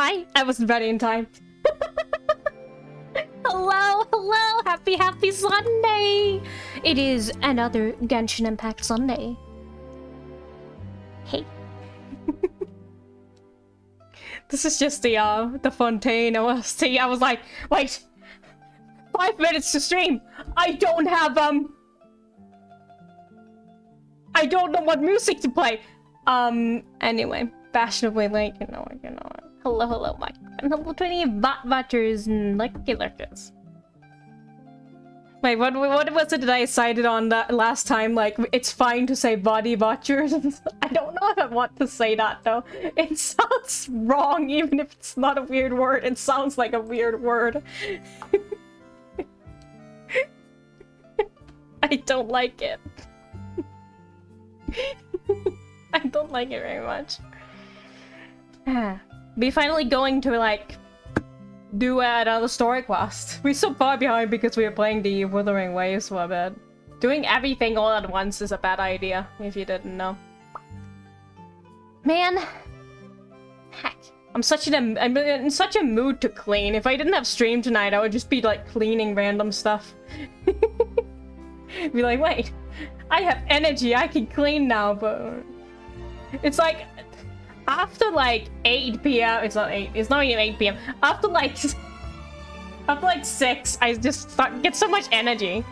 I? I wasn't ready in time. Hello, hello, happy Sunday! It is another Genshin Impact Sunday. Hey. This is just the Fontaine OST. I was like, wait, 5 minutes to stream. I don't have I don't know what music to play. Anyway, fashionably late, you know. Hello, Mike. And hello to any bot-watchers and lucky-lurkers. Wait, what was it that I cited on that last time? Like, it's fine to say body watchers. I don't know if I want to say that, though. It sounds wrong, even if it's not a weird word. It sounds like a weird word. I don't like it. I don't like it very much. We finally going to, like, do another story quest. We're so far behind because we are playing the Wuthering Waves for a bit. Doing everything all at once is a bad idea, if you didn't know. Man. Heck. I'm in such a mood to clean. If I didn't have stream tonight, I would just be, like, cleaning random stuff. Be like, wait, I have energy, I can clean now, but... It's like... After like 8 p.m. It's not even 8 p.m. After like 6, I just get so much energy.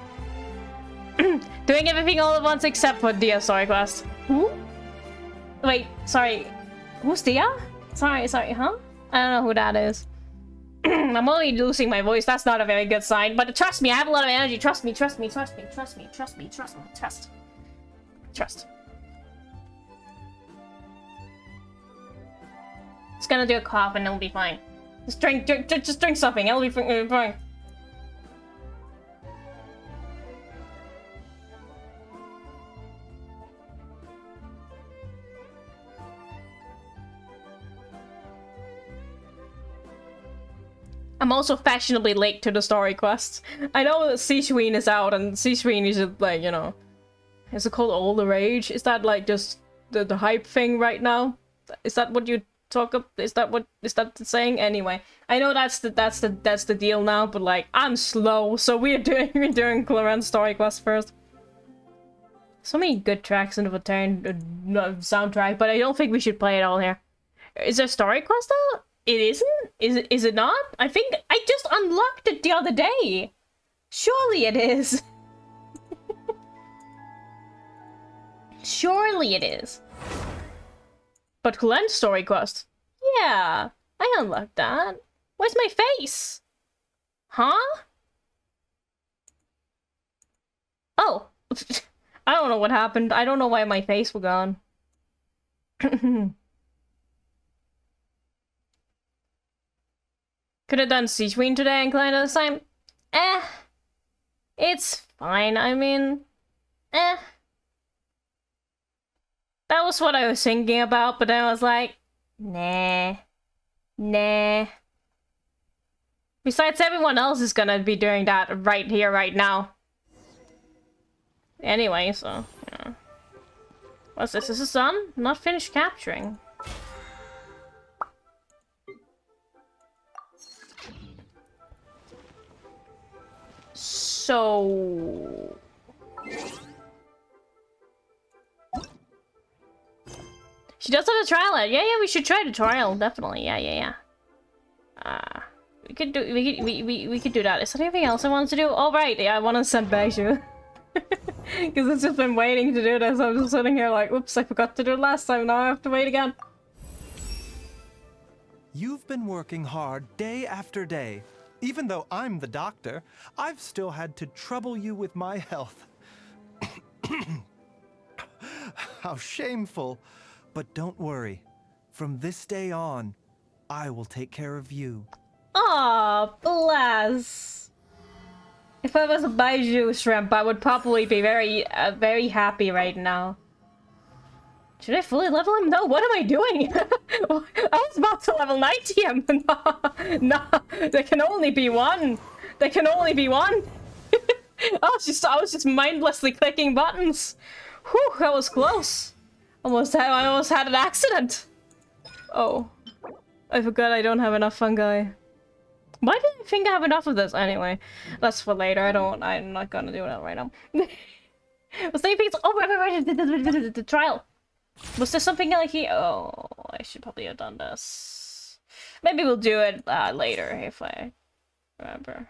Doing everything all at once except for Dia story quest. Who? Wait, sorry. Who's Dia? Sorry, huh? I don't know who that is. I'm only losing my voice. That's not a very good sign. But trust me, I have a lot of energy. Trust me. Trust. It's gonna do a cough and it'll be fine. Just drink something, it'll be fine. I'm also fashionably late to the story quests. I know that Seashween is out and Seashween is just like, you know... Is it called All the Rage? Is that like just the hype thing right now? Is that what you... Is that the saying? Anyway, I know that's the deal now, but like I'm slow, so we're doing Clorinde's story quest first. So many good tracks in the Fontaine soundtrack, but I don't think we should play it all here. Is there story quest out? It isn't? Is it not? I think I just unlocked it the other day. Surely it is. Surely it is. But Clorinde's story quest? Yeah, I unlocked that. Where's my face? Huh? Oh. I don't know what happened. I don't know why my face was gone. Could have done Seashween today and Clorinda this time. It's fine. I mean, That was what I was thinking about, but then I was like, nah. Besides, everyone else is gonna be doing that right here, right now. Anyway, so, yeah. What's this? Is this done? Not finished capturing. So... She does have a trial ad. Yeah, we should try the trial, definitely. Yeah. We could do that. Is there anything else I want to do? Oh right, yeah, I want to send Baiju. Because it's just been waiting to do this. I'm just sitting here like, oops, I forgot to do it last time. Now I have to wait again. You've been working hard day after day. Even though I'm the doctor, I've still had to trouble you with my health. How shameful. But don't worry. From this day on, I will take care of you. Aw, bless. If I was a Baiju shrimp, I would probably be very happy right now. Should I fully level him? No, what am I doing? I was about to level 90 him. No, there can only be one. There can only be one. I was just mindlessly clicking buttons. Whew, that was close. I almost had an accident. Oh. I forgot I don't have enough fungi. Why did I think I have enough of this? Anyway, that's for later. I'm not gonna do that right now. Was there anything? Oh, right, the trial. Was there something like here? Oh, I should probably have done this. Maybe we'll do it later if I remember.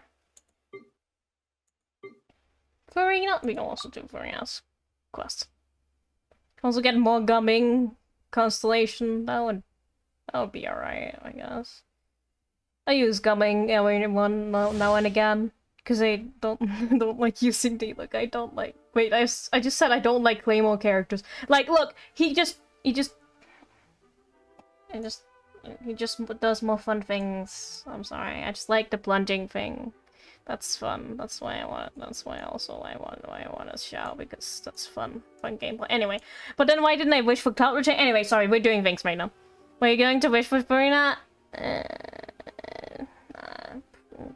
Farina, we can also do Farina's quest. Can also get more gumming constellation. That would be alright, I guess. I use gumming every one now and again because I don't like using the look. I don't like. Wait, I just said I don't like Claymore characters. Like, look, he just does more fun things. I'm sorry. I just like the plunging thing. That's fun. That's why I want. That's why I want to shout because that's fun gameplay. Anyway, but then why didn't I wish for cloud return? Anyway, sorry, we're doing things right now. Were you going to wish for Farina?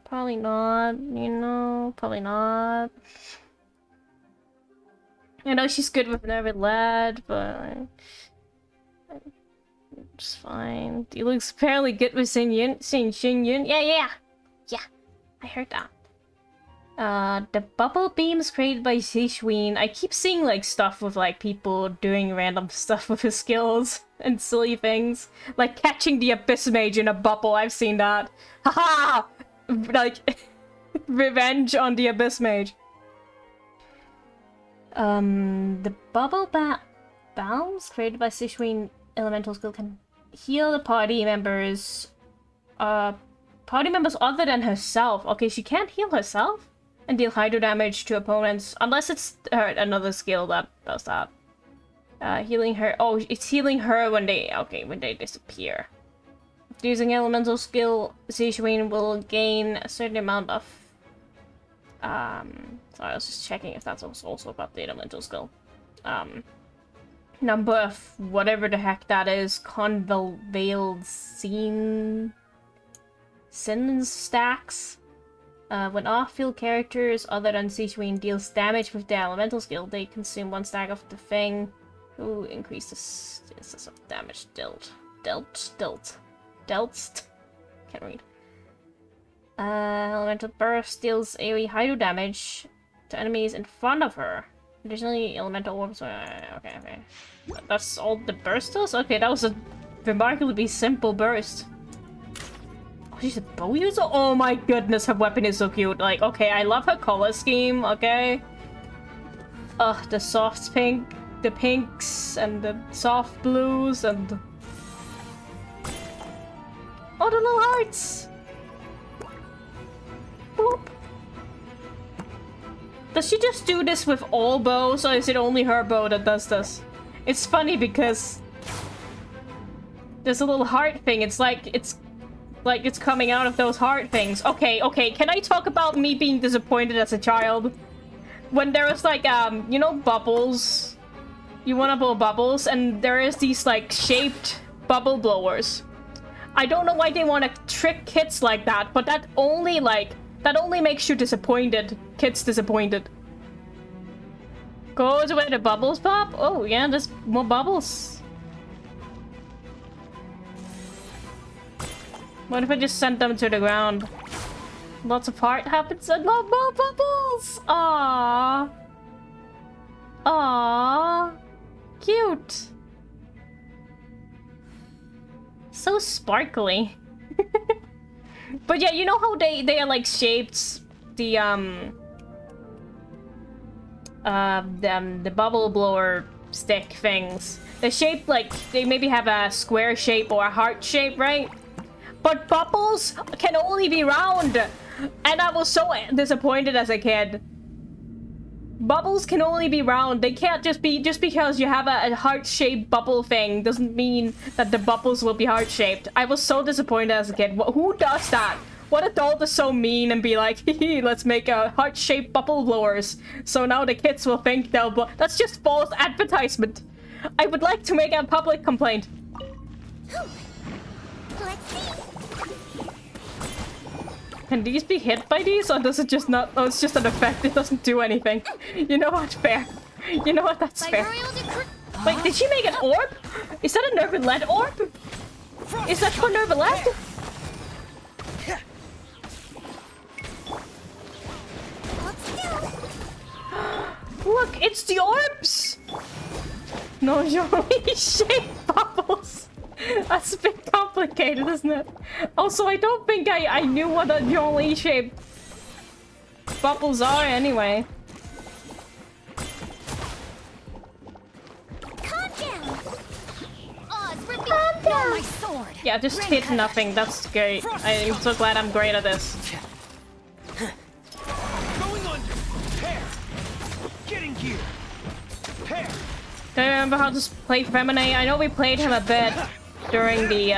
Probably not. You know, probably not. I know she's good with Nerved Lad, but it's fine. He looks fairly good with Xin Yun. Yeah. I heard that. The bubble beams created by Zishween. I keep seeing like stuff with like people doing random stuff with his skills and silly things. Like catching the Abyss Mage in a bubble. I've seen that. Haha! Like revenge on the Abyss Mage. The bubble bounce created by Zishween elemental skill can heal the party members. Party members other than herself. Okay, she can't heal herself and deal hydro damage to opponents unless it's another skill that does that. Healing her. Oh, it's healing her when they disappear. After using elemental skill, Zishween will gain a certain amount of. Sorry, I was just checking if that's also about the elemental skill. Number of whatever the heck that is. Convolved Sin stacks. When off-field characters other than Zishween deals damage with their elemental skill, they consume one stack of the thing. Ooh, increases of damage dealt. Can't read. Elemental burst deals AoE hydro damage to enemies in front of her. Additionally, elemental orbs. Okay. That's all the burst does? Okay, that was a remarkably simple burst. She's a bow user? Oh my goodness, her weapon is so cute. Like, okay, I love her color scheme, okay? Ugh, the soft pink, the pinks, and the soft blues, and... Oh, the little hearts! Boop. Does she just do this with all bows, or is it only her bow that does this? It's funny because... there's a little heart thing, it's like it's coming out of those heart things. Okay, can I talk about me being disappointed as a child? When there was like, you know, bubbles? You wanna blow bubbles, and there is these like shaped bubble blowers. I don't know why they wanna trick kids like that, but that only makes you disappointed. Kids disappointed. Go to where the bubbles pop? Oh yeah, there's more bubbles. What if I just sent them to the ground? Lots of heart happens and more bubbles! Aww. Cute. So sparkly. But yeah, you know how they are like shaped, the bubble blower stick things. They're shaped like, they maybe have a square shape or a heart shape, right? But bubbles can only be round! And I was so disappointed as a kid. Bubbles can only be round. They can't just because you have a heart-shaped bubble thing doesn't mean that the bubbles will be heart-shaped. I was so disappointed as a kid. Who does that? What adult is so mean and be like, hee, let's make a heart-shaped bubble blowers. So now the kids will think they'll blow. That's just false advertisement. I would like to make a public complaint. Let's see. Can these be hit by these, or does it just not? Oh, it's just an effect. It doesn't do anything. You know what? Fair. You know what? That's fair. Wait, did she make an orb? Is that a Nerved Lad orb? Is that for Nerva left? Look, it's the orbs! No, you only shape bubbles. That's a bit complicated, isn't it? Also, I don't think I knew what the only shape bubbles are anyway. Calm down. Calm down. My sword. Yeah, just hit nothing. That's great. I'm so glad I'm great at this. Going under. Hair. Getting here. Hair. Do you remember how to play Feminine? I know we played him a bit during the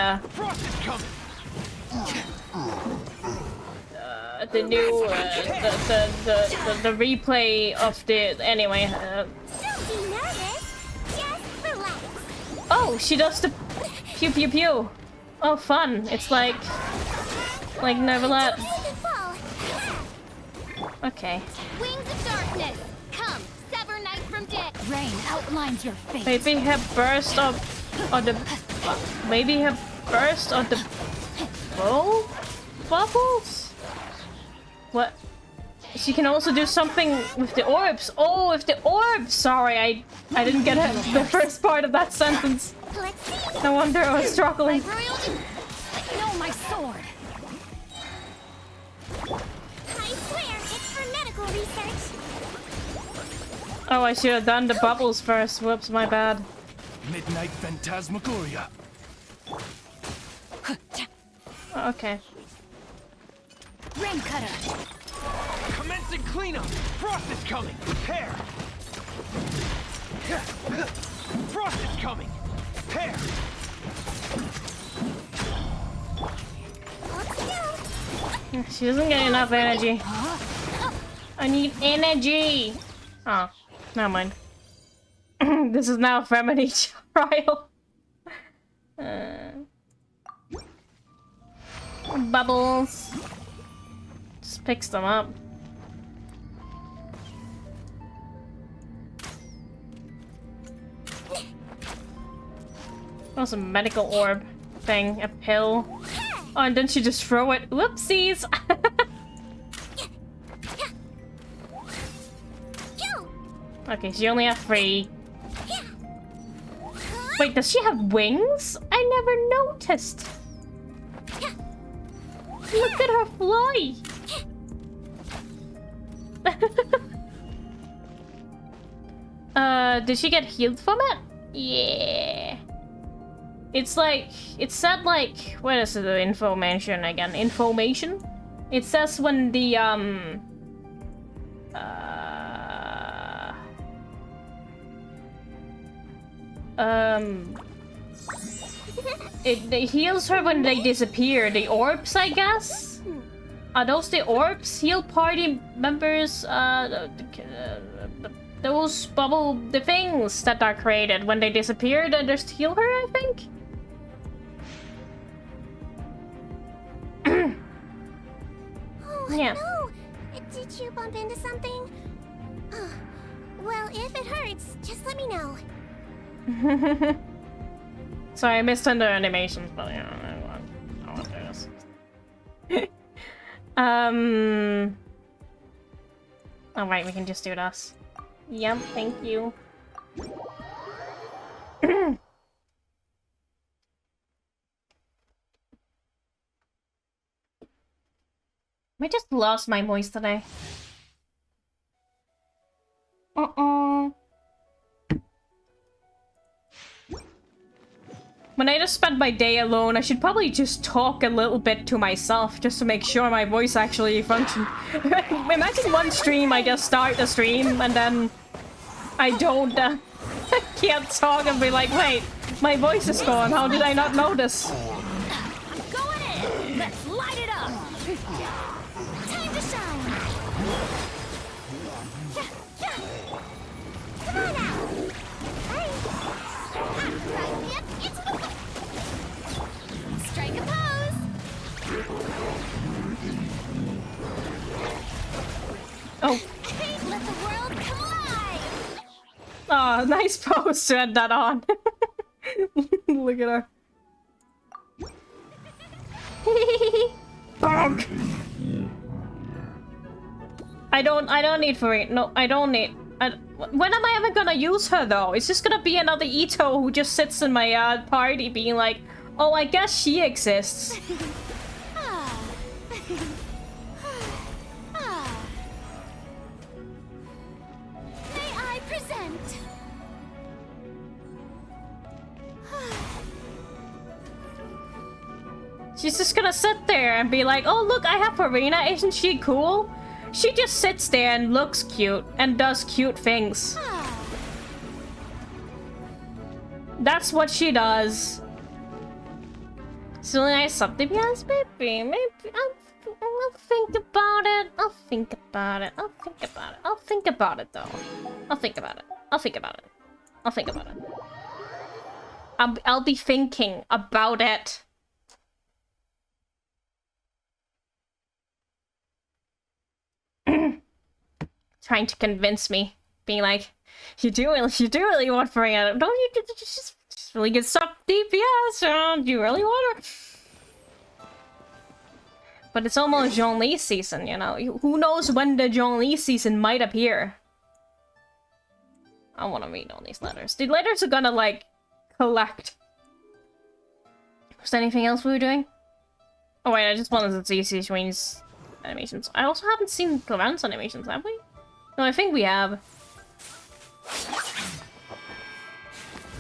new the replay of the anyway. Don't be nervous. Just relax. Oh, she does the pew pew pew. Oh, fun! It's like never let. Okay. Wings of darkness. Come, sever night from day. Rain outlines your fate. Maybe her burst of the maybe her burst of the bow bubbles. What? She can also do something with the orbs. Oh, with the orbs! Sorry, I didn't get the first part of that sentence. Let's see. No wonder I was struggling. No, my sword. I swear, it's for medical research. Oh, I should have done the bubbles first. Whoops, my bad. Midnight Phantasmagoria. Okay. Rain cutter. Commencing cleanup. Frost is coming. Hair. Frost is coming. Hair. She doesn't get enough energy. I need energy. Oh, never mind. This is now a feminine trial. Bubbles. Just picks them up. That was a medical orb thing, a pill. Oh, and then she just throw it. Whoopsies! Okay, she only has 3. Wait, does she have wings? I never noticed. Look at her fly. Did she get healed from it? Yeah. It's like, it said like, where is the information again? Information? It says when the, it heals her when they disappear. The orbs, I guess? Are those the orbs? Heal party members, those bubble, the things that are created when they disappear, then just heal her, I think? Oh, Yeah. no! Did you bump into something? Well, if it hurts, just let me know. Sorry, I missed under animations, but yeah, I want to do this. Alright, we can just do this. Yep, thank you. I just lost my voice today. When I just spend my day alone, I should probably just talk a little bit to myself just to make sure my voice actually functions. Imagine one stream, I just start the stream and then I don't can't talk and be like, wait, my voice is gone. How did I not notice? Going in! Let's light it up! Time to shine! Come on out! Right, yep, it's strike a pose! Oh. Let the world come alive! Oh, nice pose to end that on. Look at her. Bonk. I don't need Farina. No, I don't need. When am I ever gonna use her though? It's just gonna be another Ito who just sits in my party being like, oh, I guess she exists. May I present? She's just gonna sit there and be like, oh, look, I have Farina. Isn't she cool? She just sits there and looks cute and does cute things. That's what she does. So nice something, yes, maybe I'll think about it. I'll think about it. I'll think about it. I'll think about it though. I'll think about it. I'll think about it. I'll think about it. I'll be thinking about it. Trying to convince me, being like, you do really want Farina? Don't you? Just really good stuff, DPS. Do you really want her? But it's almost Zhongli season, you know. Who knows when the Zhongli season might appear? I want to read all these letters. The letters are gonna like collect. Was there anything else we were doing? Oh wait, I just wanted to see Sejuani's animations. I also haven't seen Clorinde's animations, have we? No, I think we have.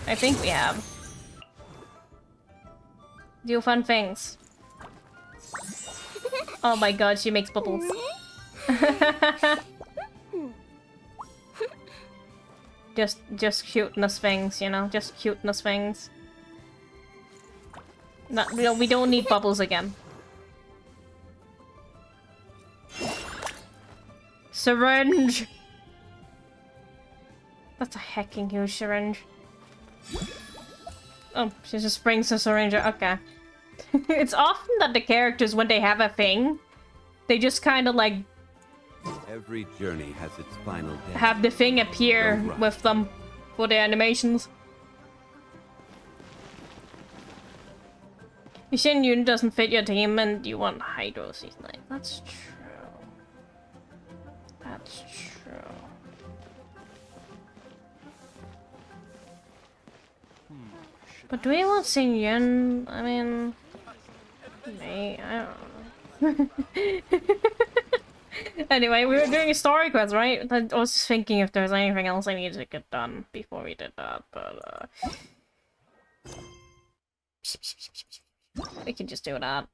I think we have. Do fun things. Oh my god, she makes bubbles. just cuteness things, you know? Just cuteness things. No, we don't need bubbles again. Syringe! That's a hecking huge syringe. Oh, she just brings a syringe. Okay. It's often that the characters, when they have a thing, they just kind of like... Every journey has its final day. Have the thing appear with them for the animations. Your unit doesn't fit your team and you want Hydro Season. That's true. That's true. But do we want Xingyun? I mean... May, I don't know. Anyway, we were doing a story quest, right? I was just thinking if there's anything else I needed to get done before we did that, but we can just do that.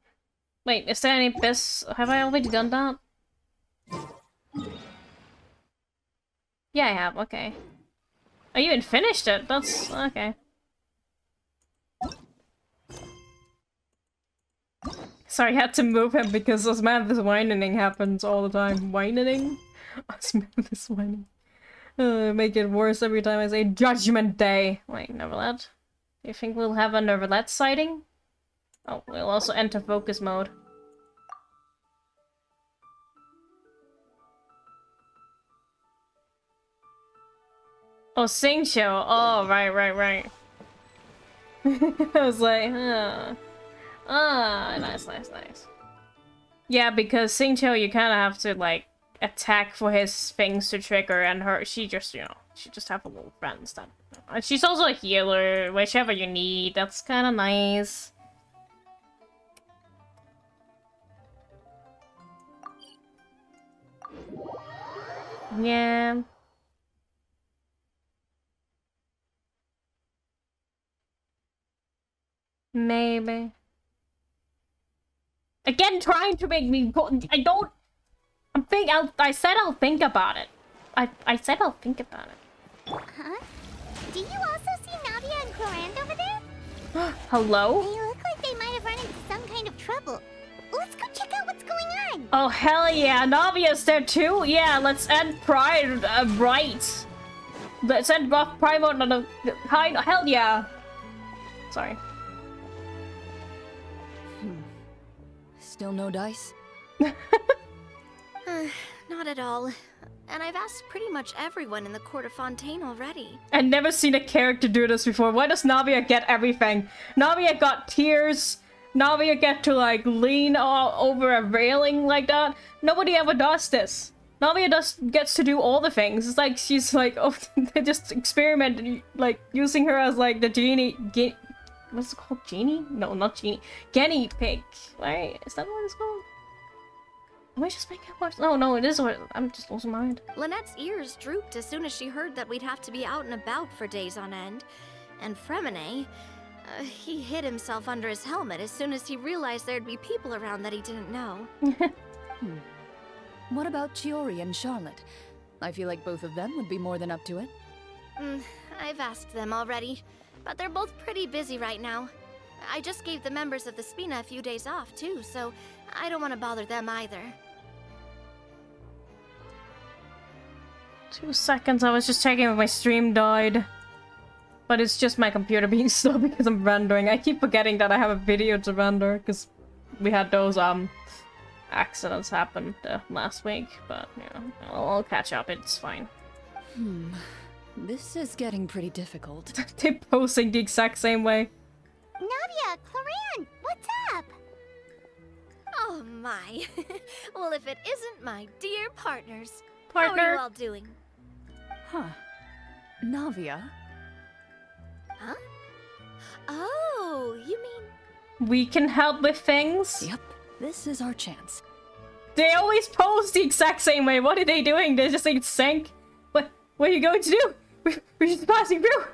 Wait, is there any bis? Have I already done that? Yeah, I have, okay. I even finished it, that's... okay. Sorry, I had to move him because Osmanthus whining happens all the time. Whining? Osmanthus whining. Make it worse every time I say Judgment Day. Wait, Neverlet? Do you think we'll have a Neverlet sighting? Oh, we'll also enter focus mode. Oh, Sing Show. Oh, right. I was like, nice. Yeah, because Xingqiu, you kind of have to, like, attack for his things to trigger, and she just, you know, she just have a little friends that... And she's also a healer, whichever you need, that's kind of nice. Yeah. Maybe. Again, trying to make me go. I said I'll think about it. I said I'll think about it. Huh? Do you also see Navia and Clorinde over there? Hello? They look like they might have run into some kind of trouble. Let's go check out what's going on. Oh, hell yeah. Navia's there too? Yeah, let's end Pride right. Let's end Pride mode on the... Hell yeah. Sorry. Still no dice? Not at all. And I've asked pretty much everyone in the Court of Fontaine already. I've never seen a character do this before. Why does Navia get everything? Navia got tears, Navia get to like lean over a railing like that. Nobody ever does this. Navia gets to do all the things. It's like she's like, oh, they just experimented, like using her as like the genie. What's it called? Genie? No, not genie. Guinea pig. Right? Is that what it's called? Am I just making up? No, it is what. I'm just losing my mind. Lynette's ears drooped as soon as she heard that we'd have to be out and about for days on end. And Fremine, he hid himself under his helmet as soon as he realized there'd be people around that he didn't know. What about Chiori and Charlotte? I feel like both of them would be more than up to it. I've asked them already, but they're both pretty busy right now. I just gave the members of the Spina a few days off, too, so I don't want to bother them either. 2 seconds, I was just checking if my stream died. But it's just my computer being slow because I'm rendering. I keep forgetting that I have a video to render because we had those accidents happen last week. But yeah, I'll catch up. It's fine. This is getting pretty difficult. They're posting the exact same way. Navia, Clorinde, what's up? Oh my. Well, if it isn't my dear partners. Partner. How are you all doing? Huh. Navia? Huh? Oh, you mean... We can help with things. Yep, this is our chance. They always pose the exact same way. What are they doing? They're just in sync. What are you going to do? We're just passing through.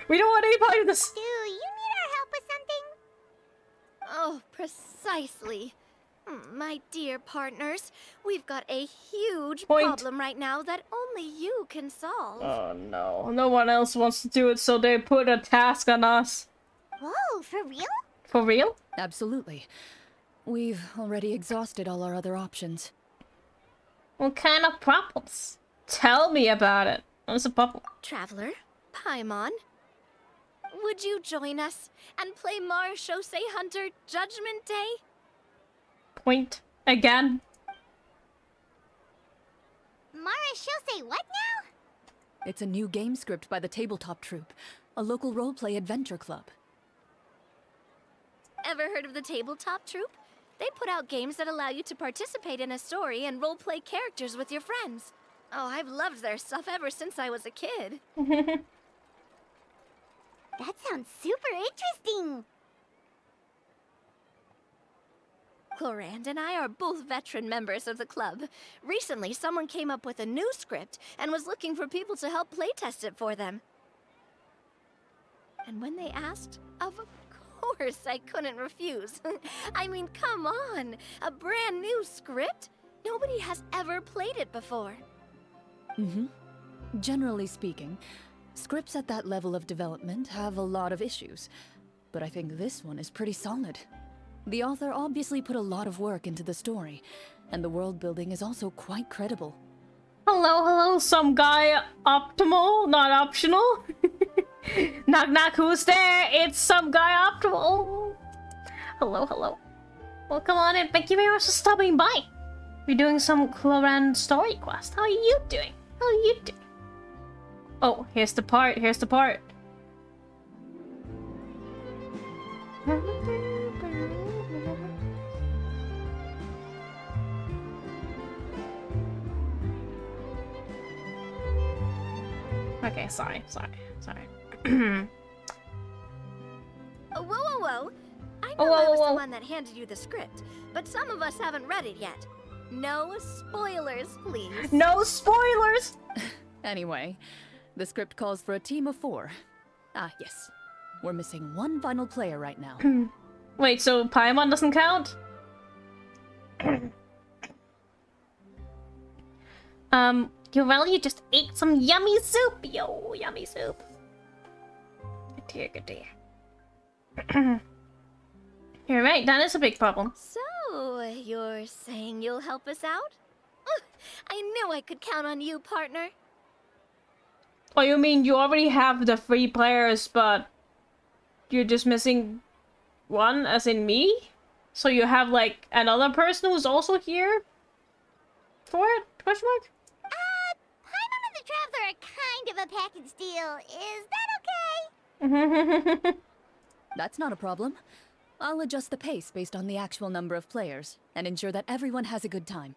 We don't want any part of this. Do you need our help with something? Oh, precisely. My dear partners, we've got a huge problem right now that only you can solve. Oh no. No one else wants to do it, so they put a task on us. Whoa, for real? For real? Absolutely. We've already exhausted all our other options. What kind of problems? Tell me about it. What's a problem? Traveler, Paimon, would you join us and play Marechaussee Hunter Judgment Day? Point again. Marechaussee what now? It's a new game script by the Tabletop Troupe, a local roleplay adventure club. Ever heard of the Tabletop Troupe? They put out games that allow you to participate in a story and roleplay characters with your friends. Oh, I've loved their stuff ever since I was a kid. That sounds super interesting. Clorinde and I are both veteran members of the club. Recently, someone came up with a new script and was looking for people to help playtest it for them. And when they asked, of course I couldn't refuse. I mean, come on! A brand new script? Nobody has ever played it before. Generally speaking, scripts at that level of development have a lot of issues. But I think this one is pretty solid. The author obviously put a lot of work into the story, and the world building is also quite credible. Hello, some guy optimal, not optional. Knock knock, who's there? It's some guy optimal. Hello. Well, come on in. Thank you very much for stopping by. We're doing some Clorinde story quest. How are you doing? Oh, here's the part. Okay, sorry. Whoa. I know I was the one that handed you the script, but some of us haven't read it yet. No spoilers, please. No spoilers! Anyway, the script calls for a team of 4. Ah, yes. We're missing one final player right now. Wait, so Paimon doesn't count? You just ate some yummy soup! Yo, yummy soup. Good dear. You're right, that is a big problem. So, you're saying you'll help us out? I knew I could count on you, partner. Oh, you mean you already have the 3 players, but you're just missing one, as in me? So you have, like, another person who's also here? For it? Question mark? Paimon and the Traveler are kind of a package deal. Is that okay? That's not a problem. I'll adjust the pace based on the actual number of players, and ensure that everyone has a good time.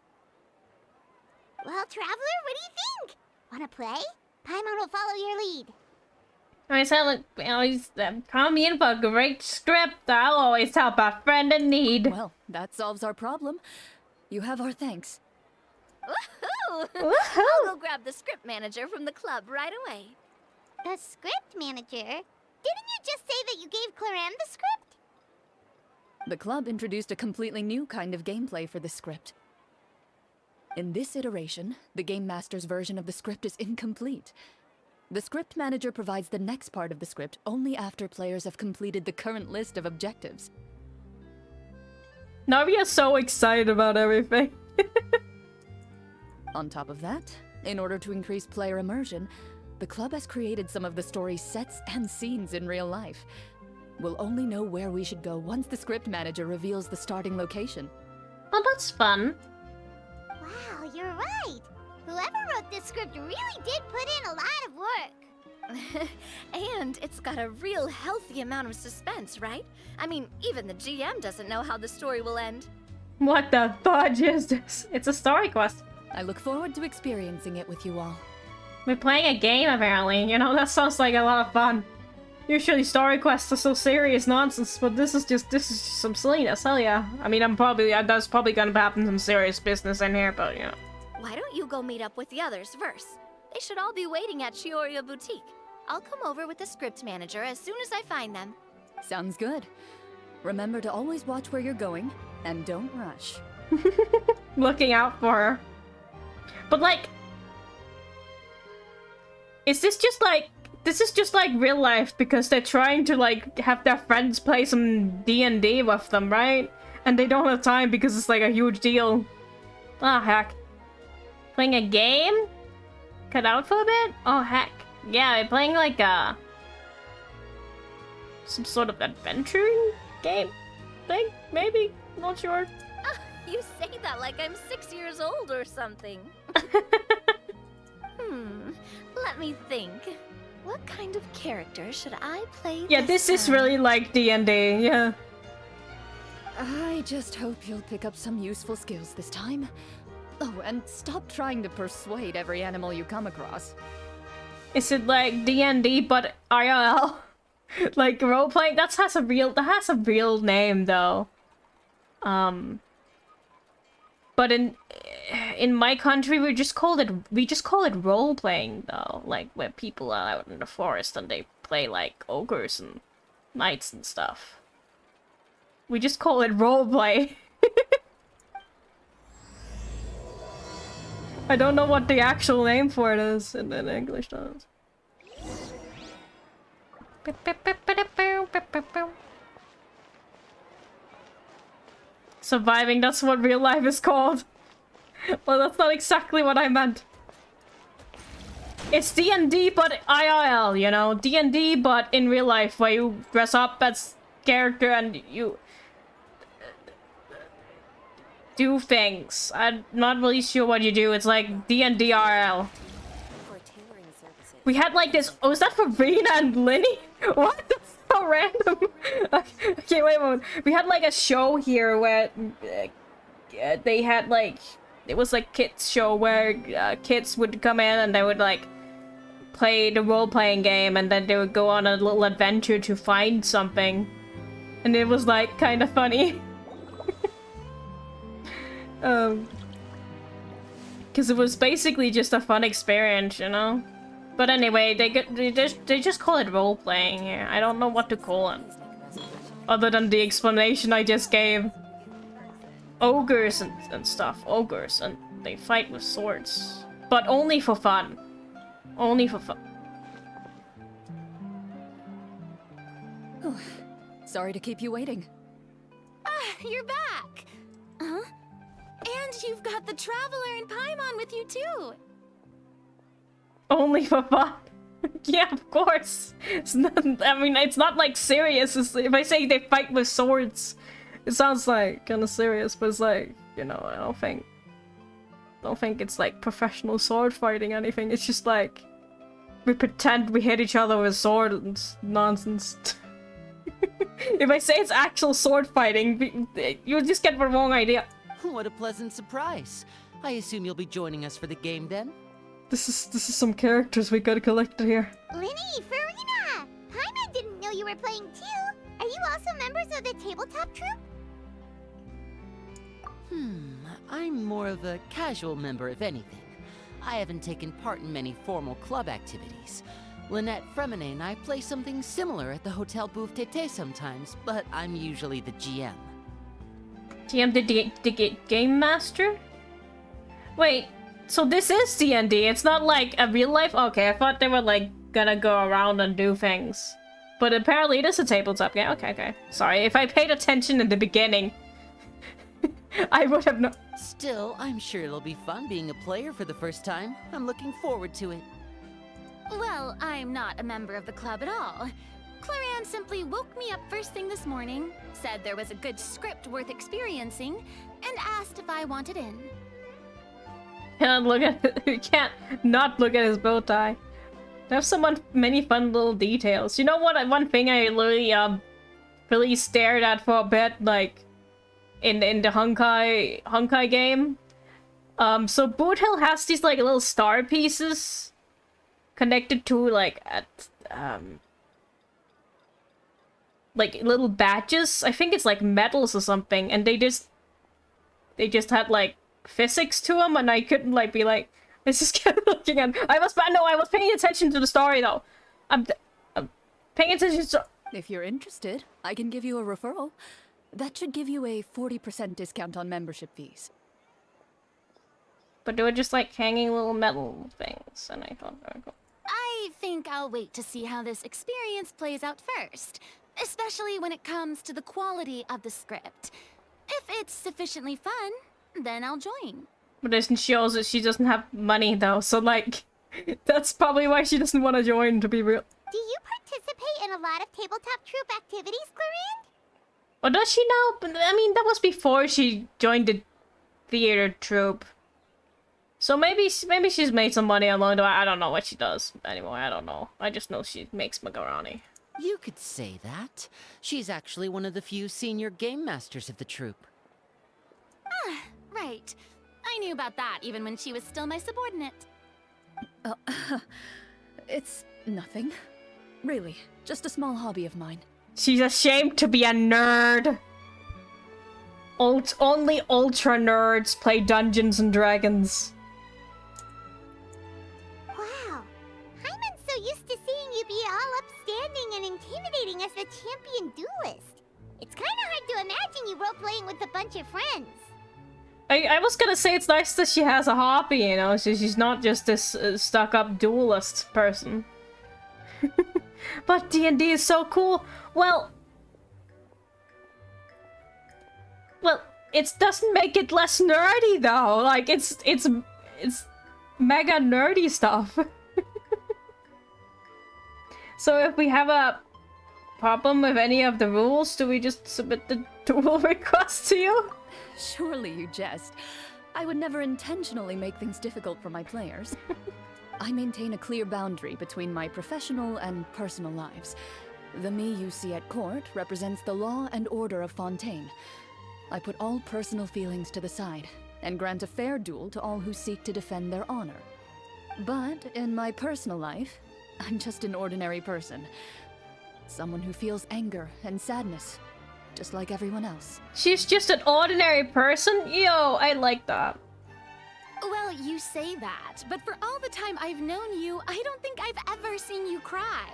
Well, Traveler, what do you think? Wanna play? Paimon will follow your lead. I sound like always call me in for a great script. I'll always help a friend in need. Well, that solves our problem. You have our thanks. Woohoo! Woohoo! I'll go grab the script manager from the club right away. The script manager? Didn't you just say that you gave Clorinde the script? The club introduced a completely new kind of gameplay for the script. In this iteration, the Game Master's version of the script is incomplete. The script manager provides the next part of the script only after players have completed the current list of objectives. Navia's so excited about everything. On top of that, in order to increase player immersion, the club has created some of the story's sets and scenes in real life. We'll only know where we should go once the script manager reveals the starting location. Oh, that's fun. Wow, you're right. Whoever wrote this script really did put in a lot of work. And it's got a real healthy amount of suspense, right? I mean, even the GM doesn't know how the story will end. What the fudge is this? It's a story quest. I look forward to experiencing it with you all. We're playing a game, apparently. You know, that sounds like a lot of fun. Usually story quests are so serious nonsense, but this is just some silliness, hell yeah. I mean, there's probably gonna happen some serious business in here, but you know. Why don't you go meet up with the others first? They should all be waiting at Chioria Boutique. I'll come over with the script manager as soon as I find them. Sounds good. Remember to always watch where you're going, and don't rush. Looking out for her. But like... Is this just like... This is just like real life because they're trying to like have their friends play some D&D with them, right? And they don't have time because it's like a huge deal. Ah, heck. Playing a game? Cut out for a bit? Oh, heck. Yeah, we're playing like some sort of adventuring game thing, maybe? Not sure. You say that like I'm 6 years old or something. Let me think. What kind of character should I play Yeah, this is time? really like D&D, yeah. I just hope you'll pick up some useful skills this time. Oh, and stop trying to persuade every animal you come across. Is it like D&D but IRL? Like role-playing? That has a real name though. But in my country we just call it role-playing though. Like where people are out in the forest and they play like ogres and knights and stuff. We just call it roleplay. I don't know what the actual name for it is in English does. Surviving, that's what real life is called. Well, that's not exactly what I meant. It's D&D but IRL, you know? D&D but in real life where you dress up as character and you do things. I'm not really sure what you do. It's like D&D IRL. We had like this. Oh, was that for Rena and Linny? What? That's so random. Okay, wait a moment. We had like a show here where they had like it was like kids show where kids would come in and they would like play the role-playing game and then they would go on a little adventure to find something, and it was like kind of funny. Because it was basically just a fun experience, you know. But anyway, they just call it role-playing here. I don't know what to call it. Other than the explanation I just gave. Ogres and stuff. Ogres. And they fight with swords. But only for fun. Only for fun. Sorry to keep you waiting. You're back! Huh? And you've got the Traveler and Paimon with you too! Only for fun. Yeah, of course. It's not, I mean, it's not like serious. If I say they fight with swords, it sounds like kind of serious, but it's like, you know, I don't think it's like professional sword fighting or anything. It's just like we pretend we hit each other with sword and nonsense. If I say it's actual sword fighting, you'll just get the wrong idea. What a pleasant surprise. I assume you'll be joining us for the game then? This is some characters we gotta collect here. Linny, Farina! Paimon didn't know you were playing too. Are you also members of the tabletop troupe? I'm more of a casual member, if anything. I haven't taken part in many formal club activities. Lynette, Fremine, and I play something similar at the Hotel Booth Tété sometimes, but I'm usually the GM. GM the game master? Wait, so this is D&D, it's not like a real life? Okay, I thought they were like gonna go around and do things. But apparently it is a tabletop game. Okay. Sorry, if I paid attention in the beginning, I would have known. Still, I'm sure it'll be fun being a player for the first time. I'm looking forward to it. Well, I'm not a member of the club at all. Clorinde simply woke me up first thing this morning, said there was a good script worth experiencing, and asked if I wanted in. You can't not look at his bow tie. There's so many fun little details. You know what? One thing I really stared at for a bit, like in the Honkai game. So Boot Hill has these like little star pieces connected to like little badges. I think it's like medals or something, and they just had like physics to them, and I couldn't like be like, I just kept looking at. I was paying attention to the story though. I'm paying attention to. If you're interested, I can give you a referral. That should give you a 40% discount on membership fees. But they were just like hanging little metal things, and I thought, oh, I think I'll wait to see how this experience plays out first, especially when it comes to the quality of the script. If it's sufficiently fun, then I'll join. But this shows that she doesn't have money though, so like, that's probably why she doesn't want to join, to be real. Do you participate in a lot of tabletop troupe activities, Clorinde? Or does she now? But I mean, that was before she joined the theater troupe. So maybe she's made some money along the way. I don't know what she does anymore. I don't know. I just know she makes macaroni. You could say that. She's actually one of the few senior game masters of the troupe. Ah, right. I knew about that even when she was still my subordinate. It's nothing. Really, just a small hobby of mine. She's ashamed to be a nerd. Only ultra nerds play Dungeons and Dragons. Wow. Paimon's so used to seeing you be all upstanding and intimidating as the champion duelist. It's kind of hard to imagine you role-playing with a bunch of friends. I was gonna say it's nice that she has a hobby, you know, so she's not just this stuck-up duelist person. But D&D is so cool. Well, it doesn't make it less nerdy though. Like it's mega nerdy stuff. So if we have a problem with any of the rules, do we just submit the duel request to you? Surely you jest. I would never intentionally make things difficult for my players. I maintain a clear boundary between my professional and personal lives. The me you see at court represents the law and order of Fontaine. I put all personal feelings to the side and grant a fair duel to all who seek to defend their honor. But in my personal life, I'm just an ordinary person. Someone who feels anger and sadness, just like everyone else. She's just an ordinary person? Yo, I like that. Well, you say that, but for all the time I've known you, I don't think I've ever seen you cry.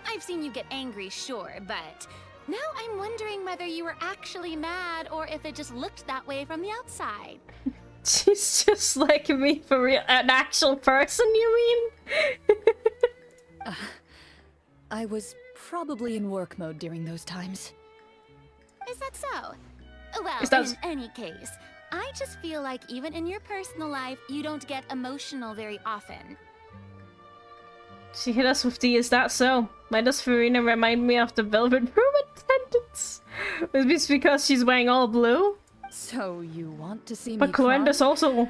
I've seen you get angry, sure, but now I'm wondering whether you were actually mad or if it just looked that way from the outside. She's just like me for real. An actual person, you mean? I was probably in work mode during those times. Is that so? Well, in any case, I just feel like even in your personal life, you don't get emotional very often. She hit us with the "is that so?" Why does Farina remind me of the Velvet Room attendants? Is this because she's wearing all blue? So you want to see but me Clorinda's cry? also...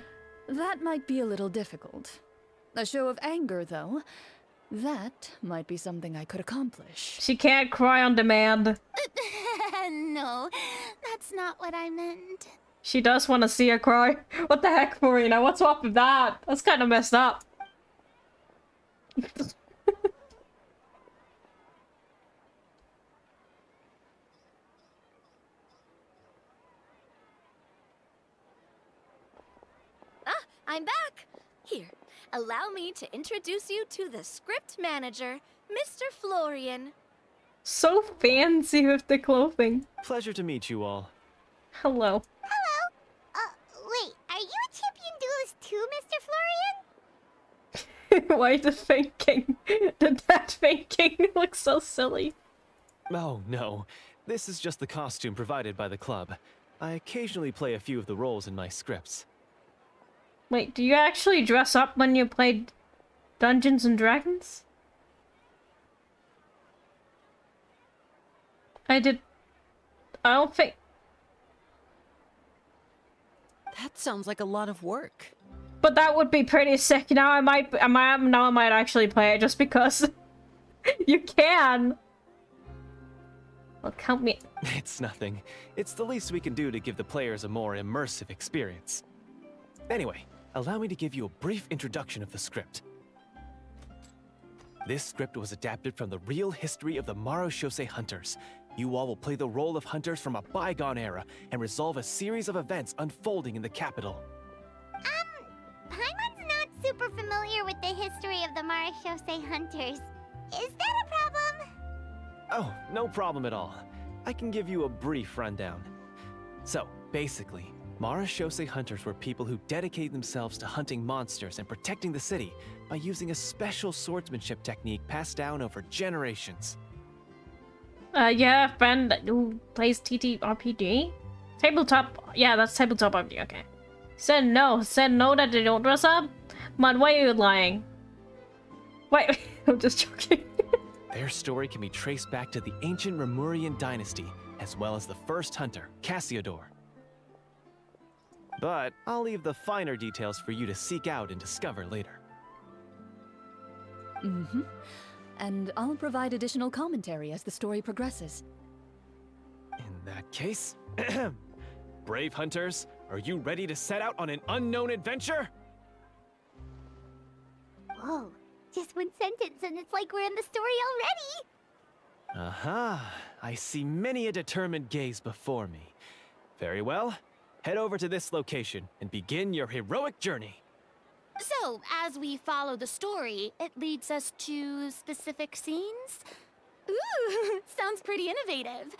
That might be a little difficult. A show of anger, though, that might be something I could accomplish. She can't cry on demand. No, that's not what I meant. She does want to see her cry. What the heck, Marina? What's up with that? That's kind of messed up. I'm back! Here, allow me to introduce you to the script manager, Mr. Florian. So fancy with the clothing. Pleasure to meet you all. Hello. Hello? Wait, are you a champion duelist too, Mr. Florian? Why the faking? The dead faking looks so silly. Oh, no. This is just the costume provided by the club. I occasionally play a few of the roles in my scripts. Wait, do you actually dress up when you play Dungeons and Dragons? I don't think... That sounds like a lot of work. But that would be pretty sick. Now I might actually play it just because you can. Well, count me. It's nothing. It's the least we can do to give the players a more immersive experience. Anyway, allow me to give you a brief introduction of the script. This script was adapted from the real history of the Marashose hunters. You all will play the role of hunters from a bygone era and resolve a series of events unfolding in the capital. Paimon's not super familiar with the history of the Marashose hunters. Is that a problem? Oh, no problem at all. I can give you a brief rundown. So, basically, Marashose hunters were people who dedicated themselves to hunting monsters and protecting the city by using a special swordsmanship technique passed down over generations. Yeah, a friend who plays TTRPG? Tabletop, yeah, that's tabletop RPG, okay. Said no that they don't dress up? Man, why are you lying? Wait, I'm just joking. Their story can be traced back to the ancient Remurian dynasty, as well as the first hunter, Cassiodor. But I'll leave the finer details for you to seek out and discover later. Mm-hmm. And I'll provide additional commentary as the story progresses. In that case, brave hunters, are you ready to set out on an unknown adventure? Whoa, just one sentence and it's like we're in the story already! Aha, I see many a determined gaze before me. Very well, head over to this location and begin your heroic journey. So, as we follow the story, it leads us to specific scenes? Ooh, sounds pretty innovative.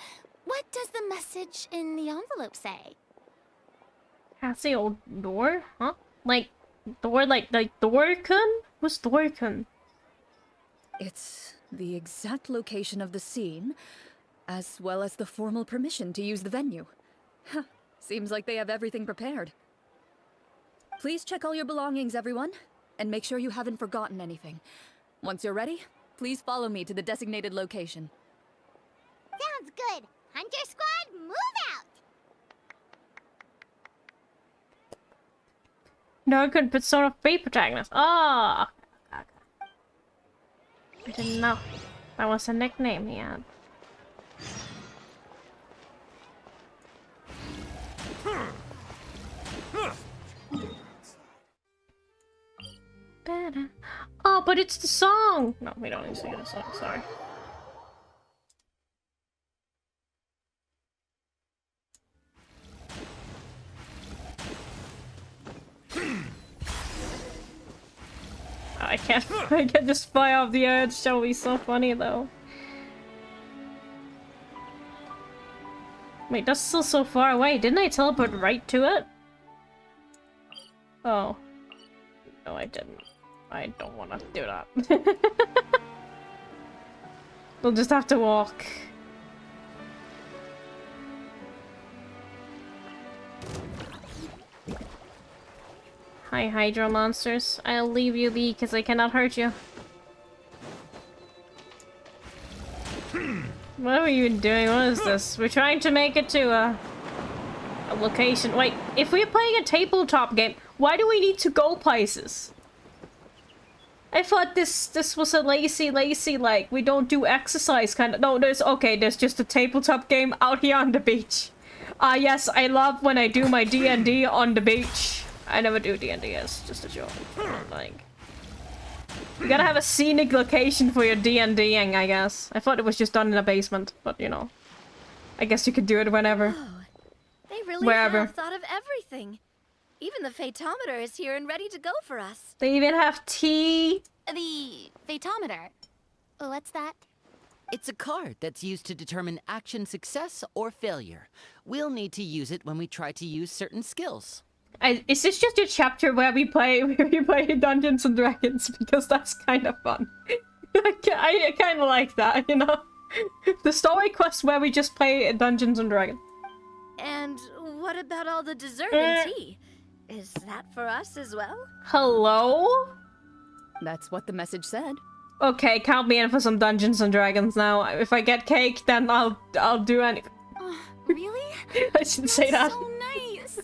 What does the message in the envelope say? Cassie old door? Huh? Like Dorkun? Who's Dorkun? It's the exact location of the scene, as well as the formal permission to use the venue. Huh, seems like they have everything prepared. Please check all your belongings, everyone, and make sure you haven't forgotten anything. Once you're ready, please follow me to the designated location. Sounds good! Hunter Squad, move out! No good Persona 3 protagonist. Oh! I didn't know. That was a nickname he had. Better. Oh, but it's the song! No, we don't need to sing the song, sorry. I can't just fly off the edge. That would be so funny though. Wait, that's still so far away. Didn't I teleport right to it? Oh. No, I didn't. I don't want to do that. We'll just have to walk. Hi, Hydro monsters. I'll leave you be because I cannot hurt you. What are we even doing? What is this? We're trying to make it to a location. Wait, if we're playing a tabletop game, why do we need to go places? I thought this was a lazy, like, we don't do exercise kind of. No, there's just a tabletop game out here on the beach. Yes, I love when I do my D&D on the beach. I never do D&D, it's just a joke. Like, you gotta have a scenic location for your D&Ding, I guess. I thought it was just done in a basement, but you know. I guess you could do it whenever. Oh, they really Wherever. have thought of everything. Even the Fatometer is here and ready to go for us. They even have tea. The Fatometer. What's that? It's a card that's used to determine action success or failure. We'll need to use it when we try to use certain skills. Is this just a chapter where we play Dungeons and Dragons? Because that's kind of fun. I kind of like that, you know? The story quest where we just play Dungeons and Dragons. And what about all the dessert and tea? Is that for us as well? Hello? That's what the message said. Okay, count me in for some Dungeons and Dragons now. If I get cake, then I'll do anything. Really? I shouldn't say that. So nice.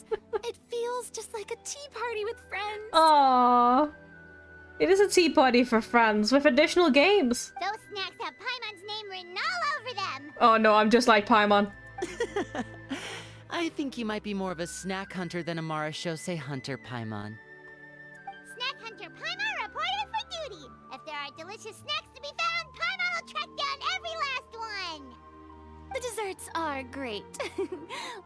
It feels just like a tea party with friends. Aww. It is a tea party for friends with additional games. Those snacks have Paimon's name written all over them. Oh no, I'm just like Paimon. I think you might be more of a snack hunter than a Marachose hunter, Paimon. Snack Hunter Paimon reported for duty. If there are delicious snacks to be found, Paimon will track down every last one. The desserts are great.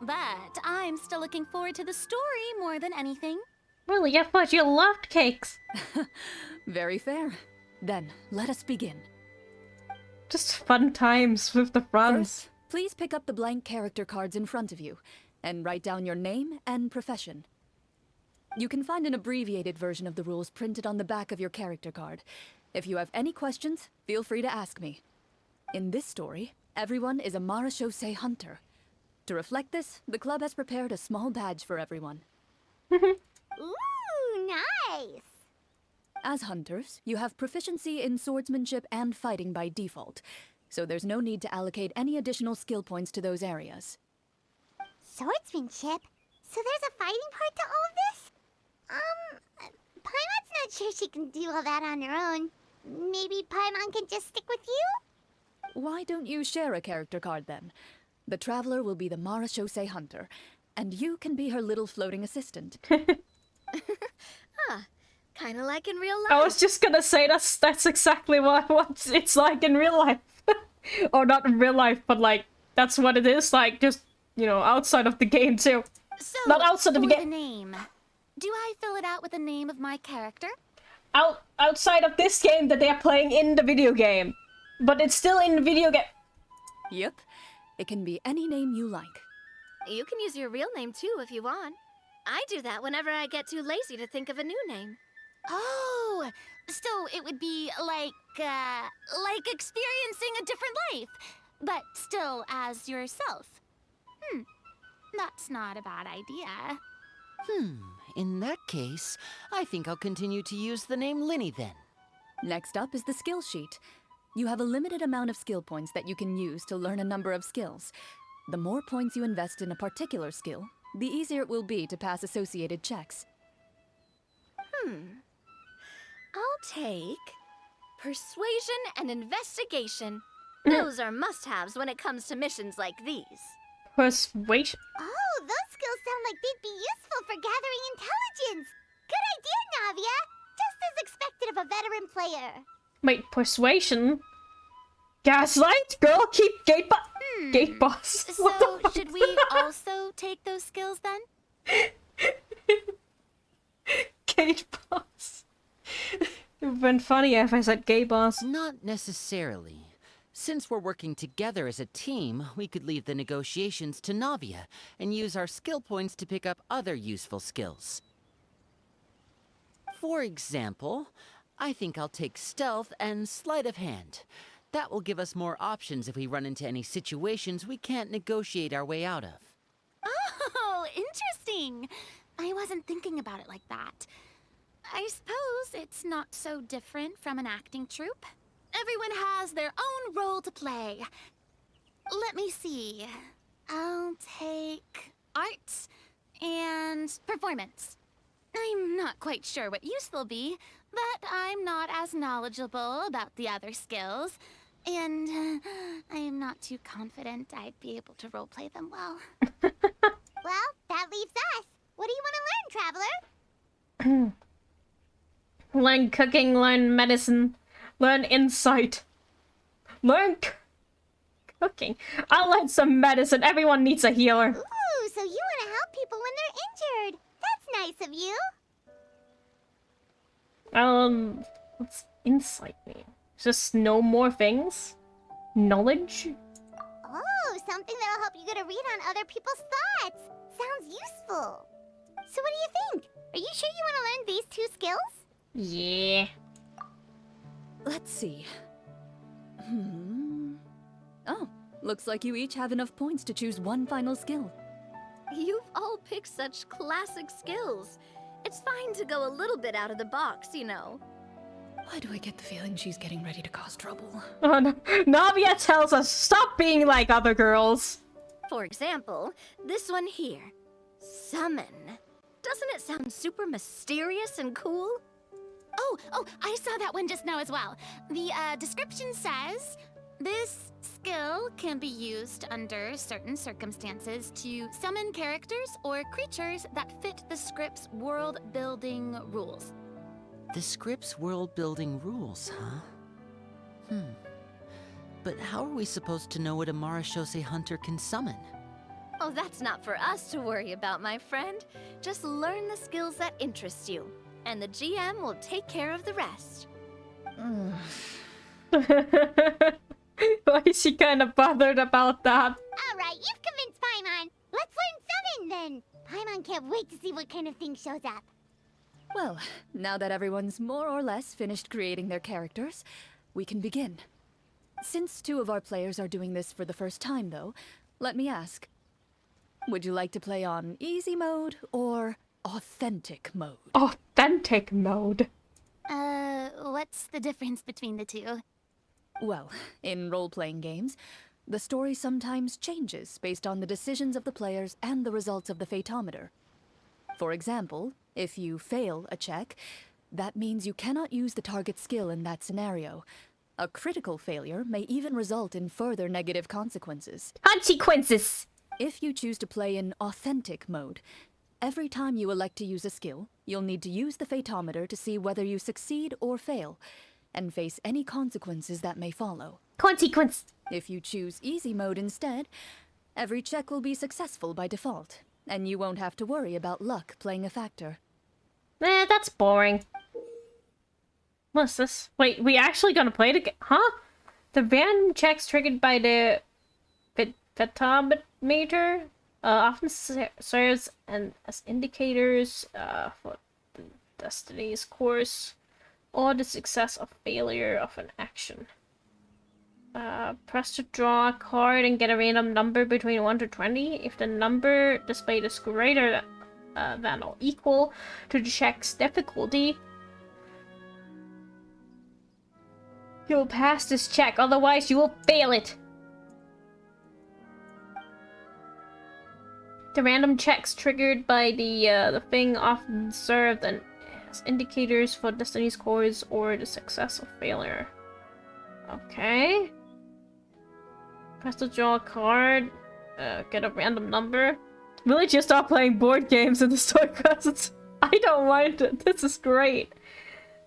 But I'm still looking forward to the story more than anything. Really, I thought you loved cakes. Very fair. Then, let us begin. Just fun times with the friends. First, please pick up the blank character cards in front of you, and write down your name and profession. You can find an abbreviated version of the rules printed on the back of your character card. If you have any questions, feel free to ask me. In this story, everyone is a Marachose hunter. To reflect this, the club has prepared a small badge for everyone. Ooh, nice. As hunters, you have proficiency in swordsmanship and fighting by default, so there's no need to allocate any additional skill points to those areas. Swordsmanship? So there's a fighting part to all of this? Paimon's not sure she can do all that on her own. Maybe Paimon can just stick with you? Why don't you share a character card then? The Traveler will be the Marachose hunter, and you can be her little floating assistant. Kinda like in real life. I was just gonna say that's exactly what it's like in real life. Or not in real life, but like, that's what it is like, just, you know, outside of the game too. So, Not outside of the for game. the name, do I fill it out with the name of my character? Outside of this game that they're playing in the video game. But it's still in the video game. Yep. It can be any name you like. You can use your real name too if you want. I do that whenever I get too lazy to think of a new name. Oh, so it would be like experiencing a different life, but still as yourself. That's not a bad idea. In that case, I think I'll continue to use the name Linny then. Next up is the skill sheet. You have a limited amount of skill points that you can use to learn a number of skills. The more points you invest in a particular skill, the easier it will be to pass associated checks. I'll take persuasion and investigation. Those are must-haves when it comes to missions like these. Persuasion. Oh, those skills sound like they'd be useful for gathering intelligence. Good idea, Navia. Just as expected of a veteran player. Wait, persuasion? Gaslight? Girl, keep gate boss. Gate boss. What the So, fuck? should we also take those skills then? Gate boss. It would have been funnier if I said gay boss. Not necessarily. Since we're working together as a team, we could leave the negotiations to Navia and use our skill points to pick up other useful skills. For example, I think I'll take stealth and sleight of hand. That will give us more options if we run into any situations we can't negotiate our way out of. Oh, interesting. I wasn't thinking about it like that. I suppose it's not so different from an acting troupe. Everyone has their own role to play. Let me see. I'll take arts and performance. I'm not quite sure what use they'll be, But I'm not as knowledgeable about the other skills, and I am not too confident I'd be able to roleplay them well. Well, that leaves us. What do you want to learn, Traveler? Learn cooking, learn medicine, learn insight. Learn cooking. I'll learn some medicine. Everyone needs a healer. Ooh, so you want to help people when they're injured. That's nice of you. What's insight mean? Just know more things? Knowledge? Oh, something that'll help you get a read on other people's thoughts. Sounds useful. So what do you think? Are you sure you want to learn these 2 skills? Yeah. Let's see. Oh, looks like you each have enough points to choose one final skill. You've all picked such classic skills. It's fine to go a little bit out of the box, you know. Why do I get the feeling she's getting ready to cause trouble? Oh no. Navia tells us, stop being like other girls. For example, this one here. Summon. Doesn't it sound super mysterious and cool? Oh, I saw that one just now as well. The description says, this skill can be used under certain circumstances to summon characters or creatures that fit the script's world-building rules. The script's world-building rules, huh? But how are we supposed to know what a Marashose hunter can summon? Oh, that's not for us to worry about, my friend. Just learn the skills that interest you, and the GM will take care of the rest. Why is she kind of bothered about that? Alright, you've convinced Paimon. Let's learn Summon then. Paimon can't wait to see what kind of thing shows up. Well, now that everyone's more or less finished creating their characters, we can begin. Since 2 of our players are doing this for the first time, though, let me ask. Would you like to play on easy mode or authentic mode? Authentic mode. What's the difference between the 2? Well, in role-playing games, the story sometimes changes based on the decisions of the players and the results of the Fatometer. For example, if you fail a check, that means you cannot use the target skill in that scenario. A critical failure may even result in further negative consequences. Consequences! If you choose to play in authentic mode, every time you elect to use a skill, you'll need to use the Fatometer to see whether you succeed or fail, and face any consequences that may follow. Consequence! If you choose easy mode instead, every check will be successful by default, and you won't have to worry about luck playing a factor. That's boring. What's this? Wait, we actually gonna play the game? Huh? The random checks triggered by the Fatometer often serves as indicators for the Destiny's course or the success or failure of an action. Press to draw a card and get a random number between 1 to 20. If the number displayed is greater than or equal to the check's difficulty, you will pass this check, otherwise you will fail it. The random checks triggered by the thing often served as indicators for Destiny's course or the success or failure. Okay. Press to draw a card, get a random number. Really just start playing board games in the story quests. I don't mind it. This is great.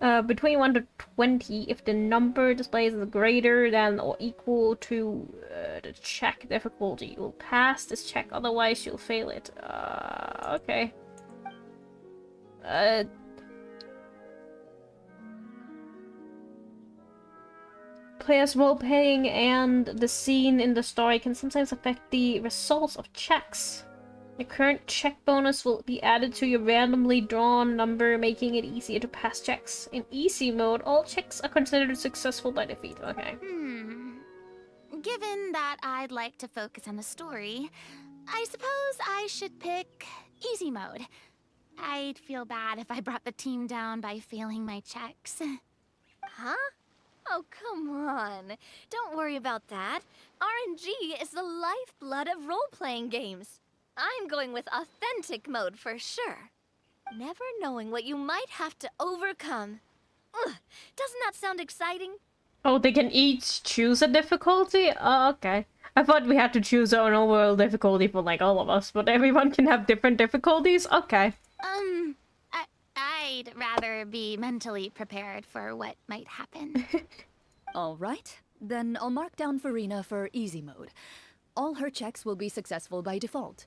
Between 1 to 20, if the number displays is greater than or equal to the check difficulty, you'll pass this check, otherwise you'll fail it. Okay. Players' role-playing and the scene in the story can sometimes affect the results of checks. The current check bonus will be added to your randomly drawn number, making it easier to pass checks. In easy mode, all checks are considered successful by defeat. Okay. Given that I'd like to focus on the story, I suppose I should pick easy mode. I'd feel bad if I brought the team down by failing my checks. Huh? Oh, come on. Don't worry about that. RNG is the lifeblood of role-playing games. I'm going with authentic mode for sure. Never knowing what you might have to overcome. Ugh, doesn't that sound exciting? Oh, they can each choose a difficulty? Oh, okay. I thought we had to choose our own overall difficulty for, like, all of us, but everyone can have different difficulties? Okay. I'd rather be mentally prepared for what might happen. All right, then I'll mark down Farina for easy mode. All her checks will be successful by default.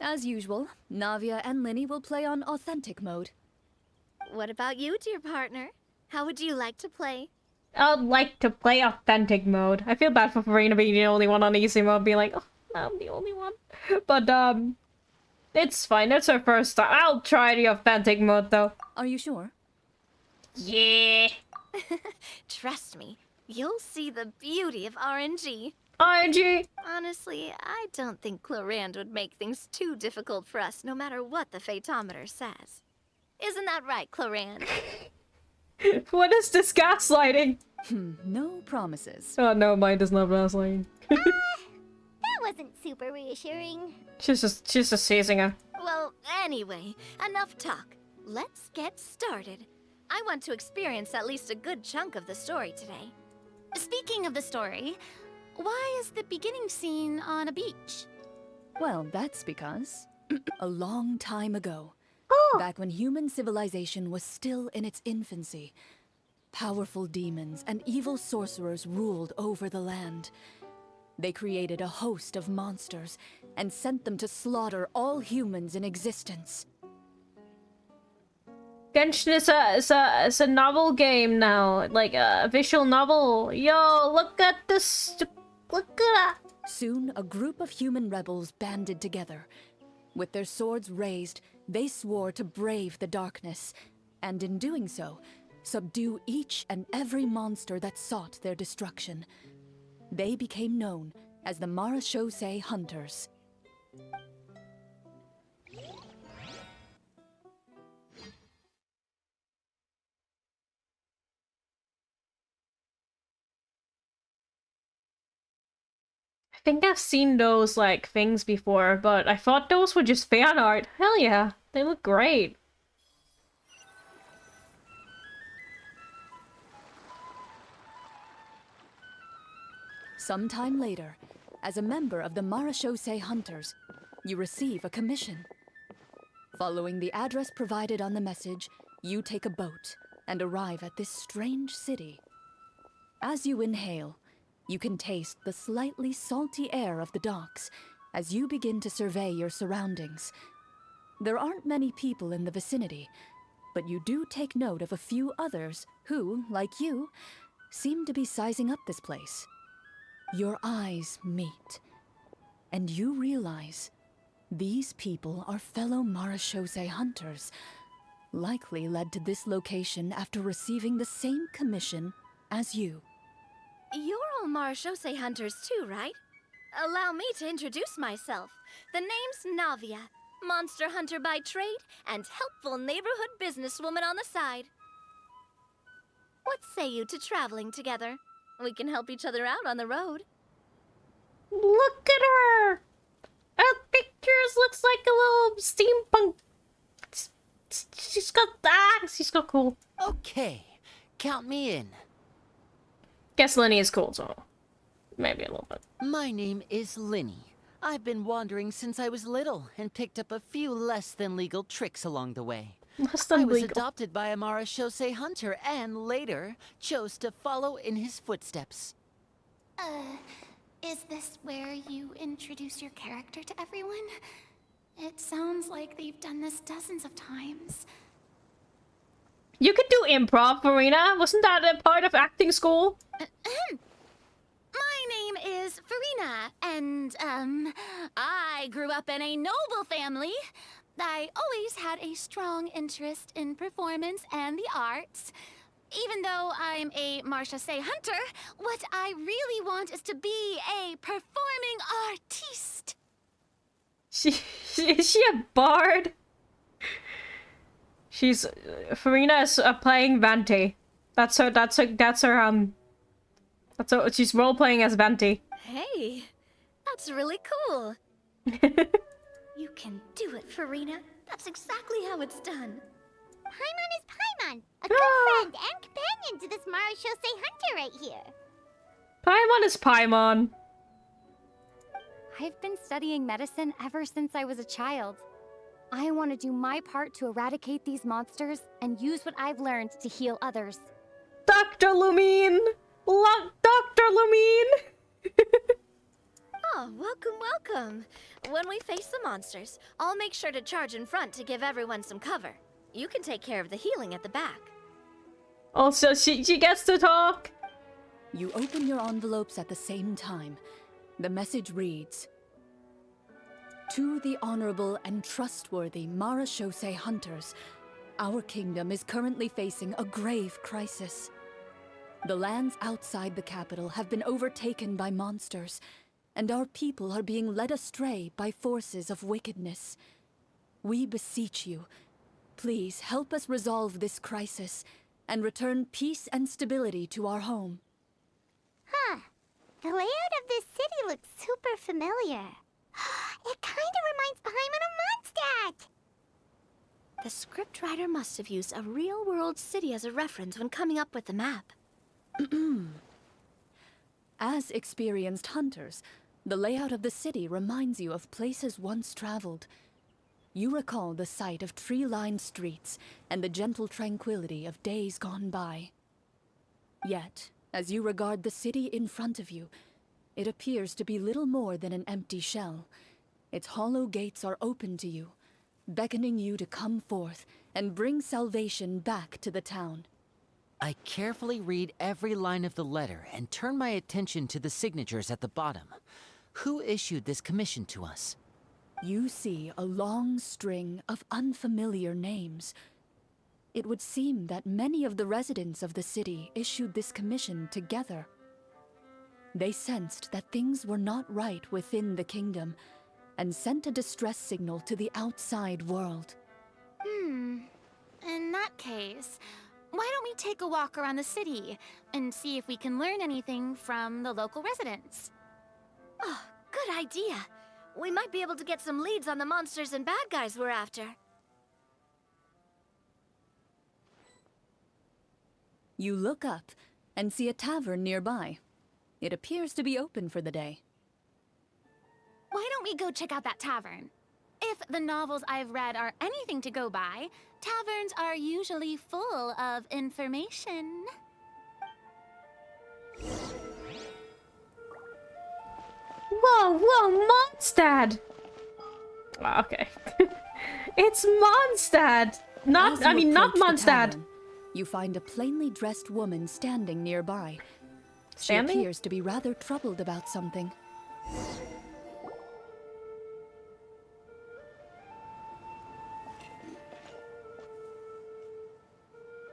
As usual, Navia and Linny will play on authentic mode. What about you, dear partner? How would you like to play? I'd like to play authentic mode. I feel bad for Farina being the only one on easy mode, being like, oh, I'm the only one. But, it's fine. It's her first time. I'll try the authentic mode, though. Are you sure? Yeah. Trust me, you'll see the beauty of RNG. RNG? Honestly, I don't think Clorinde would make things too difficult for us, no matter what the Fatometer says. Isn't that right, Clorinde? What is this gaslighting? No promises. Oh no, mine does not gaslighting. That wasn't super reassuring. She's just teasing her. Well, anyway, enough talk. Let's get started. I want to experience at least a good chunk of the story today. Speaking of the story, why is the beginning scene on a beach? Well, that's because a long time ago, back when human civilization was still in its infancy, powerful demons and evil sorcerers ruled over the land. They created a host of monsters and sent them to slaughter all humans in existence. Genshin is a novel game now, like a visual novel. Yo, look at this! Look at that! Soon, a group of human rebels banded together. With their swords raised, they swore to brave the darkness, and in doing so, subdue each and every monster that sought their destruction. They became known as the Marashosei Hunters. I think I've seen those, like, things before, but I thought those were just fan art. Hell yeah, they look great. Sometime later, as a member of the Marashosei Hunters, you receive a commission. Following the address provided on the message, you take a boat and arrive at this strange city. As you inhale, you can taste the slightly salty air of the docks as you begin to survey your surroundings. There aren't many people in the vicinity, but you do take note of a few others who, like you, seem to be sizing up this place. Your eyes meet, and you realize these people are fellow Marashosei hunters, likely led to this location after receiving the same commission as you. You're all Marashosei hunters too, right? Allow me to introduce myself. The name's Navia, monster hunter by trade and helpful neighborhood businesswoman on the side. What say you to traveling together? We can help each other out on the road. Look at her! Her pictures looks like a little steampunk. She's got cool. Okay, count me in. Guess Lenny is cool, so maybe a little bit. My name is Linny. I've been wandering since I was little and picked up a few less than legal tricks along the way. Less than I was legal. adopted by a Marashosei hunter and later chose to follow in his footsteps. Is this where you introduce your character to everyone? It sounds like they've done this dozens of times. You could do improv, Farina. Wasn't that a part of acting school? My name is Farina, and, I grew up in a noble family. I always had a strong interest in performance and the arts. Even though I'm a Marashosei hunter, what I really want is to be a performing artiste. Is she a bard? Farina is playing Venti. She's role playing as Venti. Hey, that's really cool. You can do it, Farina. That's exactly how it's done. Paimon is Paimon, a good friend and companion to this Marashosei hunter right here. Paimon is Paimon. I've been studying medicine ever since I was a child. I want to do my part to eradicate these monsters and use what I've learned to heal others. Dr. Lumine! Dr. Lumine! Oh, welcome, welcome. When we face the monsters, I'll make sure to charge in front to give everyone some cover. You can take care of the healing at the back. Also, she gets to talk. You open your envelopes at the same time. The message reads, "To the honorable and trustworthy Marashosei hunters, our kingdom is currently facing a grave crisis. The lands outside the capital have been overtaken by monsters, and our people are being led astray by forces of wickedness. We beseech you, please help us resolve this crisis and return peace and stability to our home." Huh. The layout of this city looks super familiar. It kinda reminds Paimon of Mondstadt! The scriptwriter must have used a real-world city as a reference when coming up with the map. As experienced hunters, the layout of the city reminds you of places once traveled. You recall the sight of tree-lined streets and the gentle tranquility of days gone by. Yet, as you regard the city in front of you, it appears to be little more than an empty shell. Its hollow gates are open to you, beckoning you to come forth and bring salvation back to the town. I carefully read every line of the letter and turn my attention to the signatures at the bottom. Who issued this commission to us? You see a long string of unfamiliar names. It would seem that many of the residents of the city issued this commission together. They sensed that things were not right within the kingdom and sent a distress signal to the outside world. In that case, why don't we take a walk around the city and see if we can learn anything from the local residents? Oh, good idea. We might be able to get some leads on the monsters and bad guys we're after. You look up and see a tavern nearby. It appears to be open for the day. Why don't we go check out that tavern? If the novels I've read are anything to go by, taverns are usually full of information. Whoa, Mondstadt! Okay. It's Mondstadt! Not As you not approach the Mondstadt. tavern, you find a plainly dressed woman standing nearby. Standing? She appears to be rather troubled about something.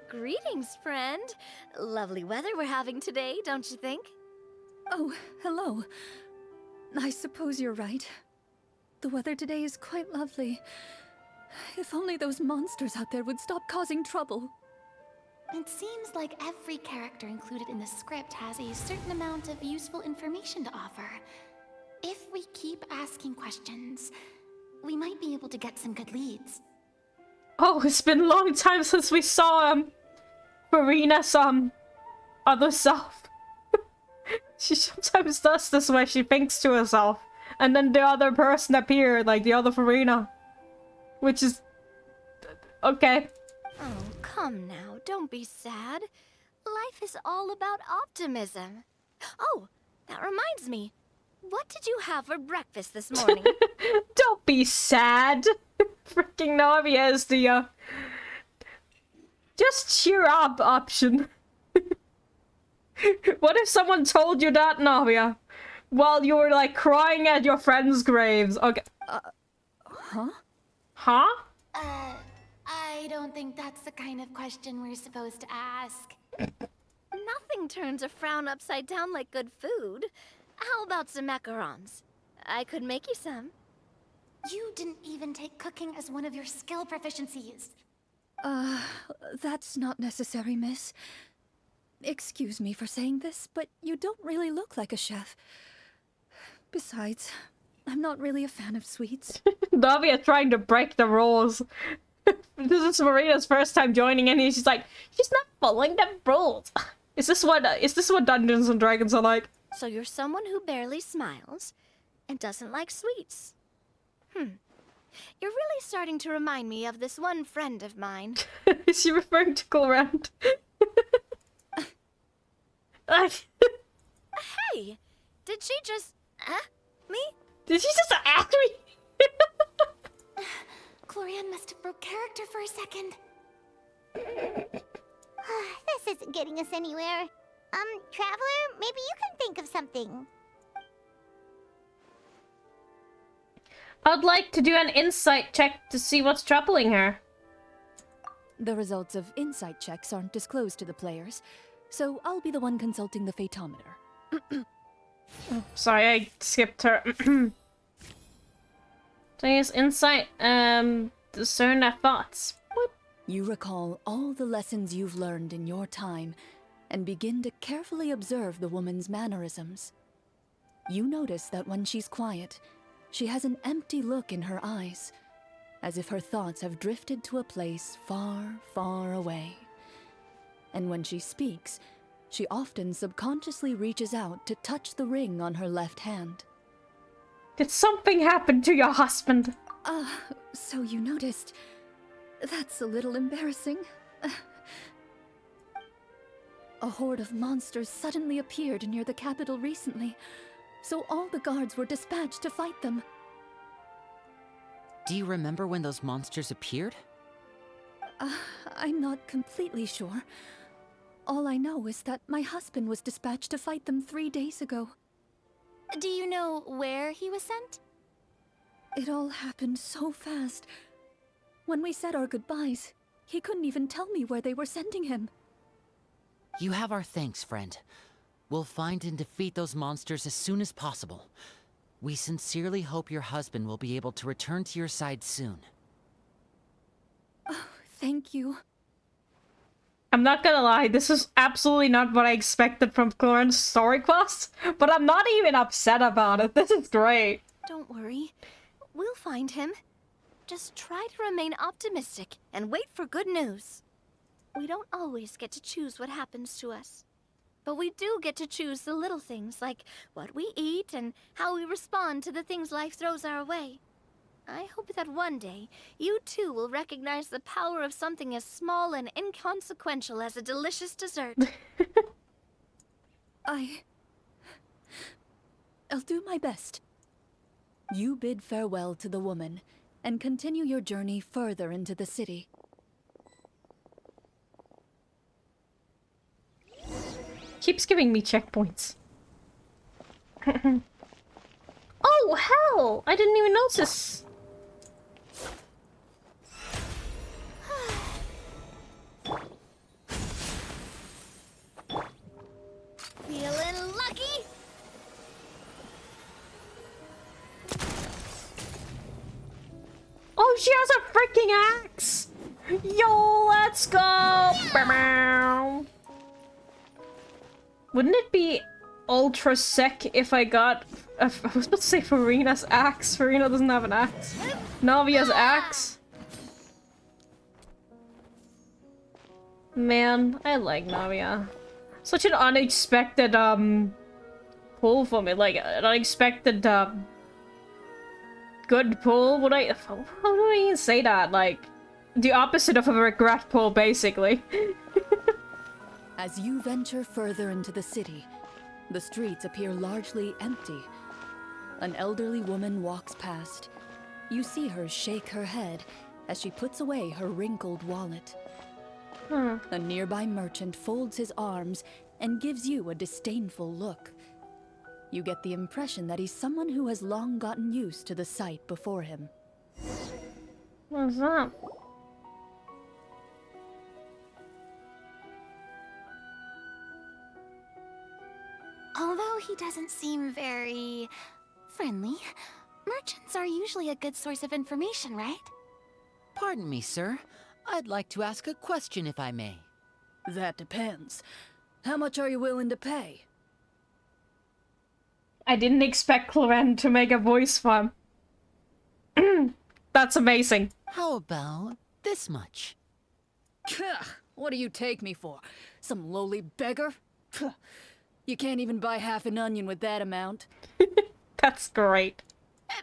Greetings, friend. Lovely weather we're having today, don't you think? Oh, hello. I suppose you're right. The weather today is quite lovely. If only those monsters out there would stop causing trouble. It seems like every character included in the script has a certain amount of useful information to offer. If we keep asking questions, we might be able to get some good leads. Oh, it's been a long time since we saw Farina's other self. She sometimes does this where she thinks to herself, and then the other person appeared, like the other Farina. Which is... okay. Oh, come now, don't be sad. Life is all about optimism. Oh, that reminds me. What did you have for breakfast this morning? Don't be sad. Freaking Navi is the just cheer up option. What if someone told you that, Navia? While you were like crying at your friends' graves. Okay. Huh? Huh? I don't think that's the kind of question we're supposed to ask. Nothing turns a frown upside down like good food. How about some macarons? I could make you some. You didn't even take cooking as one of your skill proficiencies. That's not necessary, miss. Excuse me for saying this, but you don't really look like a chef. Besides, I'm not really a fan of sweets. Navia trying to break the rules. This is Marina's first time joining, and she's like, she's not following the rules. Is this what Dungeons and Dragons are like? So you're someone who barely smiles and doesn't like sweets. You're really starting to remind me of this one friend of mine. Is she referring to Clorinde? Hey! Did she just... me? Did she just ask me? Clorinde must have broke character for a second. This isn't getting us anywhere. Traveler, maybe you can think of something. I'd like to do an insight check to see what's troubling her. The results of insight checks aren't disclosed to the players, so I'll be the one consulting the fatometer. Sorry, I skipped her. So use insight, discern their thoughts. What? You recall all the lessons you've learned in your time and begin to carefully observe the woman's mannerisms. You notice that when she's quiet, she has an empty look in her eyes, as if her thoughts have drifted to a place far, far away. And when she speaks, she often subconsciously reaches out to touch the ring on her left hand. Did something happen to your husband? So you noticed. That's a little embarrassing. A horde of monsters suddenly appeared near the capital recently, so all the guards were dispatched to fight them. Do you remember when those monsters appeared? I'm not completely sure. All I know is that my husband was dispatched to fight them 3 days ago. Do you know where he was sent? It all happened so fast. When we said our goodbyes, he couldn't even tell me where they were sending him. You have our thanks, friend. We'll find and defeat those monsters as soon as possible. We sincerely hope your husband will be able to return to your side soon. Oh, thank you. I'm not gonna lie, this is absolutely not what I expected from Clorinde's story quest, but I'm not even upset about it. This is great. Don't worry. We'll find him. Just try to remain optimistic and wait for good news. We don't always get to choose what happens to us. But we do get to choose the little things, like what we eat and how we respond to the things life throws our way. I hope that one day, you too will recognize the power of something as small and inconsequential as a delicious dessert. I'll do my best. You bid farewell to the woman, and continue your journey further into the city. Keeps giving me checkpoints. Oh, hell! I didn't even notice. Feeling lucky? Oh, she has a freaking axe! Yo, let's go! Yeah. Wouldn't it be ultra sick if I got... I was about to say Farina's axe. Farina doesn't have an axe. Navia's axe. Man, I like Navia. Such an unexpected, pull for me. Like, an unexpected, good pull. Would I... How do I even say that? Like, the opposite of a regret pull, basically. As you venture further into the city, the streets appear largely empty. An elderly woman walks past. You see her shake her head as she puts away her wrinkled wallet. A nearby merchant folds his arms and gives you a disdainful look. You get the impression that he's someone who has long gotten used to the sight before him. What's that? Although he doesn't seem very friendly, merchants are usually a good source of information, right? Pardon me, sir. I'd like to ask a question if I may. That depends. How much are you willing to pay? I didn't expect Clorinde to make a voice for him. That's amazing. How about this much. What do you take me for? Some lowly beggar? You can't even buy half an onion with that amount. That's great.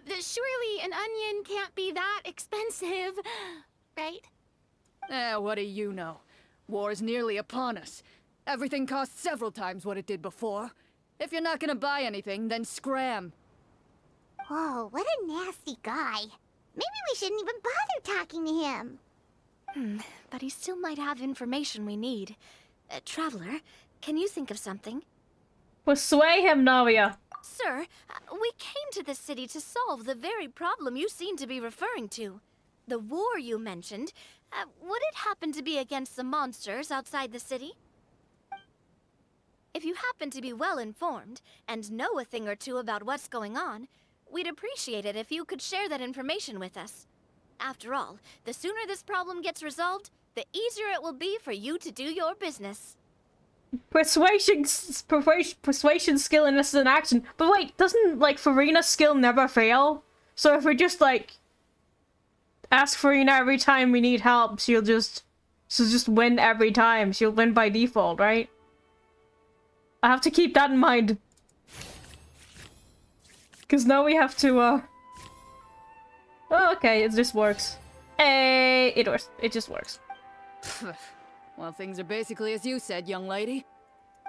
Surely an onion can't be that expensive, right? What do you know? War's nearly upon us. Everything costs several times what it did before. If you're not gonna buy anything, then scram. Whoa, what a nasty guy. Maybe we shouldn't even bother talking to him. But he still might have information we need. Traveler, can you think of something? Persuade him, Novia. Sir, we came to this city to solve the very problem you seem to be referring to. The war you mentioned, would it happen to be against the monsters outside the city? If you happen to be well informed and know a thing or two about what's going on, we'd appreciate it if you could share that information with us. After all, the sooner this problem gets resolved, the easier it will be for you to do your business. Persuasion skill and this is an action. But wait, doesn't, like, Farina's skill never fail? So if we just, like, ask Farina every time we need help, she'll just win every time. She'll win by default, right? I have to keep that in mind. Because now we have to, Oh, okay, it just works. Hey, it works. It just works. Well, things are basically as you said, young lady.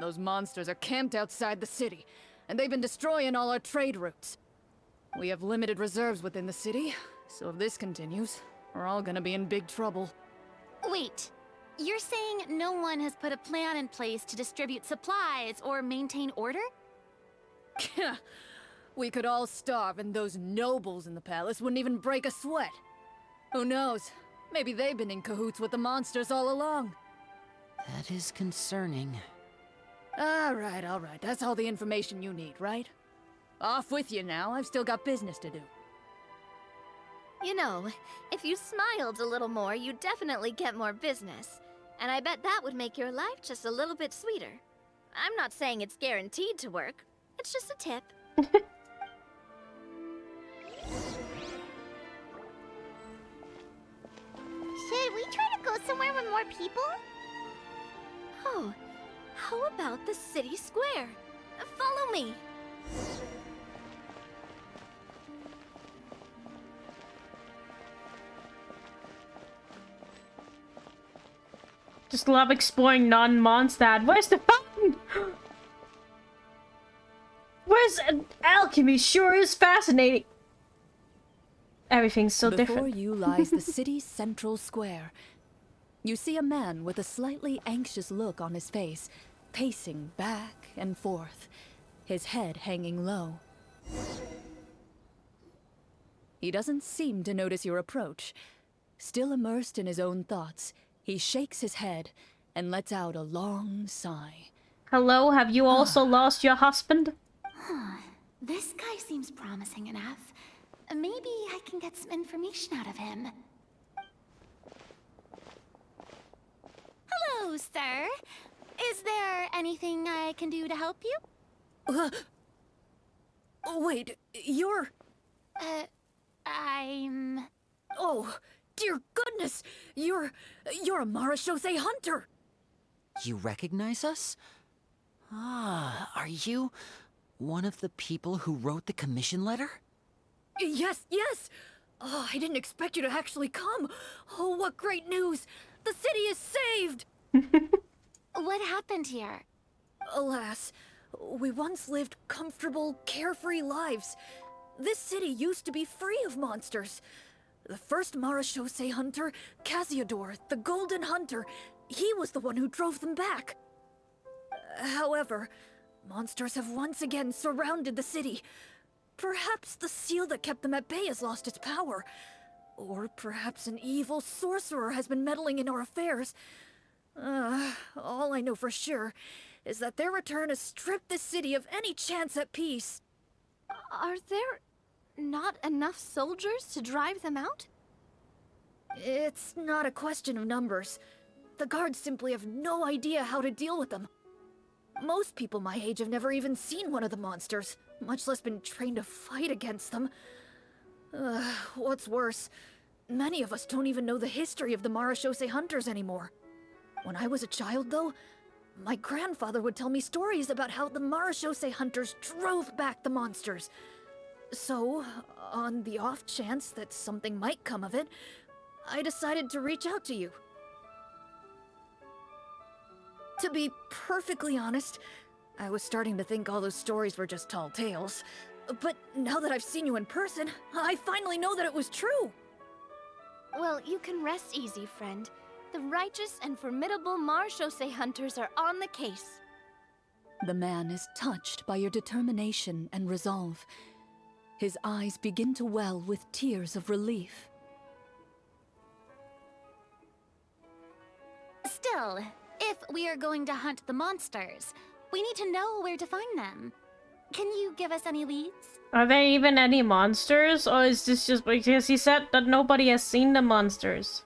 Those monsters are camped outside the city, and they've been destroying all our trade routes. We have limited reserves within the city, so if this continues, we're all gonna be in big trouble. Wait, you're saying no one has put a plan in place to distribute supplies or maintain order? We could all starve, and those nobles in the palace wouldn't even break a sweat. Who knows? Maybe they've been in cahoots with the monsters all along. That is concerning. All right. That's all the information you need, right? Off with you now. I've still got business to do. You know, if you smiled a little more, you'd definitely get more business. And I bet that would make your life just a little bit sweeter. I'm not saying it's guaranteed to work. It's just a tip. Should we try to go somewhere with more people? Oh, how about the city square? Follow me. Just love exploring non-Mondstadt. Where's the fountain? Where's alchemy? Sure is fascinating. Everything's so different. Before you lies the city's central square. You see a man with a slightly anxious look on his face, pacing back and forth, his head hanging low. He doesn't seem to notice your approach. Still immersed in his own thoughts, he shakes his head and lets out a long sigh. Hello, have you also lost your husband? This guy seems promising enough. Maybe I can get some information out of him. Hello, sir. Is there anything I can do to help you? Wait, you're... I'm... Oh, dear goodness! You're a Marashose hunter! You recognize us? Ah, are you one of the people who wrote the commission letter? Yes! Oh, I didn't expect you to actually come! Oh, what great news! The city is saved! What happened here? Alas, we once lived comfortable, carefree lives. This city used to be free of monsters. The first Marashose hunter, Casiodor, the Golden Hunter, he was the one who drove them back. However, monsters have once again surrounded the city. Perhaps the seal that kept them at bay has lost its power. Or perhaps an evil sorcerer has been meddling in our affairs. All I know for sure is that their return has stripped the city of any chance at peace. Are there not enough soldiers to drive them out? It's not a question of numbers. The guards simply have no idea how to deal with them. Most people my age have never even seen one of the monsters, much less been trained to fight against them. What's worse, Many of us don't even know the history of the Marashose hunters anymore. When I was a child, though, my grandfather would tell me stories about how the Marashose hunters drove back the monsters. So, on the off chance that something might come of it, I decided to reach out to you. To be perfectly honest, I was starting to think all those stories were just tall tales. But now that I've seen you in person, I finally know that it was true! Well, you can rest easy, friend. The righteous and formidable Marashose hunters are on the case. The man is touched by your determination and resolve. His eyes begin to well with tears of relief. Still, if we are going to hunt the monsters, we need to know where to find them. Can you give us any leads? Are there even any monsters? Or is this just because he said that nobody has seen the monsters?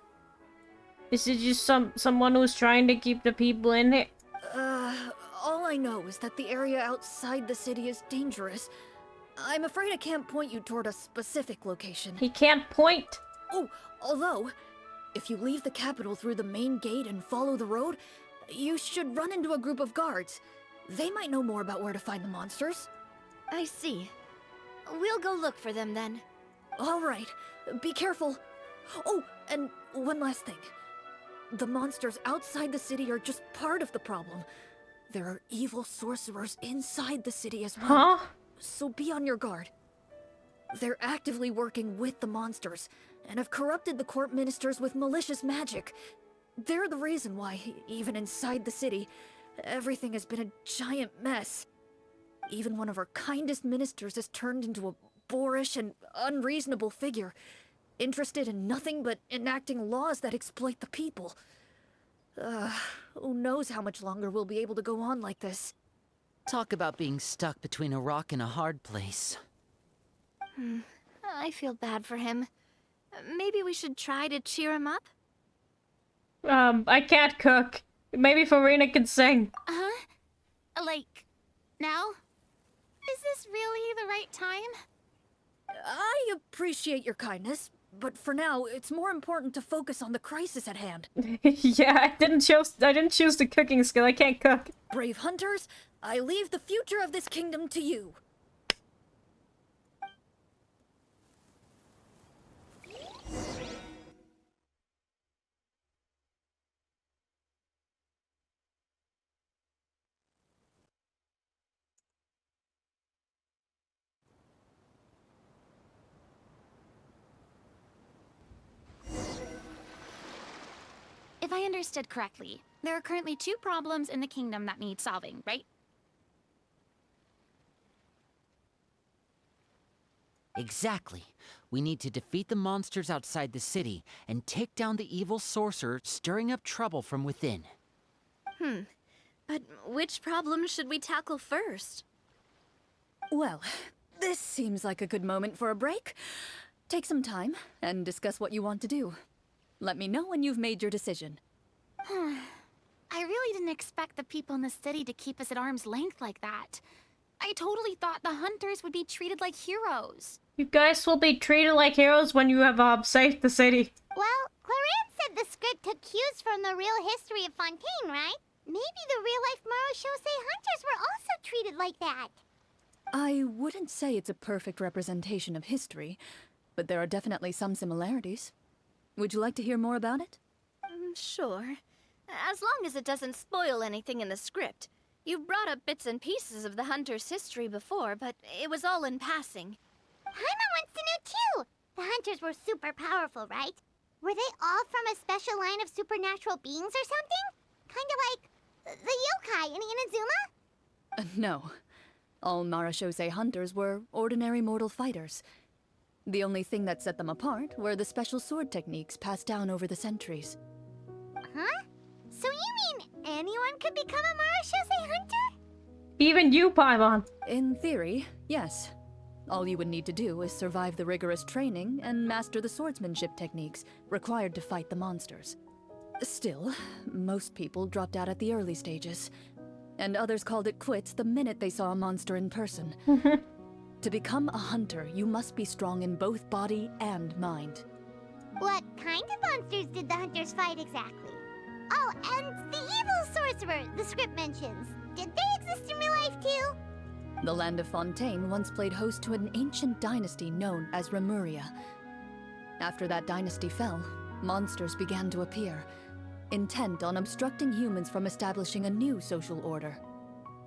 Is it just someone who's trying to keep the people in it? All I know is that the area outside the city is dangerous. I'm afraid I can't point you toward a specific location. He can't point. Oh, although, if you leave the capital through the main gate and follow the road, you should run into a group of guards. They might know more about where to find the monsters. I see. We'll go look for them then. All right, be careful. Oh, and one last thing. The monsters outside the city are just part of the problem. There are evil sorcerers inside the city as well. Huh? So be on your guard. They're actively working with the monsters, and have corrupted the court ministers with malicious magic. They're the reason why, even inside the city, everything has been a giant mess. Even one of our kindest ministers has turned into a boorish and unreasonable figure, interested in nothing but enacting laws that exploit the people. Who knows how much longer we'll be able to go on like this. Talk about being stuck between a rock and a hard place. I feel bad for him. Maybe we should try to cheer him up? I can't cook. Maybe Farina can sing. Huh? Like, now? Is this really the right time? I appreciate your kindness, but for now, it's more important to focus on the crisis at hand. Yeah, I didn't choose the cooking skill. I can't cook. Brave hunters, I leave the future of this kingdom to you. If I understood correctly, there are currently 2 problems in the kingdom that need solving, right? Exactly. We need to defeat the monsters outside the city and take down the evil sorcerer stirring up trouble from within. But which problem should we tackle first? Well, this seems like a good moment for a break. Take some time and discuss what you want to do. Let me know when you've made your decision. I really didn't expect the people in the city to keep us at arm's length like that. I totally thought the hunters would be treated like heroes. You guys will be treated like heroes when you have saved the city. Well, Clorinde said the script took cues from the real history of Fontaine, right? Maybe the real-life Marashose hunters were also treated like that. I wouldn't say it's a perfect representation of history, but there are definitely some similarities. Would you like to hear more about it? Sure. As long as it doesn't spoil anything in the script. You brought up bits and pieces of the hunter's history before, but it was all in passing. Paimon wants to know too! The hunters were super powerful, right? Were they all from a special line of supernatural beings or something? Kinda like the yokai in Inazuma? No. All Marashose hunters were ordinary mortal fighters. The only thing that set them apart were the special sword techniques passed down over the centuries. Huh? So you mean anyone could become a Marashose hunter? Even you, Paimon. In theory, yes. All you would need to do is survive the rigorous training and master the swordsmanship techniques required to fight the monsters. Still, most people dropped out at the early stages, and others called it quits the minute they saw a monster in person. To become a hunter, you must be strong in both body and mind. What kind of monsters did the hunters fight exactly? Oh, and the evil sorcerer the script mentions. Did they exist in real life too? The land of Fontaine once played host to an ancient dynasty known as Remuria. After that dynasty fell, monsters began to appear, intent on obstructing humans from establishing a new social order.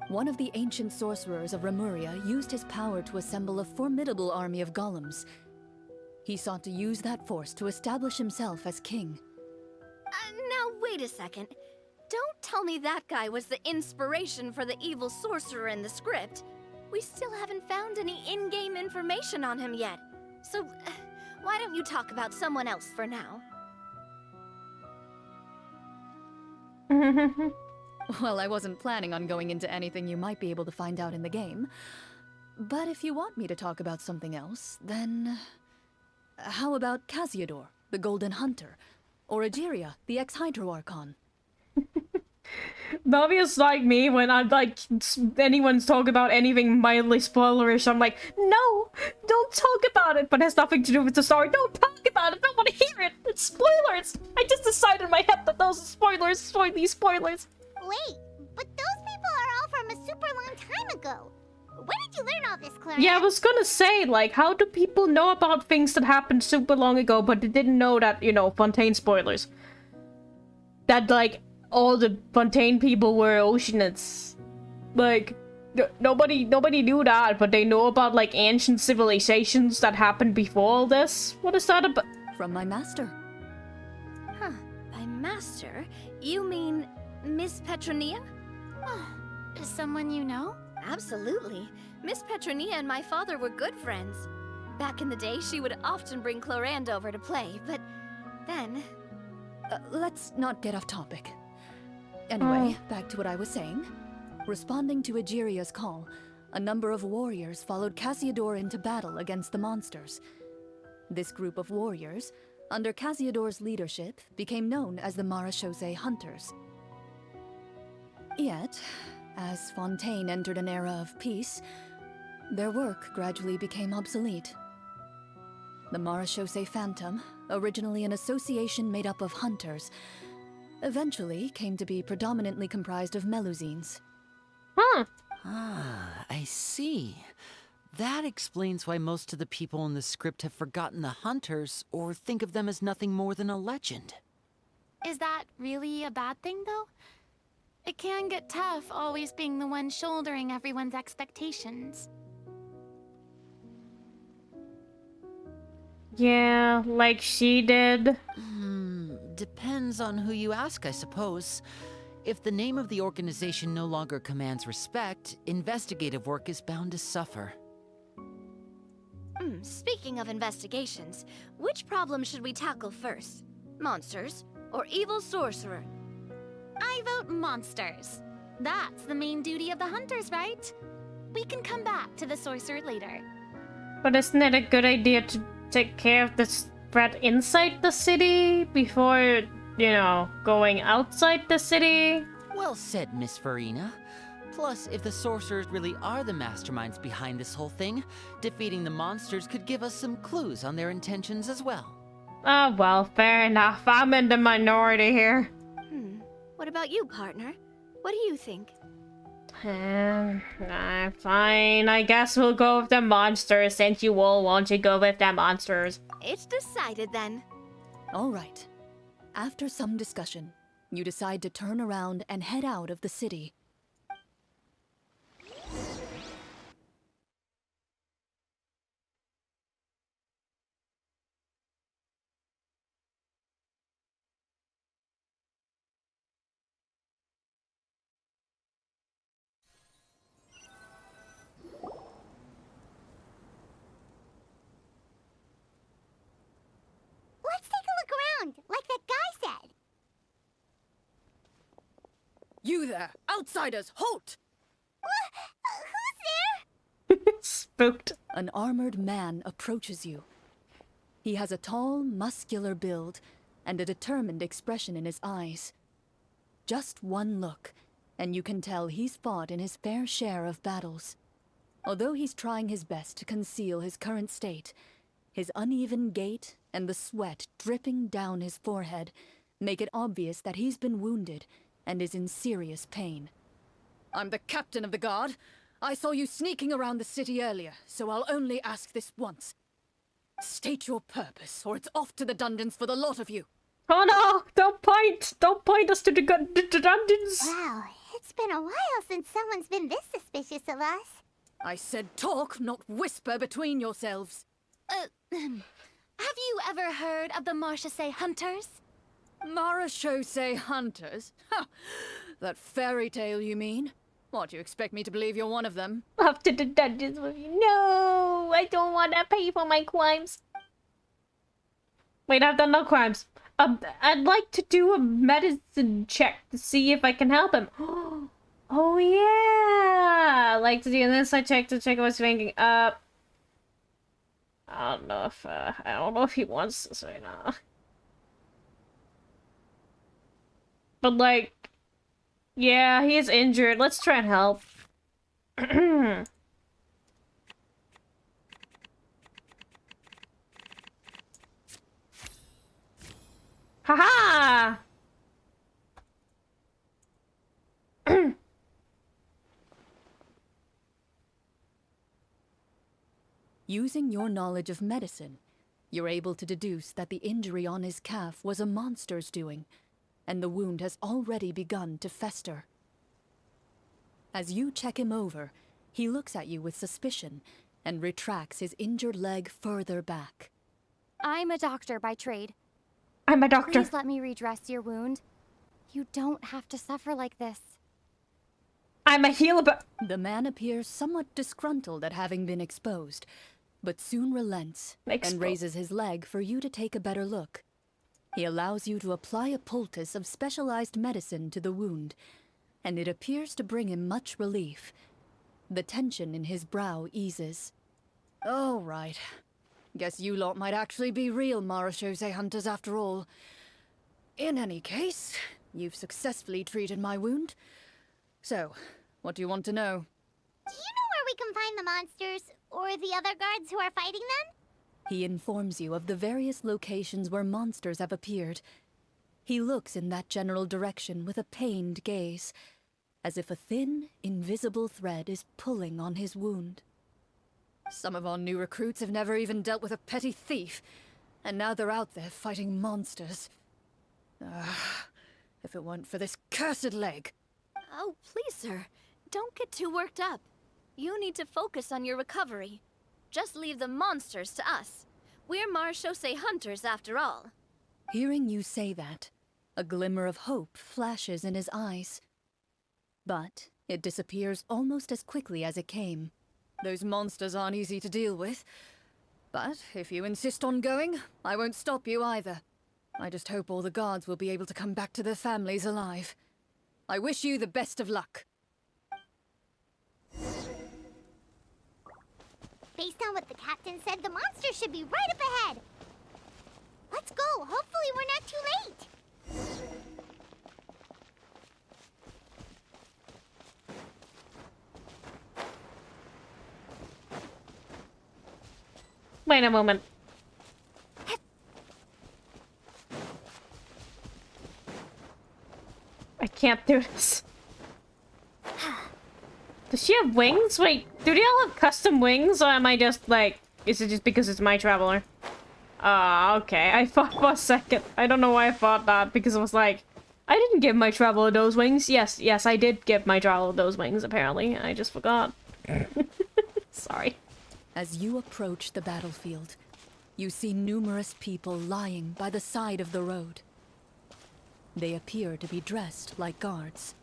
One of the ancient sorcerers of Remuria used his power to assemble a formidable army of golems. He sought to use that force to establish himself as king. Now wait a second. Don't tell me that guy was the inspiration for the evil sorcerer in the script. We still haven't found any in-game information on him yet. So, why don't you talk about someone else for now? Well, I wasn't planning on going into anything you might be able to find out in the game. But if you want me to talk about something else, then... how about Casiodor, the Golden Hunter? Or Egeria, the ex-Hydro-Archon? Navia's like me when I'm like, anyone's talking about anything mildly spoilerish, I'm like, no, don't talk about it, but it has nothing to do with the story. Don't talk about it, I don't want to hear it. It's spoilers. I just decided in my head that those are spoilers, these spoilers. Wait, but those people are all from a super long time ago. When did you learn all this, Clorinde? Yeah, I was gonna say, like, how do people know about things that happened super long ago, but they didn't know that, you know, Fontaine spoilers? That, like, all the Fontaine people were Oceanids. Like, nobody knew that, but they know about, like, ancient civilizations that happened before all this? What is that about? From my master. Huh. By master, you mean Miss Petronia? Is someone you know? Absolutely. Miss Petronia and my father were good friends. Back in the day, she would often bring Clorinde over to play, but then... Let's not get off topic. Anyway, back to what I was saying. Responding to Egeria's call, a number of warriors followed Casiodor into battle against the monsters. This group of warriors, under Casiodor's leadership, became known as the Marechaussee Hunters. Yet, as Fontaine entered an era of peace, their work gradually became obsolete. The Marechaussee Phantom, originally an association made up of hunters, eventually came to be predominantly comprised of Melusines. Ah, I see. That explains why most of the people in the script have forgotten the hunters or think of them as nothing more than a legend. Is that really a bad thing, though? It can get tough always being the one shouldering everyone's expectations. Yeah, like she did. Depends on who you ask, I suppose. If the name of the organization no longer commands respect, investigative work is bound to suffer. Speaking of investigations, which problem should we tackle first? Monsters or evil sorcerer? I vote monsters. That's the main duty of the hunters, right? We can come back to the sorcerer later. But isn't it a good idea to take care of this threat inside the city before, you know, going outside the city? Well said, Miss Farina. Plus, if the sorcerers really are the masterminds behind this whole thing, defeating the monsters could give us some clues on their intentions as well. Oh, well, fair enough. I'm in the minority here. What about you, partner? What do you think? Fine. I guess we'll go with the monsters since you all want to go with the monsters. It's decided then. All right. After some discussion, you decide to turn around and head out of the city. Let's take a look around, like that guy said. You there! Outsiders, halt! Who's there? Spooked. An armored man approaches you. He has a tall, muscular build and a determined expression in his eyes. Just one look, and you can tell he's fought in his fair share of battles. Although he's trying his best to conceal his current state, his uneven gait and the sweat dripping down his forehead make it obvious that he's been wounded and is in serious pain. I'm the captain of the guard. I saw you sneaking around the city earlier, so I'll only ask this once. State your purpose, or it's off to the dungeons for the lot of you. Oh no! Don't point! Don't point us to the dungeons! Wow, it's been a while since someone's been this suspicious of us. I said talk, not whisper between yourselves. Have you ever heard of the Marchese Hunters? Marachose hunters? Ha! That fairy tale, you mean? What, you expect me to believe you're one of them? Off to the dungeons with you. No! I don't want to pay for my crimes. Wait, I've done no crimes. I'd like to do a medicine check to see if I can help him. Oh yeah! I'd like to do an insight check to check what's thinking. I don't know if he wants this right now. But like, yeah, he is injured. Let's try and help. Haha! Using your knowledge of medicine, you're able to deduce that the injury on his calf was a monster's doing, and the wound has already begun to fester. As you check him over, he looks at you with suspicion and retracts his injured leg further back. I'm a doctor by trade. I'm a doctor. Please let me redress your wound. You don't have to suffer like this. I'm a healer, but... The man appears somewhat disgruntled at having been exposed, but soon relents and raises his leg for you to take a better look. He allows you to apply a poultice of specialized medicine to the wound, and it appears to bring him much relief. The tension in his brow eases. All right. Guess you lot might actually be real Marachose hunters after all. In any case, you've successfully treated my wound. So, what do you want to know? Do you know where we can find the monsters, or the other guards who are fighting them? He informs you of the various locations where monsters have appeared. He looks in that general direction with a pained gaze, as if a thin, invisible thread is pulling on his wound. Some of our new recruits have never even dealt with a petty thief, and now they're out there fighting monsters. If it weren't for this cursed leg. Oh, please, sir. Don't get too worked up. You need to focus on your recovery. Just leave the monsters to us. We're Marachose hunters, after all. Hearing you say that, a glimmer of hope flashes in his eyes. But it disappears almost as quickly as it came. Those monsters aren't easy to deal with. But if you insist on going, I won't stop you either. I just hope all the guards will be able to come back to their families alive. I wish you the best of luck. Based on what the captain said, the monster should be right up ahead. Let's go. Hopefully we're not too late. Wait a moment. I can't do this. Does she have wings? Wait, do they all have custom wings, or am I just like... Is it just because it's my traveler? Okay. I thought for a second. I don't know why I thought that, because I was like... I didn't give my traveler those wings. Yes, I did give my traveler those wings, apparently. I just forgot. Sorry. As you approach the battlefield, you see numerous people lying by the side of the road. They appear to be dressed like guards.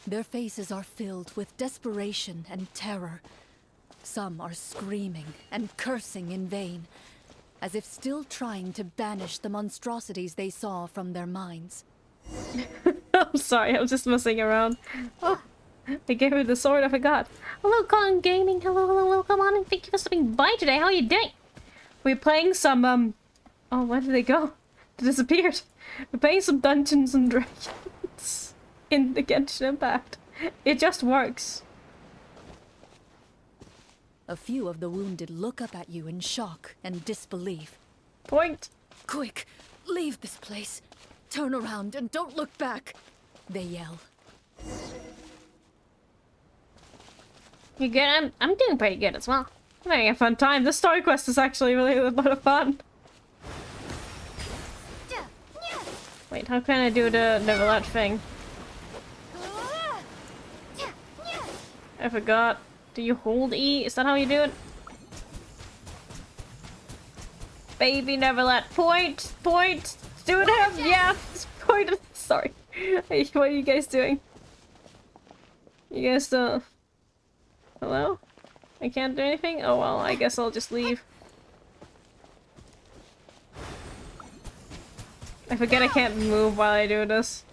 Their faces are filled with desperation and terror. Some are screaming and cursing in vain, as if still trying to banish the monstrosities they saw from their minds. I'm sorry, I was just messing around. Oh, I gave her the sword, I forgot. Hello, Con Gaming. Hello, come on, and thank you for stopping by today. How are you doing? We're playing some, Oh, where did they go? They disappeared. We're playing some Dungeons and Dragons in the Genshin Impact. It just works. A few of the wounded look up at you in shock and disbelief. Point. Quick, leave this place. Turn around and don't look back, they yell. You good? I'm doing pretty good as well. I'm having a fun time. This story quest is actually really a lot of fun. Wait, how can I do the Neverlet thing? I forgot. Do you hold E? Is that how you do it? Baby Neverlet. Point! Point! Do it him! Yeah! Point! Sorry. What are you guys doing? You guys don't... Hello? I can't do anything? Oh well, I guess I'll just leave. I forget I can't move while I do this.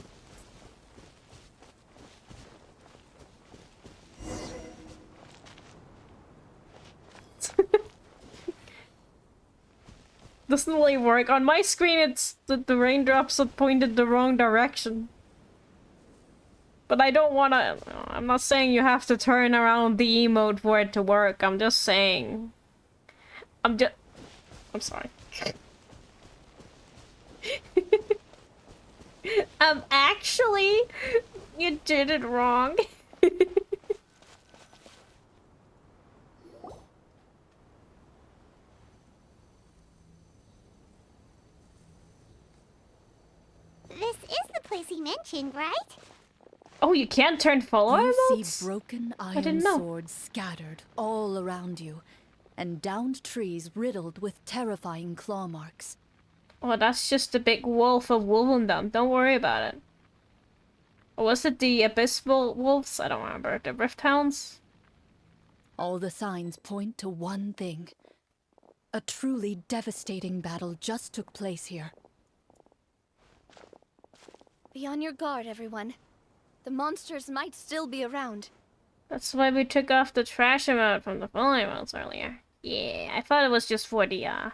Doesn't really work. On my screen it's the raindrops are pointed the wrong direction. But I don't wanna... I'm not saying you have to turn around the emote for it to work. I'm just saying... I'm sorry. Actually... You did it wrong. This is the place he mentioned, right? Oh, you can't turn follower You emotes? see broken didn't iron know. swords scattered all around you, and downed trees riddled with terrifying claw marks. Oh, that's just a big wolf of Wolvendom. Don't worry about it. Or was it the Abyssal Wolves? I don't remember. The Rift Hounds? All the signs point to one thing. A truly devastating battle just took place here. Be on your guard, everyone. The monsters might still be around. That's why we took off the trash emote from the follow emotes earlier. Yeah, I thought it was just for the,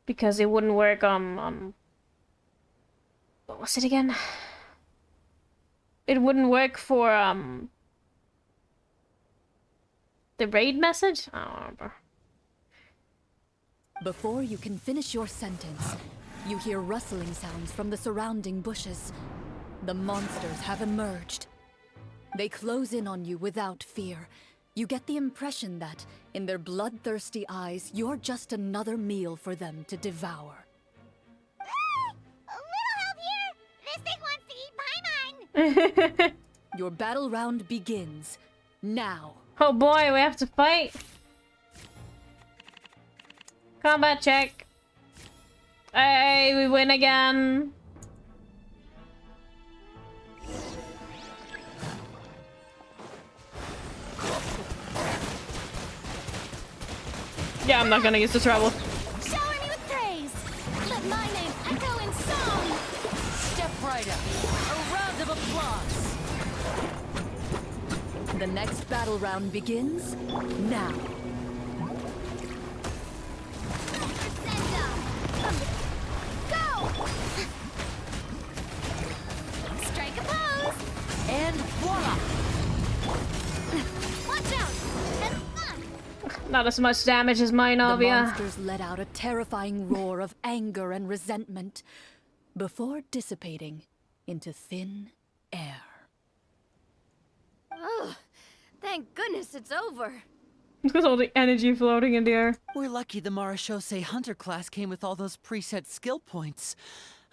because it wouldn't work on... What was it again? It wouldn't work for, the raid message? I don't remember. Before you can finish your sentence, you hear rustling sounds from the surrounding bushes. The monsters have emerged. They close in on you without fear. You get the impression that, in their bloodthirsty eyes, you're just another meal for them to devour. A little help here! This thing wants to eat Paimon! Your battle round begins. Now. Oh boy, we have to fight! Combat check! Hey, we win again! Yeah, I'm not gonna use the travel. Shower me with praise. Let my name echo in song. Step right up. A round of applause. The next battle round begins now. Strike a pose. And voila! Watch out. Not as much damage as mine, The Avia. monsters let out a terrifying roar of anger and resentment before dissipating into thin air. Ugh. Thank goodness it's over. Because all the energy floating in the air. We're lucky the Marashose Hunter class came with all those preset skill points.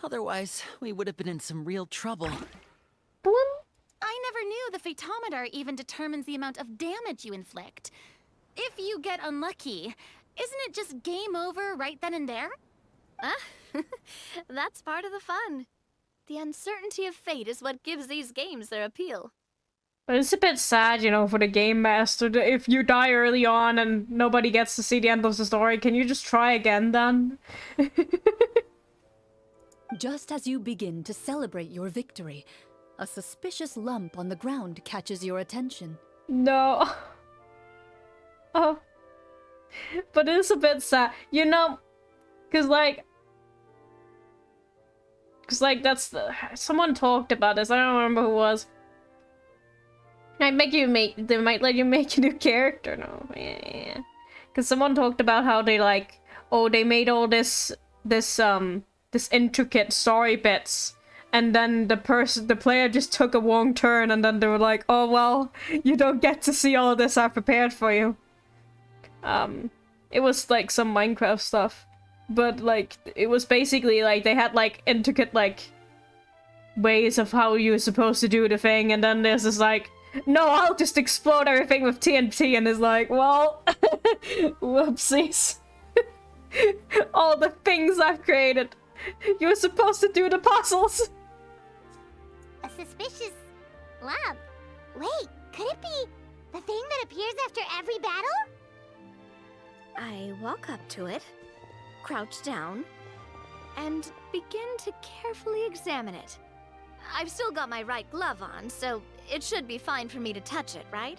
Otherwise, we would have been in some real trouble. Boom. I never knew the Fatometer even determines the amount of damage you inflict. If you get unlucky, isn't it just game over right then and there? That's part of the fun. The uncertainty of fate is what gives these games their appeal. But it's a bit sad, you know, for the game master. If you die early on and nobody gets to see the end of the story, can you just try again then? Just as you begin to celebrate your victory, a suspicious lump on the ground catches your attention. No. Oh. But it's a bit sad. You know, Cause like that's the... Someone talked about this, I don't remember who it was. They might let you make a new character, no. Yeah. Cause someone talked about how they like oh, they made all this intricate story bits, and then the player just took a wrong turn, and then they were like, oh well, you don't get to see all this I prepared for you. It was like some Minecraft stuff, but like it was basically like they had like intricate like ways of how you were supposed to do the thing, and then there's this like, no, I'll just explode everything with TNT, and it's like, well, whoopsies. All the things I've created. You were supposed to do the puzzles. A suspicious lump. Wait, could it be the thing that appears after every battle? I walk up to it, crouch down, and begin to carefully examine it. I've still got my right glove on, so it should be fine for me to touch it, right?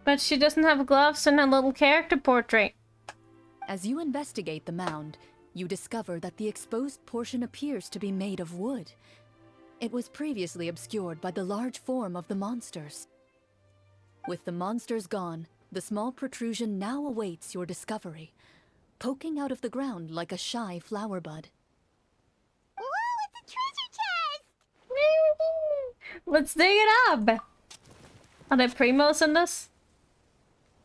But she doesn't have gloves and a little character portrait. As you investigate the mound, you discover that the exposed portion appears to be made of wood. It was previously obscured by the large form of the monsters. With the monsters gone, the small protrusion now awaits your discovery, poking out of the ground like a shy flower bud. Whoa, it's a treasure chest! Let's dig it up! Are there primos in this?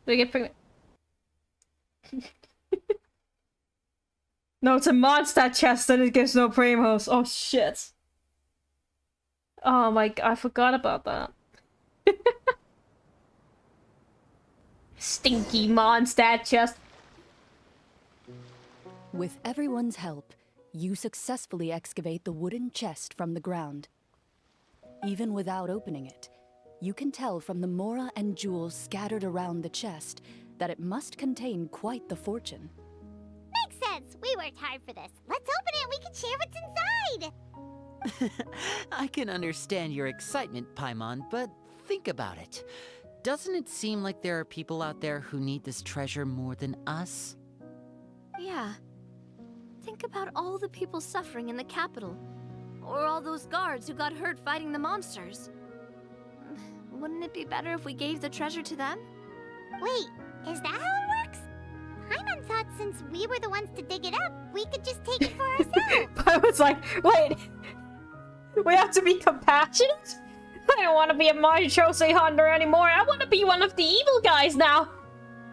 Do we get primo? No, it's a monster chest and it gives no primos. Oh shit. Oh my god, I forgot about that. Stinky monster chest. With everyone's help, you successfully excavate the wooden chest from the ground. Even without opening it, you can tell from the mora and jewels scattered around the chest that it must contain quite the fortune. Makes sense. We worked hard for this. Let's open it and we can share what's inside. I can understand your excitement, Paimon, but think about it. Doesn't it seem like there are people out there who need this treasure more than us? Yeah. Think about all the people suffering in the capital. Or all those guards who got hurt fighting the monsters. Wouldn't it be better if we gave the treasure to them? Wait, is that how it works? Paimon thought since we were the ones to dig it up, we could just take it for ourselves. I was like, wait. We have to be compassionate? I don't want to be a Marchose hunter anymore. I want to be one of the evil guys now.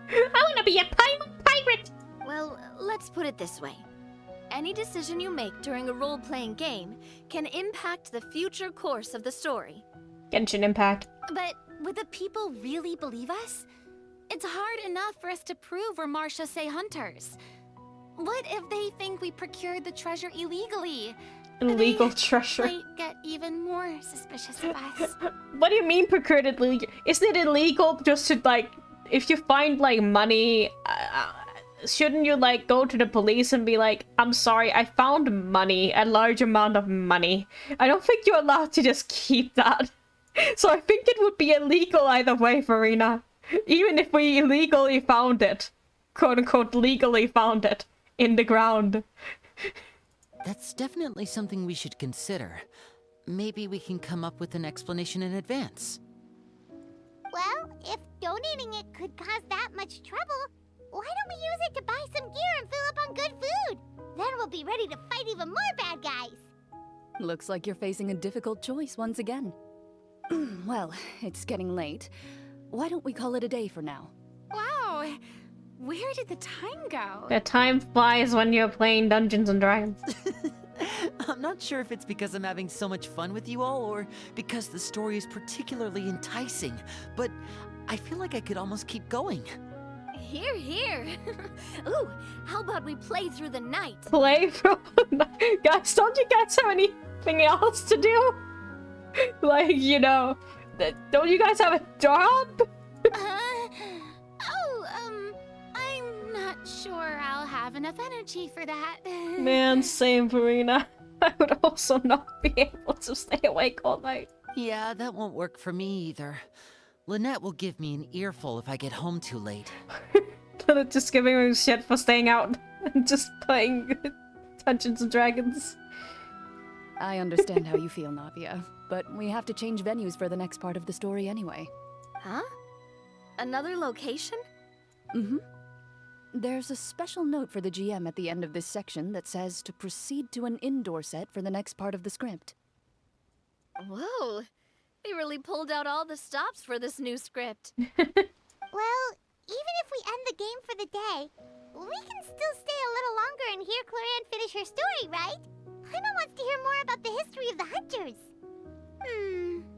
I want to be a pirate. Well, let's put it this way. Any decision you make during a role-playing game can impact the future course of the story. Genshin Impact. But would the people really believe us? It's hard enough for us to prove we're Marchose hunters. What if they think we procured the treasure illegally? Illegal They treasure. might get even more suspicious of us. What do you mean procured illegal? Isn't it illegal just to like, if you find like money, shouldn't you like go to the police and be like, I'm sorry, I found money, a large amount of money. I don't think you're allowed to just keep that. So I think it would be illegal either way, Farina. Even if we illegally found it. Quote unquote legally found it. In the ground. That's definitely something we should consider. Maybe we can come up with an explanation in advance. Well, if donating it could cause that much trouble, why don't we use it to buy some gear and fill up on good food? Then we'll be ready to fight even more bad guys. Looks like you're facing a difficult choice once again. Well, it's getting late. Why don't we call it a day for now? Wow, where did the time go? The time flies when you're playing Dungeons and Dragons. I'm not sure if it's because I'm having so much fun with you all, or because the story is particularly enticing, but I feel like I could almost keep going. Here, here. Ooh, how about we play through the night? Play for guys, don't you guys have anything else to do? Like, you know, don't you guys have a job? I'm not sure I'll have enough energy for that. Man, same, Farina. I would also not be able to stay awake all night. Yeah, that won't work for me either. Lynette will give me an earful if I get home too late. Just giving me shit for staying out and just playing Dungeons and Dragons. I understand how you feel, Navia, but we have to change venues for the next part of the story anyway. Huh? Another location? Mm-hmm. There's a special note for the GM at the end of this section that says to proceed to an indoor set for the next part of the script. Whoa, they really pulled out all the stops for this new script. Well, even if we end the game for the day, we can still stay a little longer and hear Clorinde finish her story, right? Paimon wants to hear more about the history of the Hunters.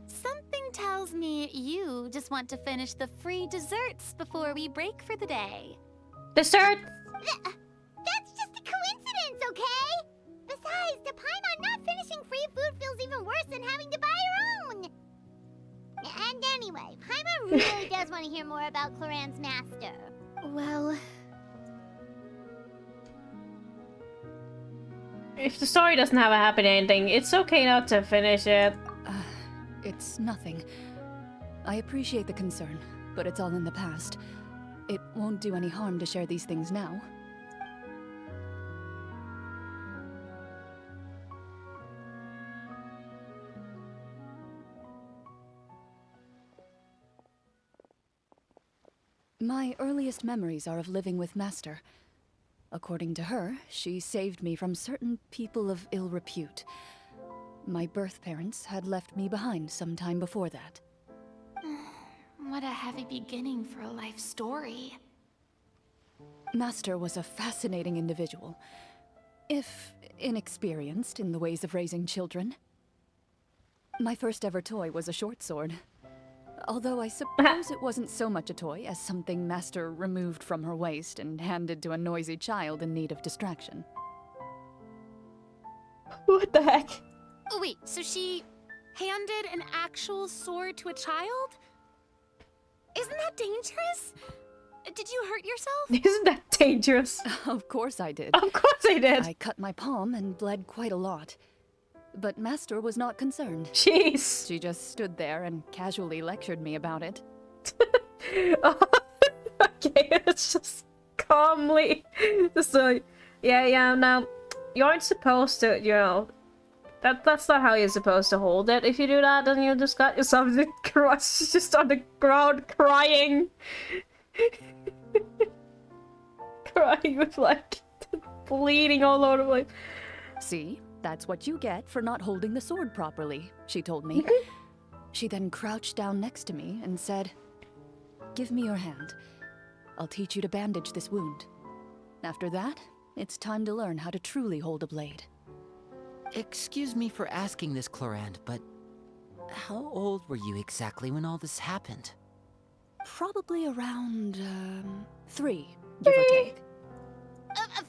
Something tells me you just want to finish the free desserts before we break for the day. Dessert! That's just a coincidence, okay? Besides, to Paimon, not finishing free food feels even worse than having to buy her own. And anyway, Paimon really does want to hear more about Clorinde's master. Well, If the story doesn't have a happy ending, it's okay not to finish it. It's nothing. I appreciate the concern, but it's all in the past. It won't do any harm to share these things now. My earliest memories are of living with Master. According to her, she saved me from certain people of ill repute. My birth parents had left me behind some time before that. What a heavy beginning for a life story. Master was a fascinating individual, if inexperienced in the ways of raising children. My first ever toy was a short sword. Although I suppose it wasn't so much a toy as something Master removed from her waist and handed to a noisy child in need of distraction. What the heck? Oh, wait, so she handed an actual sword to a child? Isn't that dangerous? Did you hurt yourself? Isn't that dangerous? Of course I did. Of course I did. I cut my palm and bled quite a lot. But Master was not concerned. Jeez. She just stood there and casually lectured me about it. Okay, it's just calmly. Just like, yeah, now, you aren't supposed to, you know, that's not how you're supposed to hold it. If you do that, then you just got yourself just on the ground crying. Crying with, like, bleeding all over the place. See? That's what you get for not holding the sword properly, she told me. She then crouched down next to me and said, "Give me your hand. I'll teach you to bandage this wound. After that, it's time to learn how to truly hold a blade." Excuse me for asking this, Clorinde, but how old were you exactly when all this happened? Probably around, 3, give or take.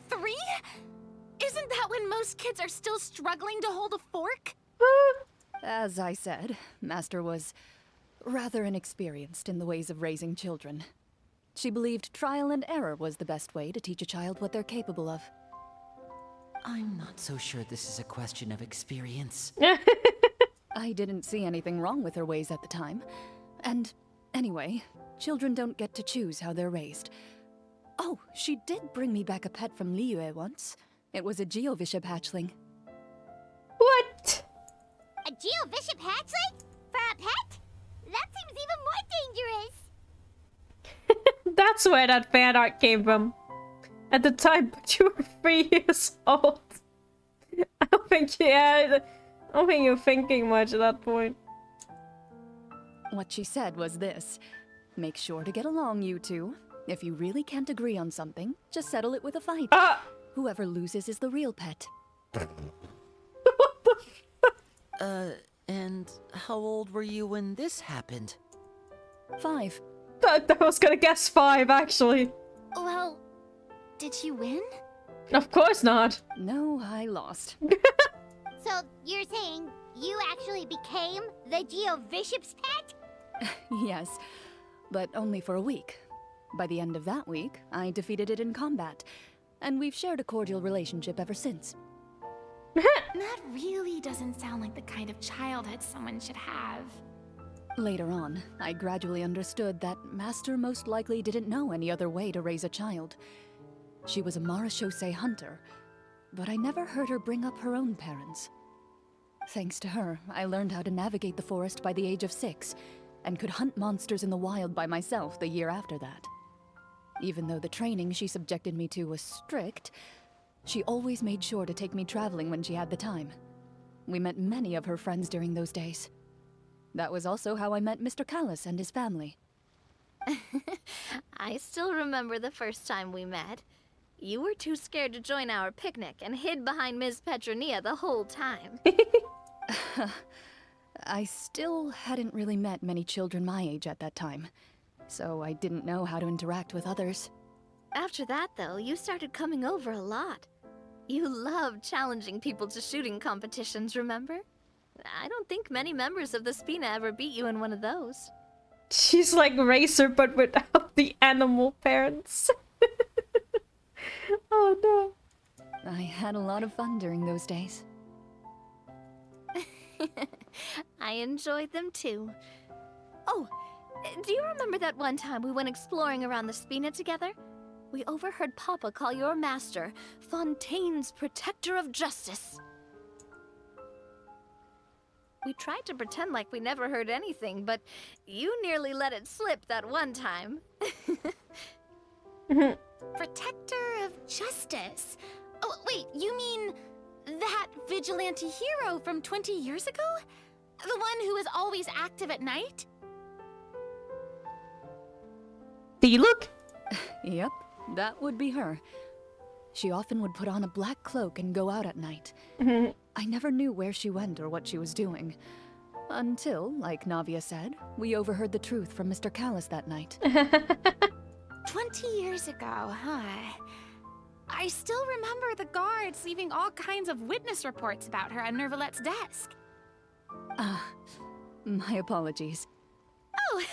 3? Isn't that when most kids are still struggling to hold a fork? As I said, Master was rather inexperienced in the ways of raising children. She believed trial and error was the best way to teach a child what they're capable of. I'm not so sure this is a question of experience. I didn't see anything wrong with her ways at the time. And anyway, children don't get to choose how they're raised. Oh, she did bring me back a pet from Liyue once. It was a Geovishap hatchling. What? A Geovishap hatchling? For a pet? That seems even more dangerous. That's where that fan art came from. At the time, but you were 3 years old. I don't think you're thinking much at that point. What she said was this: make sure to get along, you two. If you really can't agree on something, just settle it with a fight. Whoever loses is the real pet. And how old were you when this happened? 5. I was gonna guess 5, actually. Well, did you win? Of course not. No, I lost. So, you're saying you actually became the Geovishap's pet? Yes, but only for a week. By the end of that week, I defeated it in combat, and we've shared a cordial relationship ever since. That really doesn't sound like the kind of childhood someone should have. Later on, I gradually understood that Master most likely didn't know any other way to raise a child. She was a Marashosei hunter, but I never heard her bring up her own parents. Thanks to her, I learned how to navigate the forest by the age of 6, and could hunt monsters in the wild by myself the year after that. Even though the training she subjected me to was strict, she always made sure to take me traveling when she had the time. We met many of her friends during those days. That was also how I met Mr. Callis and his family. I still remember the first time we met. You were too scared to join our picnic and hid behind Ms. Petronia the whole time. I still hadn't really met many children my age at that time, so I didn't know how to interact with others. After that, though, you started coming over a lot. You loved challenging people to shooting competitions, remember? I don't think many members of the Spina ever beat you in one of those. She's like Racer, but without the animal parents. Oh no. I had a lot of fun during those days. I enjoyed them too. Oh, do you remember that one time we went exploring around the Spina together? We overheard Papa call your master Fontaine's Protector of Justice. We tried to pretend like we never heard anything, but you nearly let it slip that one time. Protector of Justice? Oh, wait, you mean that vigilante hero from 20 years ago? The one who was always active at night? Do you look? Yep, that would be her. She often would put on a black cloak and go out at night. I never knew where she went or what she was doing. Until, like Navia said, we overheard the truth from Mr. Callis that night. 20 years ago, huh? I still remember the guards leaving all kinds of witness reports about her on Nervalette's desk. My apologies. Oh,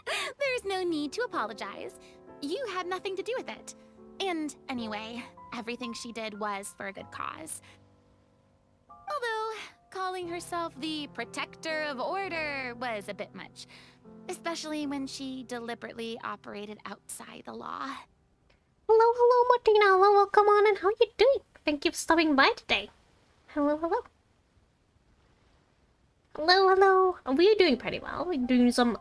there's no need to apologize. You had nothing to do with it. And anyway, everything she did was for a good cause. Although, calling herself the Protector of Order was a bit much. Especially when she deliberately operated outside the law. Hello, Martina. Hello, welcome on, and how you doing? Thank you for stopping by today. Hello. We're doing pretty well. We're doing some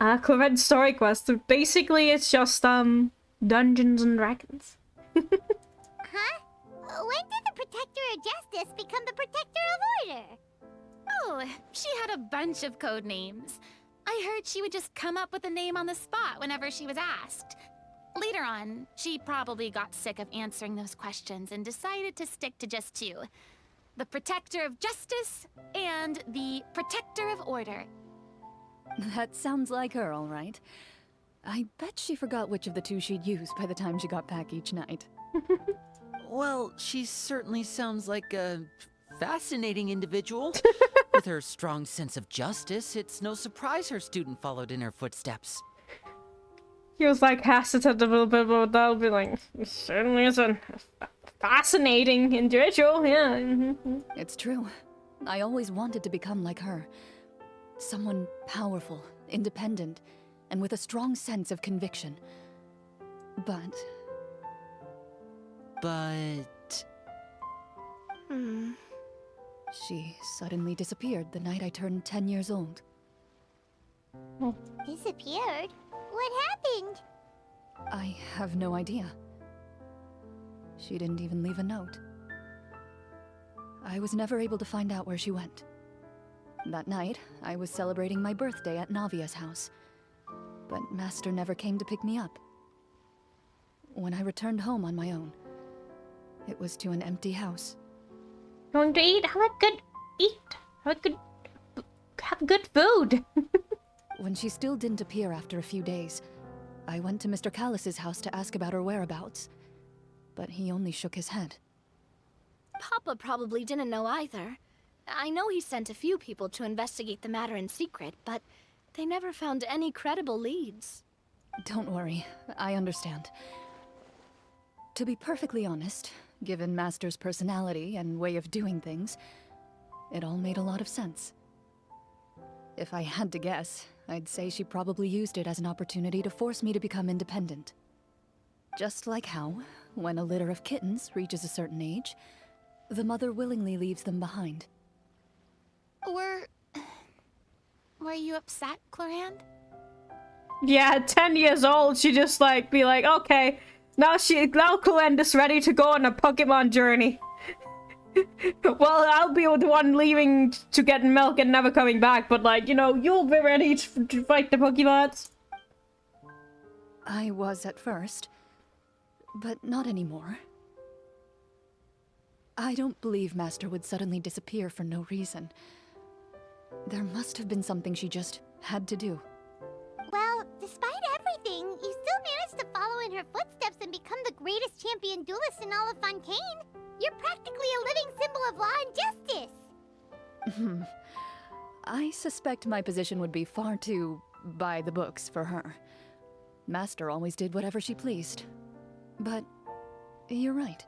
Clorinde story quests. So basically, it's just Dungeons and Dragons. Huh? When did the Protector of Justice become the Protector of Order? Oh, she had a bunch of code names. I heard she would just come up with a name on the spot whenever she was asked. Later on, she probably got sick of answering those questions and decided to stick to just two. The Protector of Justice and the Protector of Order. That sounds like her, all right. I bet she forgot which of the two she'd use by the time she got back each night. Well, she certainly sounds like a fascinating individual. With her strong sense of justice, it's no surprise her student followed in her footsteps. He was like hesitant a little bit, but that'll be like, certainly is a fascinating individual, yeah. It's true. I always wanted to become like her. Someone powerful, independent, and with a strong sense of conviction. But... She suddenly disappeared the night I turned 10 years old. Disappeared? What happened? I have no idea. She didn't even leave a note. I was never able to find out where she went. That night, I was celebrating my birthday at Navia's house. But Master never came to pick me up. When I returned home on my own, it was to an empty house. Going to eat? Have a good eat. Have good food. When she still didn't appear after a few days, I went to Mr. Callis's house to ask about her whereabouts. But he only shook his head. Papa probably didn't know either. I know he sent a few people to investigate the matter in secret, but they never found any credible leads. Don't worry, I understand. To be perfectly honest, given Master's personality and way of doing things, it all made a lot of sense. If I had to guess, I'd say she probably used it as an opportunity to force me to become independent. Just like how, when a litter of kittens reaches a certain age, the mother willingly leaves them behind. Were you upset, Clorinde? Yeah, 10 years old, she just like be like, okay, now Clorinde is ready to go on a Pokemon journey. Well, I'll be the one leaving to get milk and never coming back, but like, you know, you'll be ready to fight the Pokemons. I was at first, but not anymore. I don't believe Master would suddenly disappear for no reason. There must have been something she just had to do. Well, despite everything, you still managed to follow in her footsteps and become the greatest champion duelist in all of Fontaine. You're practically a living symbol of law and justice. I suspect my position would be far too by the books for her. Master always did whatever she pleased. But you're right.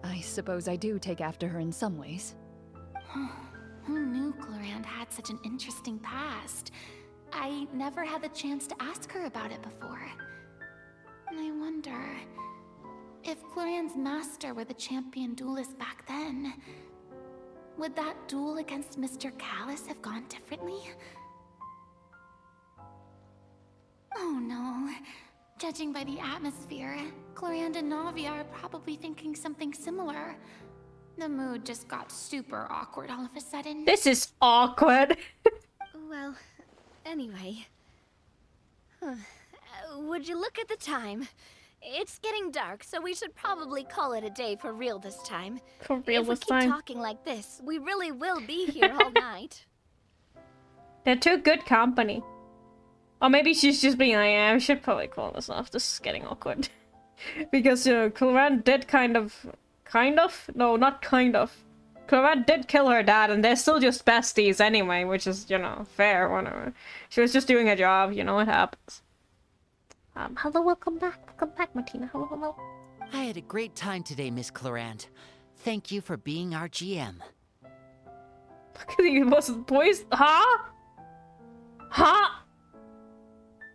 I suppose I do take after her in some ways. Who knew Clorinde had such an interesting past? I never had the chance to ask her about it before. And I wonder... if Clorinde's master were the champion duelist back then, would that duel against Mr. Callus have gone differently? Oh no. Judging by the atmosphere, Clorinde and Navi are probably thinking something similar. The mood just got super awkward all of a sudden. This is awkward. Well, anyway. Would you look at the time? It's getting dark, so we should probably call it a day for real this time. For real if we this keep time. talking like this, we really will be here all night. They're too good company. Or maybe she's just being like, yeah, we should probably call this off. This is getting awkward. Because, Clorinde did kind of... No, not kind of. Clorinde did kill her dad, and they're still just besties anyway, which is, you know, fair, whatever. She was just doing her job, you know, it happens. Hello, welcome back. Welcome back, Martina. Hello, hello. I had a great time today, Miss Clorinde. Thank you for being our GM. Look at these boys. Huh? Huh?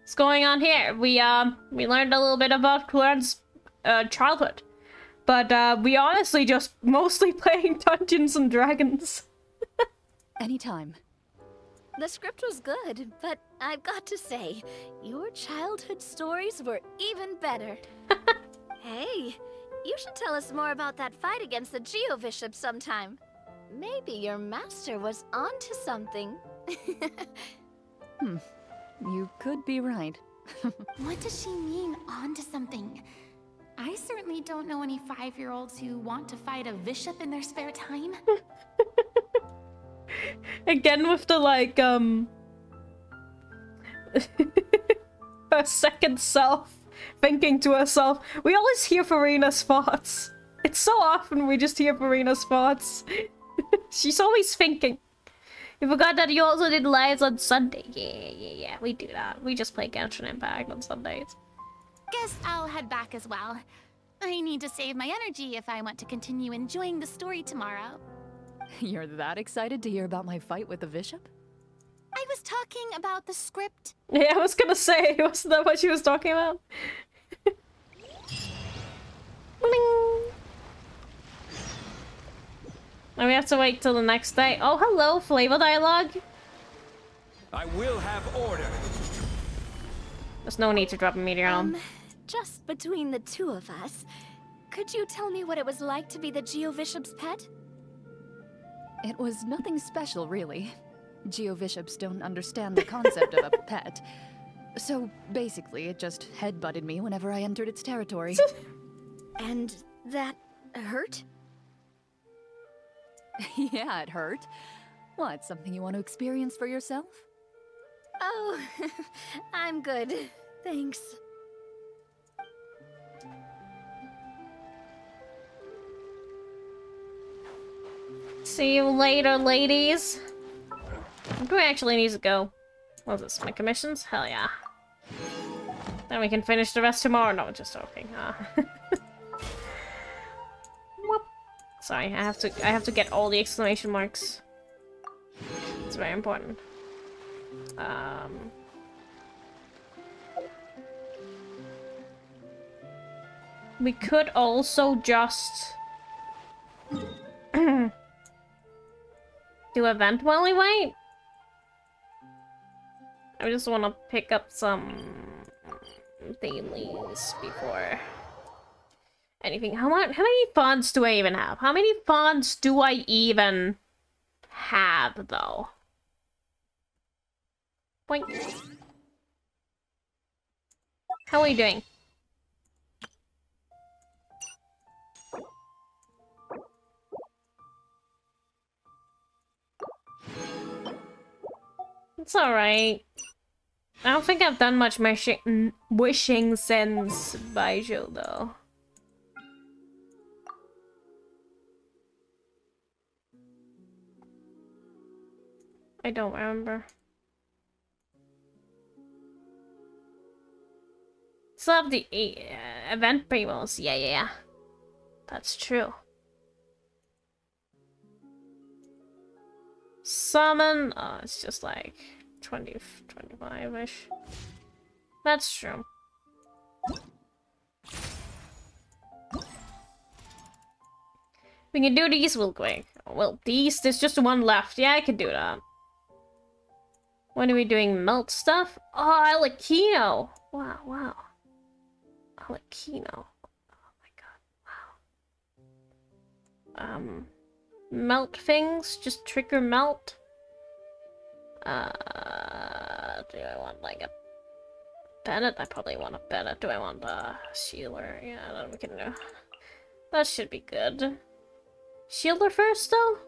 What's going on here? We learned a little bit about Clorinde's childhood. But we honestly just mostly playing Dungeons and Dragons. Anytime. The script was good, but I've got to say, your childhood stories were even better. Hey, you should tell us more about that fight against the Geo-Bishop sometime. Maybe your master was onto something. You could be right. What does she mean, onto something? I certainly don't know any 5-year-olds who want to fight a bishop in their spare time. Again with the, like, her second self thinking to herself. We always hear Farina's thoughts. It's so often we just hear Farina's thoughts. She's always thinking. You forgot that you also did lives on Sunday. Yeah, we do that. We just play Genshin Impact on Sundays. Guess I'll head back as well. I need to save my energy if I want to continue enjoying the story tomorrow. You're that excited to hear about my fight with the bishop? I was talking about the script. Yeah, I was gonna say, wasn't that what she was talking about? Bling. And we have to wait till the next day. Oh, hello, flavor dialogue. I will have order. There's no need to drop a meteor on. Just between the two of us, could you tell me what it was like to be the Geo-Bishop's pet? It was nothing special, really. Geo-Bishops don't understand the concept of a pet. So, basically, it just headbutted me whenever I entered its territory. And that hurt? Yeah, it hurt. What, something you want to experience for yourself? Oh, I'm good. Thanks. See you later, ladies. Who actually needs to go? What's this? My commissions? Hell yeah. Then we can finish the rest tomorrow. No, just joking. Whoop. Sorry, I have to get all the exclamation marks. It's very important. We could also just do event while we wait. I just want to pick up some dailies before anything. How many fonts do I even have? How many fonts do I even have, though? Boink. How are you doing? It's alright. I don't think I've done much wishing since Baijo, though. I don't remember. Still have the event primos. Yeah. That's true. Summon. Oh, it's just like 20, 25-ish. That's true. We can do these real quick. Well, there's just one left. Yeah, I can do that. When are we doing melt stuff? Oh, Alakino. Wow. Alakino. Oh my god, wow. Melt things? Just trigger melt? Do I want like a Bennett? I probably want a Bennett. Do I want a Sealer? Yeah, then we can do. That should be good. Shielder first, though?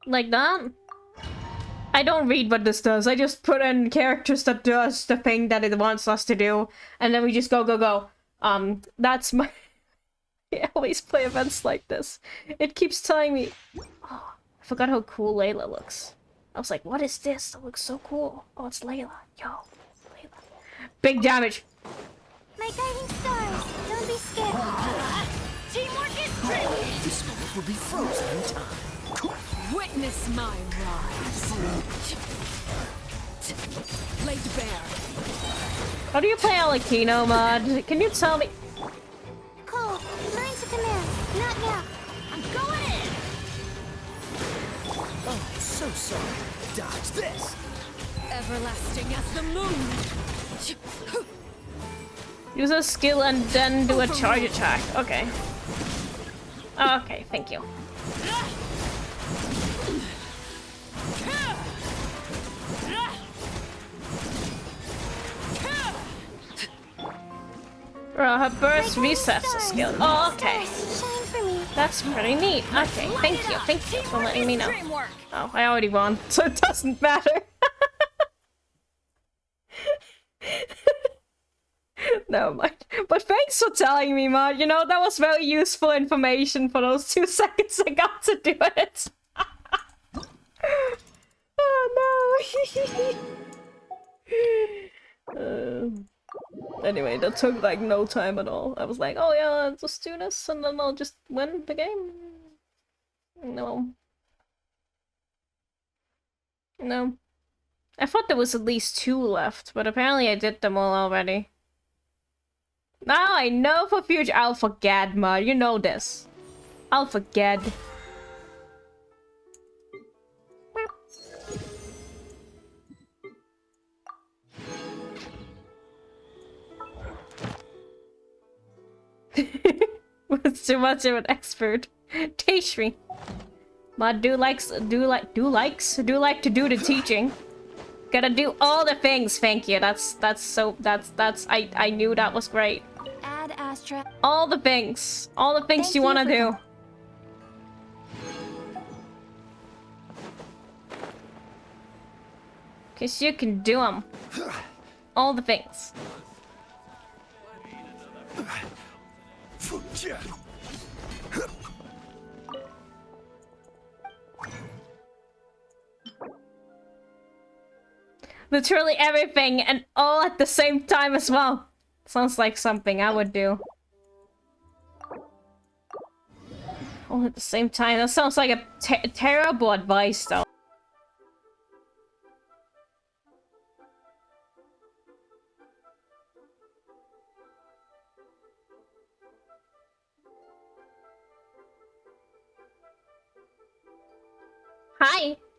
Like that? I don't read what this does. I just put in characters that does the thing that it wants us to do, and then we just go. That's my... I always play events like this. It keeps telling me... Oh, I forgot how cool Layla looks. I was like, what is this? That looks so cool. Oh, it's Layla. Yo, Layla. Big damage! My guiding stars, don't be scared. Teamwork is great! This moment will be frozen in time. Witness my rise. Laid bare. How do you play Alakino mod? Can you tell me? Cole, mine's a command. Not now. I'm going in! Oh, so sorry. Dodge this. Everlasting as the moon. Use a skill and then do a charge attack. Okay. Okay, thank you. Her burst resets the skill. Oh, okay. That's pretty neat. Okay, thank you for letting me know. Oh, I already won, so it doesn't matter. Never mind. But thanks for telling me, Mod. You know, that was very useful information for those 2 seconds I got to do it. Oh no. Anyway, that took like no time at all. I was like, oh yeah, let's just do this and then I'll just win the game. No. I thought there was at least 2 left, but apparently I did them all already. Now I know for future I'll forget, Mod. You know this. I'll forget. Was too much of an expert. Tashri. Mod do like to do the teaching. Gotta do all the things, thank you. That's I knew that was great. Add Astra. All the things. All the things you wanna do. Cause you can do them. All the things. Literally everything and all at the same time as well. Sounds like something I would do. All at the same time. That sounds like a terrible advice though.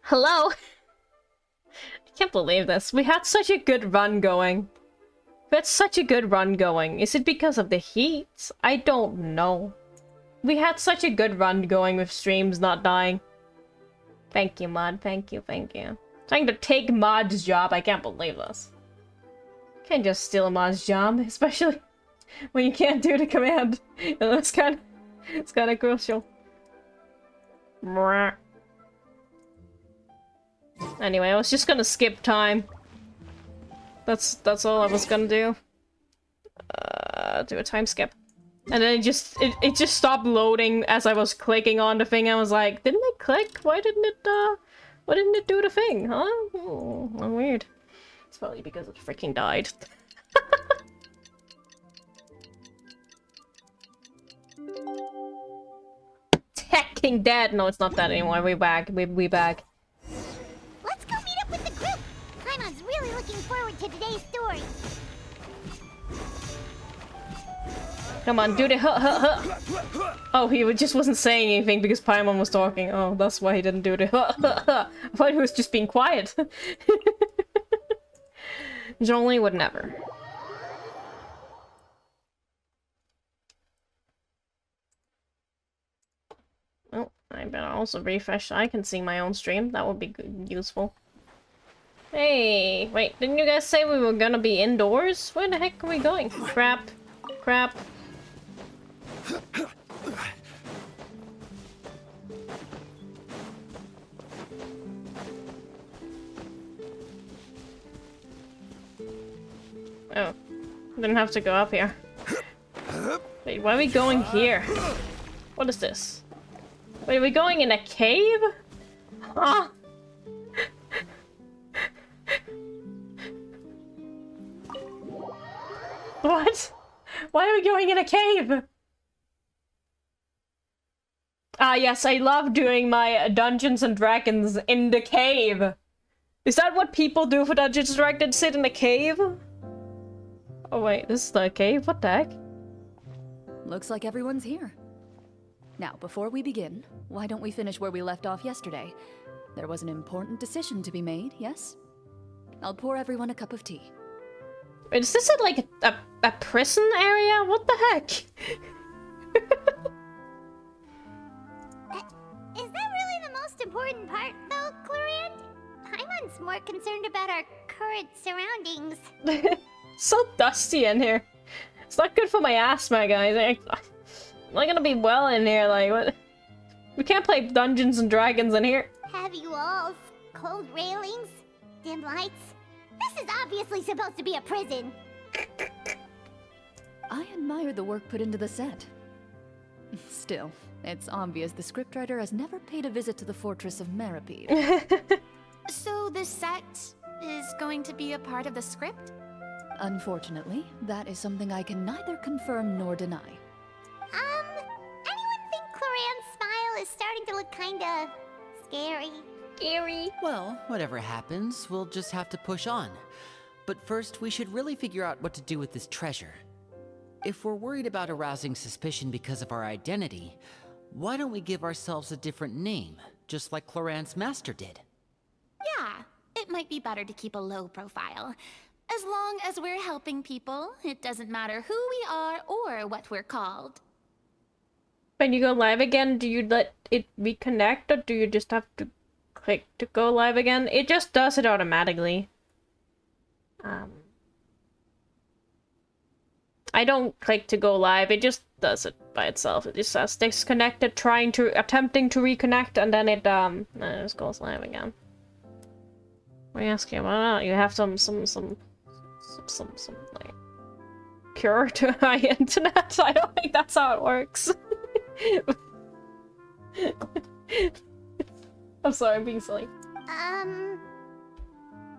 Hello? I can't believe this. We had such a good run going. We had such a good run going. Is it because of the heat? I don't know. We had such a good run going with streams not dying. Thank you, Mod. Thank you, thank you. Trying to take Mod's job. I can't believe this. Can't just steal Mod's job, especially when you can't do the command. It's kind of crucial. Anyway, I was just gonna skip time. That's all I was gonna do. Do a time skip. And then it just stopped loading as I was clicking on the thing. I was like, didn't it click? Why didn't it do the thing, huh? Oh, weird. It's probably because it freaking died. Hecking dead! No, it's not that anymore. We back. We back. Let's go meet up with the group. Paimon's really looking forward to today's story. Come on, do the Oh, he just wasn't saying anything because Paimon was talking. Oh, that's why he didn't do the I thought he was just being quiet. Jolie would never. Oh, I better also refresh so I can see my own stream. That would be good, useful. Hey, wait, didn't you guys say we were gonna be indoors? Where the heck are we going? Crap. Crap. Oh, didn't have to go up here. Wait, why are we going here? What is this? Wait, are we going in a cave? Huh? What? Why are we going in a cave? Ah, yes, I love doing my Dungeons and Dragons in the cave. Is that what people do for Dungeons and Dragons? Sit in a cave? Oh wait, this is the cave? What the heck? Looks like everyone's here. Now, before we begin, why don't we finish where we left off yesterday? There was an important decision to be made, yes? I'll pour everyone a cup of tea. Wait, is this like a prison area? What the heck? Is that really the most important part, though, Clorinde? Paimon's more concerned about our current surroundings. So dusty in here. It's not good for my asthma, guys. I'm not gonna be well in here, like, what? We can't play Dungeons and Dragons in here. Heavy walls, cold railings, dim lights. This is obviously supposed to be a prison. I admire the work put into the set. Still, it's obvious the scriptwriter has never paid a visit to the fortress of Meripede. So the set is going to be a part of the script? Unfortunately, that is something I can neither confirm nor deny. Anyone think Clorinde's smile is starting to look kinda scary? Scary. Well, whatever happens, we'll just have to push on. But first, we should really figure out what to do with this treasure. If we're worried about arousing suspicion because of our identity, why don't we give ourselves a different name, just like Clorinde's master did? Yeah, it might be better to keep a low profile. As long as we're helping people, it doesn't matter who we are or what we're called. When you go live again, do you let it reconnect, or do you just have to click to go live again? It just does it automatically. I don't click to go live, it just does it by itself. It just says disconnected, attempting to reconnect, and then it just goes live again. What are you asking about? You have some like cure to my internet? I don't think that's how it works. I'm sorry, I'm being silly.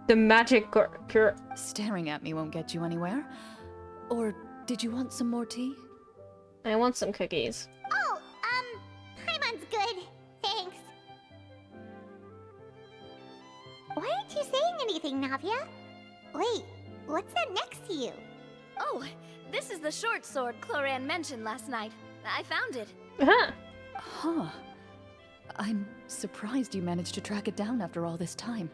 The magic cure. Staring at me won't get you anywhere. Or did you want some more tea? I want some cookies. Oh, Paimon's good. Thanks. Why aren't you saying anything, Navia? Wait, what's that next to you? Oh, this is the short sword Clorinde mentioned last night. I found it. Huh. Huh. I'm Surprised you managed to track it down after all this time.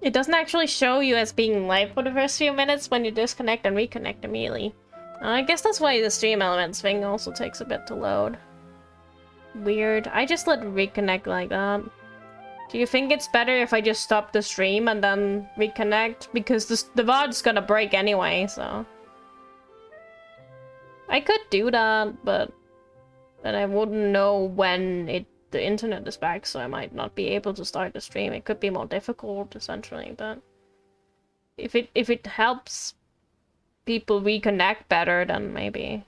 It doesn't actually show you as being live for the first few minutes when you disconnect and reconnect immediately. I guess that's why the stream elements thing also takes a bit to load. Weird. I just let reconnect like that. Do you think it's better if I just stop the stream and then reconnect? Because the VOD's gonna break anyway, so... I could do that, but I wouldn't know when the internet is back, so I might not be able to start the stream. It could be more difficult, essentially, but... If it helps people reconnect better, then maybe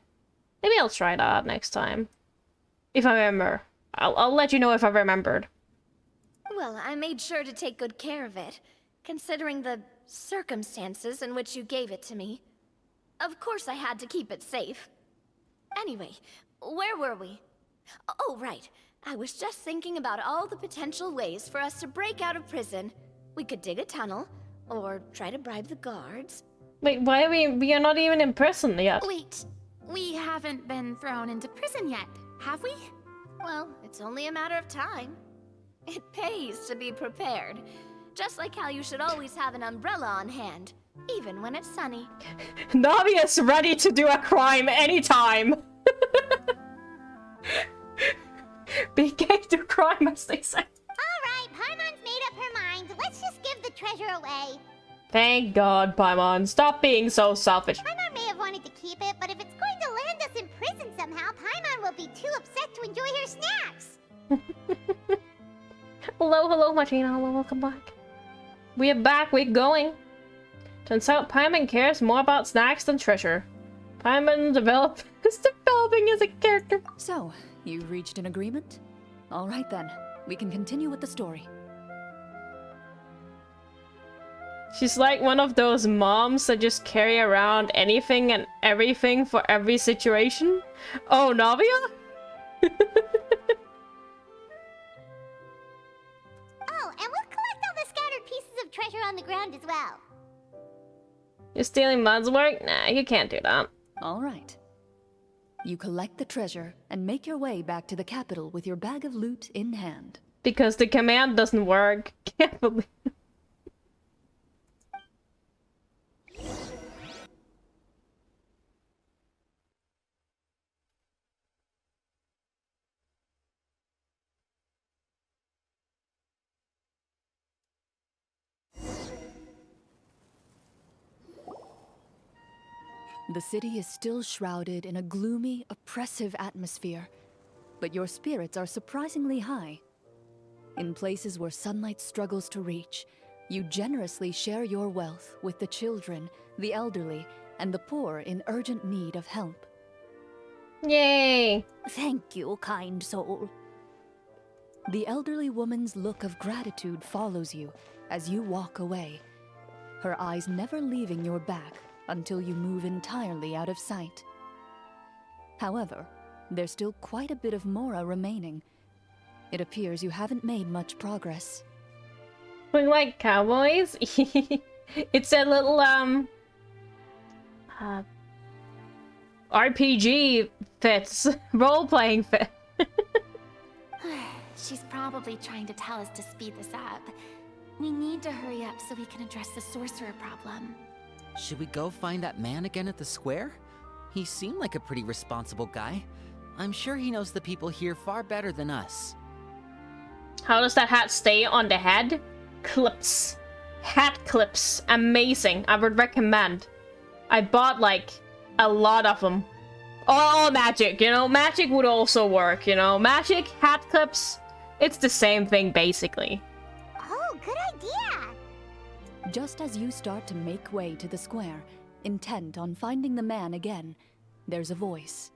I'll try that next time. If I remember. I'll let you know if I remembered. Well, I made sure to take good care of it, considering the circumstances in which you gave it to me. Of course I had to keep it safe. Anyway, where were we? Oh, right. I was just thinking about all the potential ways for us to break out of prison. We could dig a tunnel, or try to bribe the guards. Wait, why are we are not even in prison yet? Wait, we haven't been thrown into prison yet, have we? Well, it's only a matter of time. It pays to be prepared. Just like how you should always have an umbrella on hand, even when it's sunny. Navia's ready to do a crime anytime! Be gay to crime, as they say. Alright, Paimon's made up her mind. Let's just give the treasure away. Thank God, Paimon. Stop being so selfish. Paimon may have wanted to keep it, but if it's going to land us in prison somehow, Paimon will be too upset to enjoy her snacks. Hello, Martina. Hello, welcome back. We are back, we're going. Turns out Paimon cares more about snacks than treasure. Paimon is developing as a character. So, you've reached an agreement? Alright then, we can continue with the story. She's like one of those moms that just carry around anything and everything for every situation. Oh, Navia? Oh, and we'll collect all the scattered pieces of treasure on the ground as well. You're stealing Mud's work? Nah, you can't do that. Alright. You collect the treasure and make your way back to the capital with your bag of loot in hand. Because the command doesn't work. Can't believe. The city is still shrouded in a gloomy, oppressive atmosphere, but your spirits are surprisingly high. In places where sunlight struggles to reach, you generously share your wealth with the children, the elderly, and the poor in urgent need of help. Yay! Thank you, kind soul. The elderly woman's look of gratitude follows you as you walk away, her eyes never leaving your back until you move entirely out of sight. However, there's still quite a bit of Mora remaining. It appears you haven't made much progress. Look like cowboys? It's a little, RPG fits. Role-playing fit. She's probably trying to tell us to speed this up. We need to hurry up so we can address the sorcerer problem. Should we go find that man again at the square? He seemed like a pretty responsible guy. I'm sure he knows the people here far better than us. How does that hat stay on the head? Clips. Hat clips. Amazing. I would recommend. I bought, like, a lot of them. All magic, you know? Magic would also work, you know? Magic, hat clips, it's the same thing, basically. Oh, good idea! Just as you start to make way to the square, intent on finding the man again, there's a voice.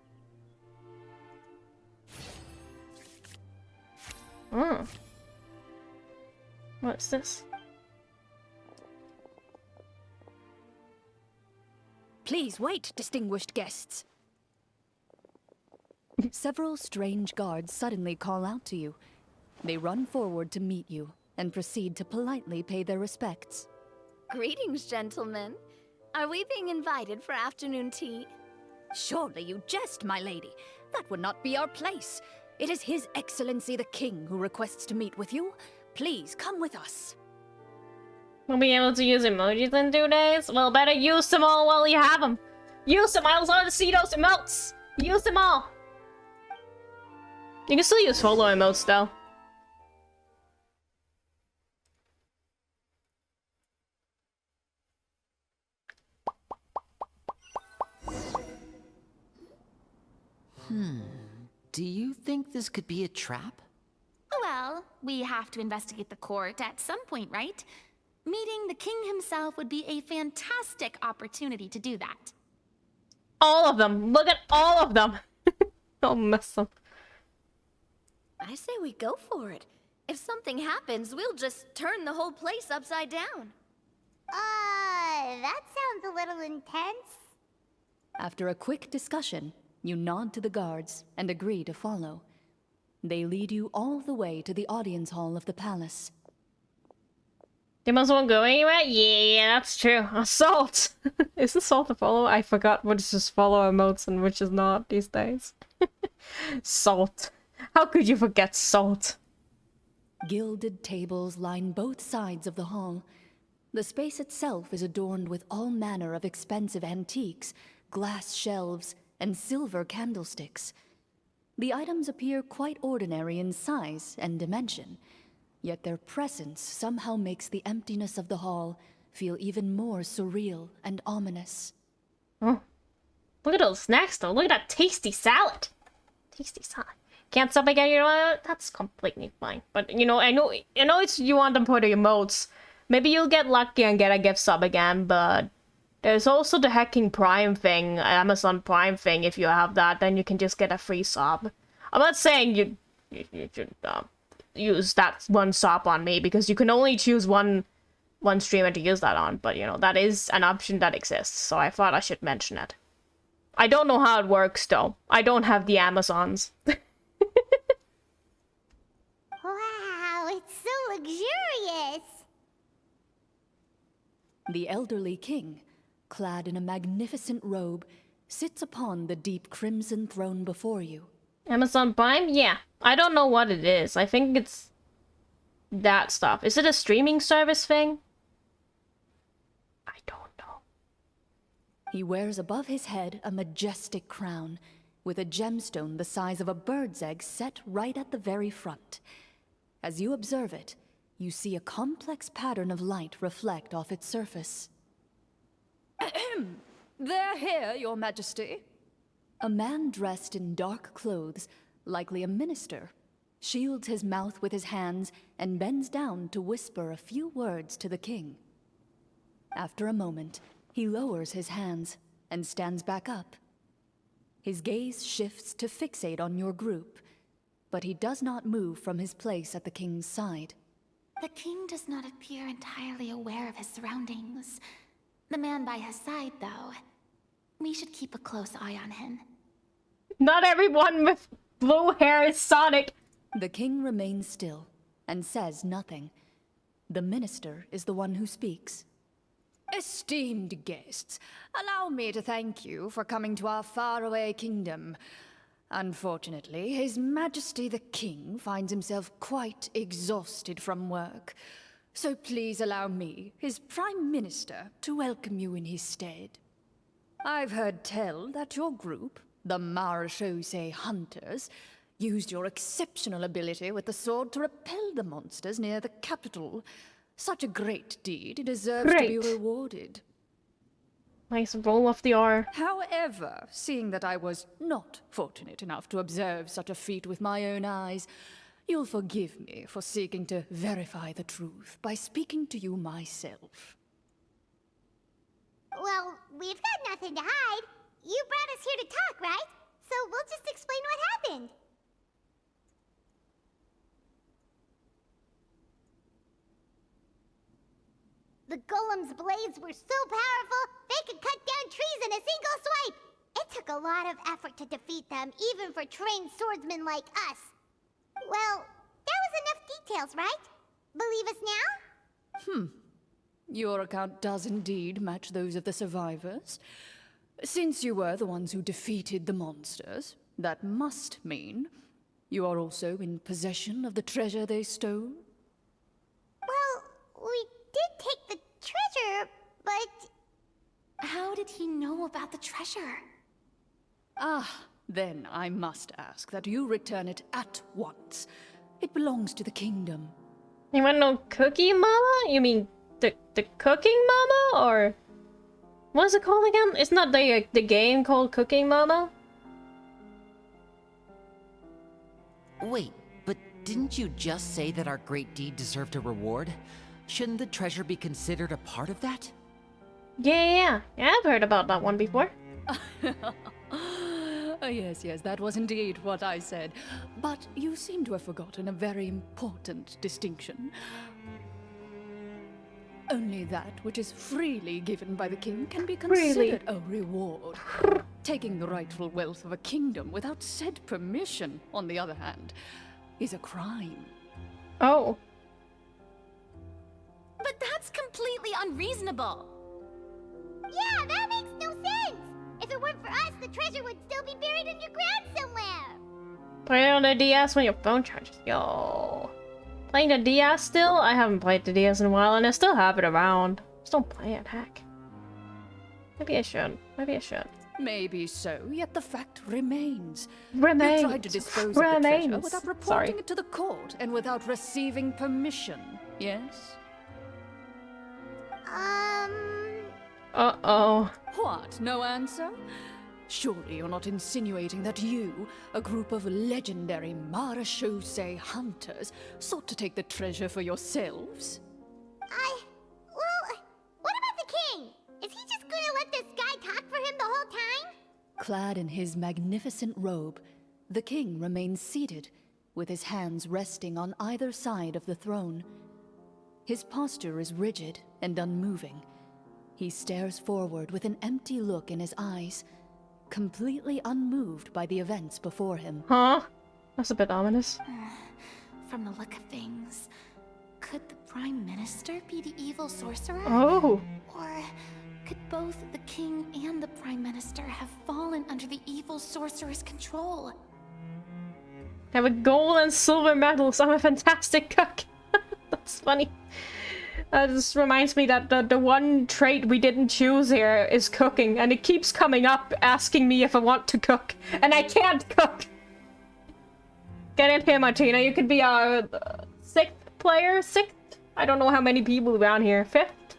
Hmm. What's this? Please wait, distinguished guests. Several strange guards suddenly call out to you. They run forward to meet you and proceed to politely pay their respects. Greetings, gentlemen. Are we being invited for afternoon tea? Surely you jest, my lady. That would not be our place. It is His Excellency the King who requests to meet with you. Please come with us. We'll be able to use emojis in 2 days? Well, better use them all while you have them. Use them! I also want to see those emotes! Use them all! You can still use follow emotes though. Do you think this could be a trap? Well, we have to investigate the court at some point, right? Meeting the king himself would be a fantastic opportunity to do that. All of them! Look at all of them! Don't miss them. I say we go for it. If something happens, we'll just turn the whole place upside down. That sounds a little intense. After a quick discussion, you nod to the guards and agree to follow. They lead you all the way to the audience hall of the palace. They must won't go anywhere? Yeah, that's true. Assault! Is assault a follow? I forgot which is just follow emotes and which is not these days. Salt. How could you forget salt? Gilded tables line both sides of the hall. The space itself is adorned with all manner of expensive antiques, glass shelves, and silver candlesticks. The items appear quite ordinary in size and dimension, yet their presence somehow makes the emptiness of the hall feel even more surreal and ominous. Oh. Look at those snacks though. Look at that tasty salad. Tasty salad. Can't stop again, you know what? That's completely fine. But you know, I know it's you want them for the emotes. Maybe you'll get lucky and get a gift sub again, but there's also the hacking Prime thing, Amazon Prime thing. If you have that, then you can just get a free sub. I'm not saying you should use that one sub on me, because you can only choose one streamer to use that on. But you know, that is an option that exists, so I thought I should mention it. I don't know how it works though. I don't have the Amazons. Wow, it's so luxurious. The elderly king, clad in a magnificent robe, sits upon the deep crimson throne before you. Amazon Prime? Yeah. I don't know what it is. I think it's that stuff. Is it a streaming service thing? I don't know. He wears above his head a majestic crown, with a gemstone the size of a bird's egg set right at the very front. As you observe it, you see a complex pattern of light reflect off its surface. They're here, Your Majesty. A man dressed in dark clothes, likely a minister, shields his mouth with his hands and bends down to whisper a few words to the king. After a moment, he lowers his hands and stands back up. His gaze shifts to fixate on your group, but he does not move from his place at the king's side. The king does not appear entirely aware of his surroundings. The man by his side, though, we should keep a close eye on him. Not everyone with blue hair is Sonic. The king remains still and says nothing. The minister is the one who speaks. Esteemed guests, allow me to thank you for coming to our faraway kingdom. Unfortunately, His Majesty the King finds himself quite exhausted from work. So please allow me, his Prime Minister, to welcome you in his stead. I've heard tell that your group, the Marechaussee Hunters, used your exceptional ability with the sword to repel the monsters near the capital. Such a great deed deserves to be rewarded. Nice roll of the R. However, seeing that I was not fortunate enough to observe such a feat with my own eyes, you'll forgive me for seeking to verify the truth by speaking to you myself. Well, we've got nothing to hide. You brought us here to talk, right? So we'll just explain what happened. The golem's blades were so powerful, they could cut down trees in a single swipe! It took a lot of effort to defeat them, even for trained swordsmen like us. Well, that was enough details, right? Believe us now? Your account does indeed match those of the survivors. Since you were the ones who defeated the monsters, that must mean You are also in possession of the treasure they stole? Well, we did take the treasure, but... How did he know about the treasure? Ah, then I must ask that you return it at once. It belongs to the kingdom. You want no Cookie Mama? You mean the Cooking Mama? Or... What's it called again? Isn't that the game called Cooking Mama? Wait, but didn't you just say that our great deed deserved a reward? Shouldn't the treasure be considered a part of that? Yeah, I've heard about that one before. Yes, that was indeed what I said. But you seem to have forgotten a very important distinction. Only that which is freely given by the king can be considered a reward. Taking the rightful wealth of a kingdom without said permission, on the other hand, is a crime. Oh. But that's completely unreasonable. Yeah, that makes no sense! If it weren't for us, the treasure would still be buried underground somewhere! Play it on the DS when your phone charges. Yo. Playing the DS still? I haven't played the DS in a while and I still have it around. Just don't play it, heck. Maybe I should. Maybe so, yet the fact remains. You Remains. tried to dispose of the treasure without reporting it to the court and without receiving permission, yes? Uh-oh. What? No answer? Surely you're not insinuating that you, a group of legendary Marechaussee hunters, sought to take the treasure for yourselves? Well, what about the king? Is he just gonna let this guy talk for him the whole time? Clad in his magnificent robe, the king remains seated, with his hands resting on either side of the throne. His posture is rigid and unmoving. He stares forward with an empty look in his eyes, completely unmoved by the events before him. Huh? That's a bit ominous. From the look of things, could the Prime Minister be the evil sorcerer? Oh. Or could both the king and the Prime Minister have fallen under the evil sorcerer's control? I have a gold and silver medals. I'm a fantastic cook. That's funny. This reminds me that the one trait we didn't choose here is cooking, and it keeps coming up asking me if I want to cook, and I can't cook. Get in here, Martina. You could be our sixth player. Sixth? I don't know how many people around here. Fifth?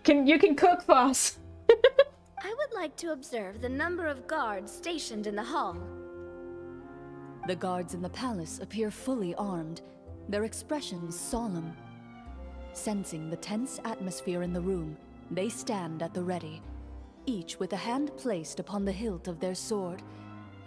You can cook for us. I would like to observe the number of guards stationed in the hall. The guards in the palace appear fully armed, their expressions solemn. Sensing the tense atmosphere in the room, they stand at the ready, each with a hand placed upon the hilt of their sword,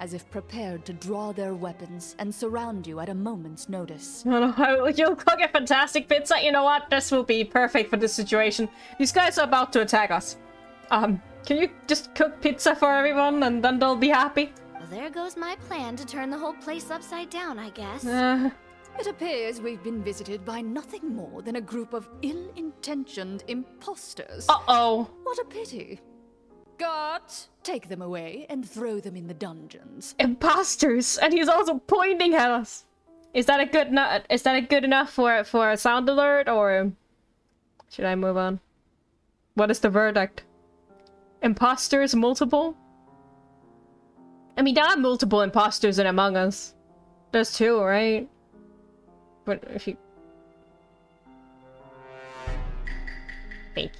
as if prepared to draw their weapons and surround you at a moment's notice. You'll cook a fantastic pizza. You know what? This will be perfect for this situation. These guys are about to attack us. Can you just cook pizza for everyone and then they'll be happy? Well, there goes my plan to turn the whole place upside down, I guess. It appears we've been visited by nothing more than a group of ill-intentioned imposters. Uh-oh. What a pity. Guards, take them away and throw them in the dungeons. Imposters, and he's also pointing at us. Is that a good enough for a sound alert, or should I move on? What is the verdict? Imposters multiple? I mean, there are multiple imposters in Among Us. There's two, right? But if you... Thank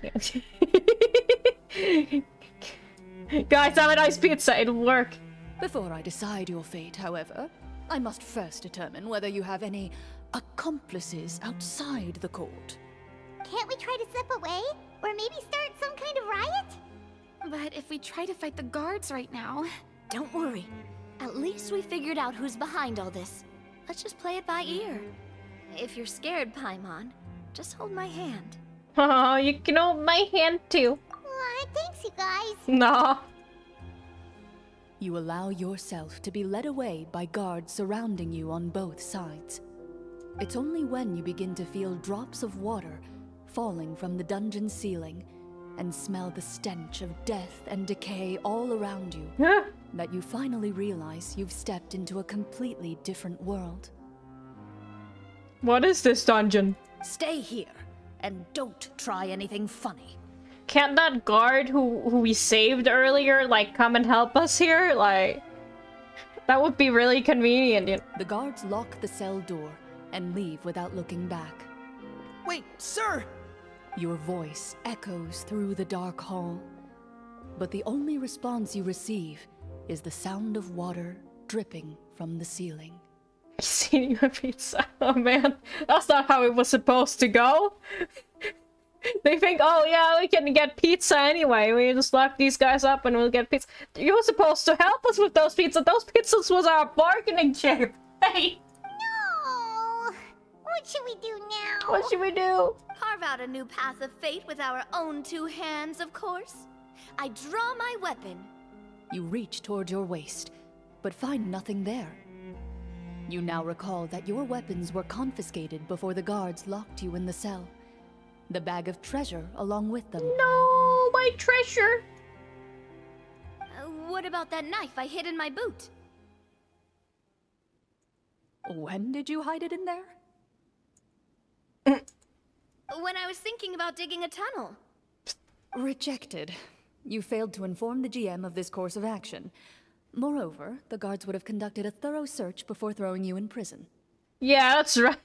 you. Guys, have a nice pizza. It'll work. Before I decide your fate, however, I must first determine whether you have any accomplices outside the court. Can't we try to slip away? Or maybe start some kind of riot? But if we try to fight the guards right now... Don't worry. At least we figured out who's behind all this. Let's just play it by ear. If you're scared, Paimon, just hold my hand. Oh, you can hold my hand too. Aw, thanks, you guys. Nah. You allow yourself to be led away by guards surrounding you on both sides. It's only when you begin to feel drops of water falling from the dungeon ceiling and smell the stench of death and decay all around you, that you finally realize you've stepped into a completely different world. What is this dungeon? Stay here, and don't try anything funny. Can't that guard who we saved earlier, like, come and help us here? Like, that would be really convenient. You know? The guards lock the cell door and leave without looking back. Wait, sir! Your voice echoes through the dark hall, but the only response you receive is the sound of water dripping from the ceiling. Eating a pizza. Oh man, that's not how it was supposed to go. They think, oh yeah, we can get pizza anyway. We just lock these guys up and we'll get pizza. You were supposed to help us with those pizzas. Those pizzas was our bargaining chip. Hey! No! What should we do now? What should we do? Carve out a new path of fate with our own two hands, of course. I draw my weapon. You reach toward your waist, but find nothing there. You now recall that your weapons were confiscated before the guards locked you in the cell. The bag of treasure along with them. No, my treasure! What about that knife I hid in my boot? When did you hide it in there? When I was thinking about digging a tunnel. Rejected. You failed to inform the GM of this course of action. Moreover, the guards would have conducted a thorough search before throwing you in prison. Yeah, that's right.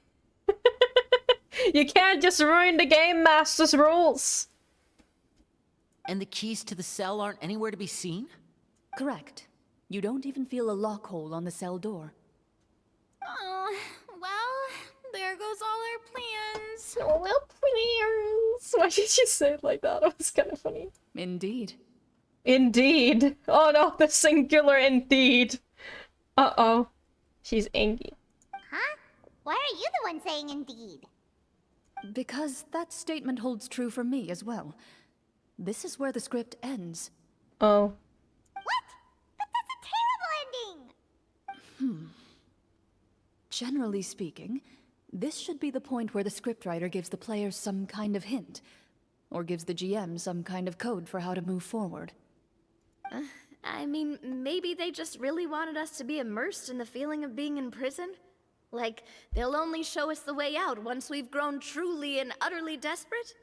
You can't just ruin the game master's rules. And the keys to the cell aren't anywhere to be seen? Correct. You don't even feel a lock hole on the cell door. Oh, well, there goes all our plans. Oh, well, plans. Why did you say it like that? It was kind of funny. Indeed. Indeed. Oh no, the singular indeed. Uh-oh. She's angry. Huh? Why are you the one saying indeed? Because that statement holds true for me as well. This is where the script ends. Oh. What? But that's a terrible ending! Generally speaking, this should be the point where the scriptwriter gives the players some kind of hint, or gives the GM some kind of code for how to move forward. I mean, maybe they just really wanted us to be immersed in the feeling of being in prison? Like, they'll only show us the way out once we've grown truly and utterly desperate?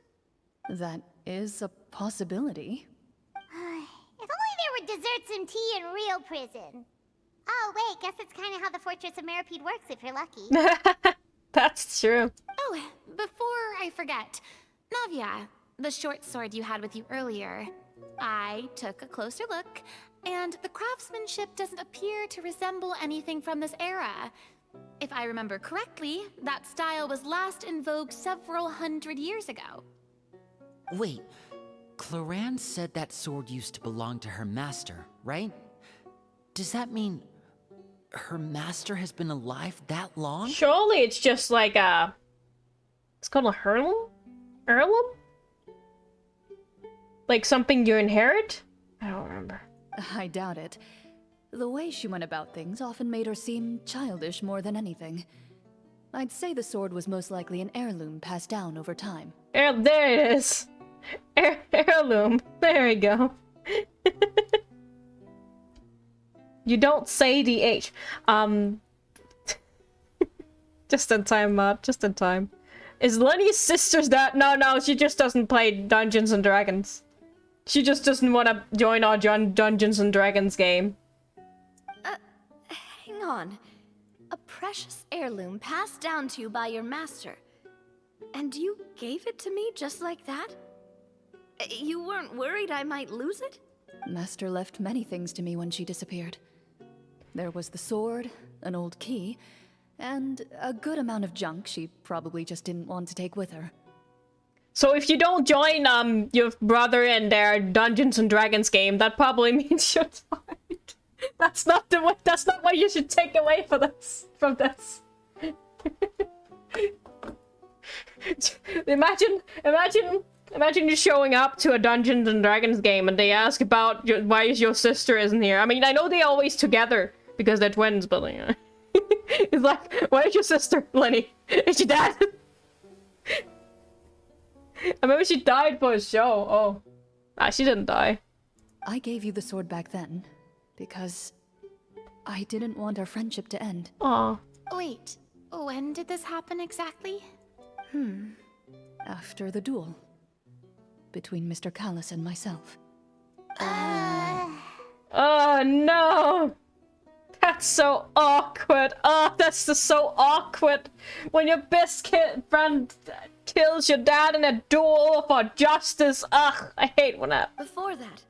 That is a possibility. If only there were desserts and tea in real prison. Oh, wait, guess it's kind of how the Fortress of Meripede works if you're lucky. That's true. Oh, before I forget, Navia, the short sword you had with you earlier. I took a closer look, and the craftsmanship doesn't appear to resemble anything from this era. If I remember correctly, that style was last in vogue several hundred years ago. Wait, Clorinde said that sword used to belong to her master, right? Does that mean her master has been alive that long? Surely it's just like a... It's called a heirloom? Heirloom? Like something you inherit? I don't remember. I doubt it. The way she went about things often made her seem childish more than anything. I'd say the sword was most likely an heirloom passed down over time. There it is. Heirloom. There we go. You don't say the H. Just in time, Matt. Just in time. Is Lenny's sister's that? No, she just doesn't play Dungeons and Dragons. She just doesn't want to join our Dungeons and Dragons game. Hang on. A precious heirloom passed down to you by your master. And you gave it to me just like that? You weren't worried I might lose it? Master left many things to me when she disappeared. There was the sword, an old key, and a good amount of junk she probably just didn't want to take with her. So if you don't join your brother in their Dungeons and Dragons game, that probably means you're tired. That's not the way. That's not what you should take away from this. Imagine you showing up to a Dungeons and Dragons game and they ask about why your sister isn't here. I mean, I know they're always together because they're twins, but it's like, why is your sister, Lenny? Is she dead? I remember she died for a show. Oh. Ah, she didn't die. I gave you the sword back then because I didn't want our friendship to end. Aw. Wait, when did this happen exactly? After the duel between Mr. Callus and myself. Oh no! That's so awkward. Oh, that's just so awkward. When your best friend kills your dad in a duel for justice. Ugh, I hate when that. Before that,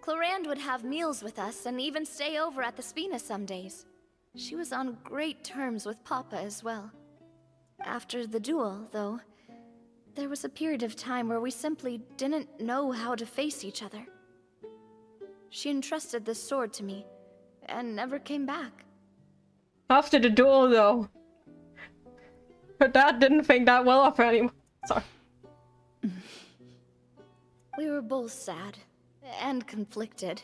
Clorinde would have meals with us and even stay over at the Spina some days. She was on great terms with Papa as well. After the duel, though, there was a period of time where we simply didn't know how to face each other. She entrusted this sword to me, and never came back. After the duel, though, her dad didn't think that well of her anymore. Sorry. We were both sad, and conflicted,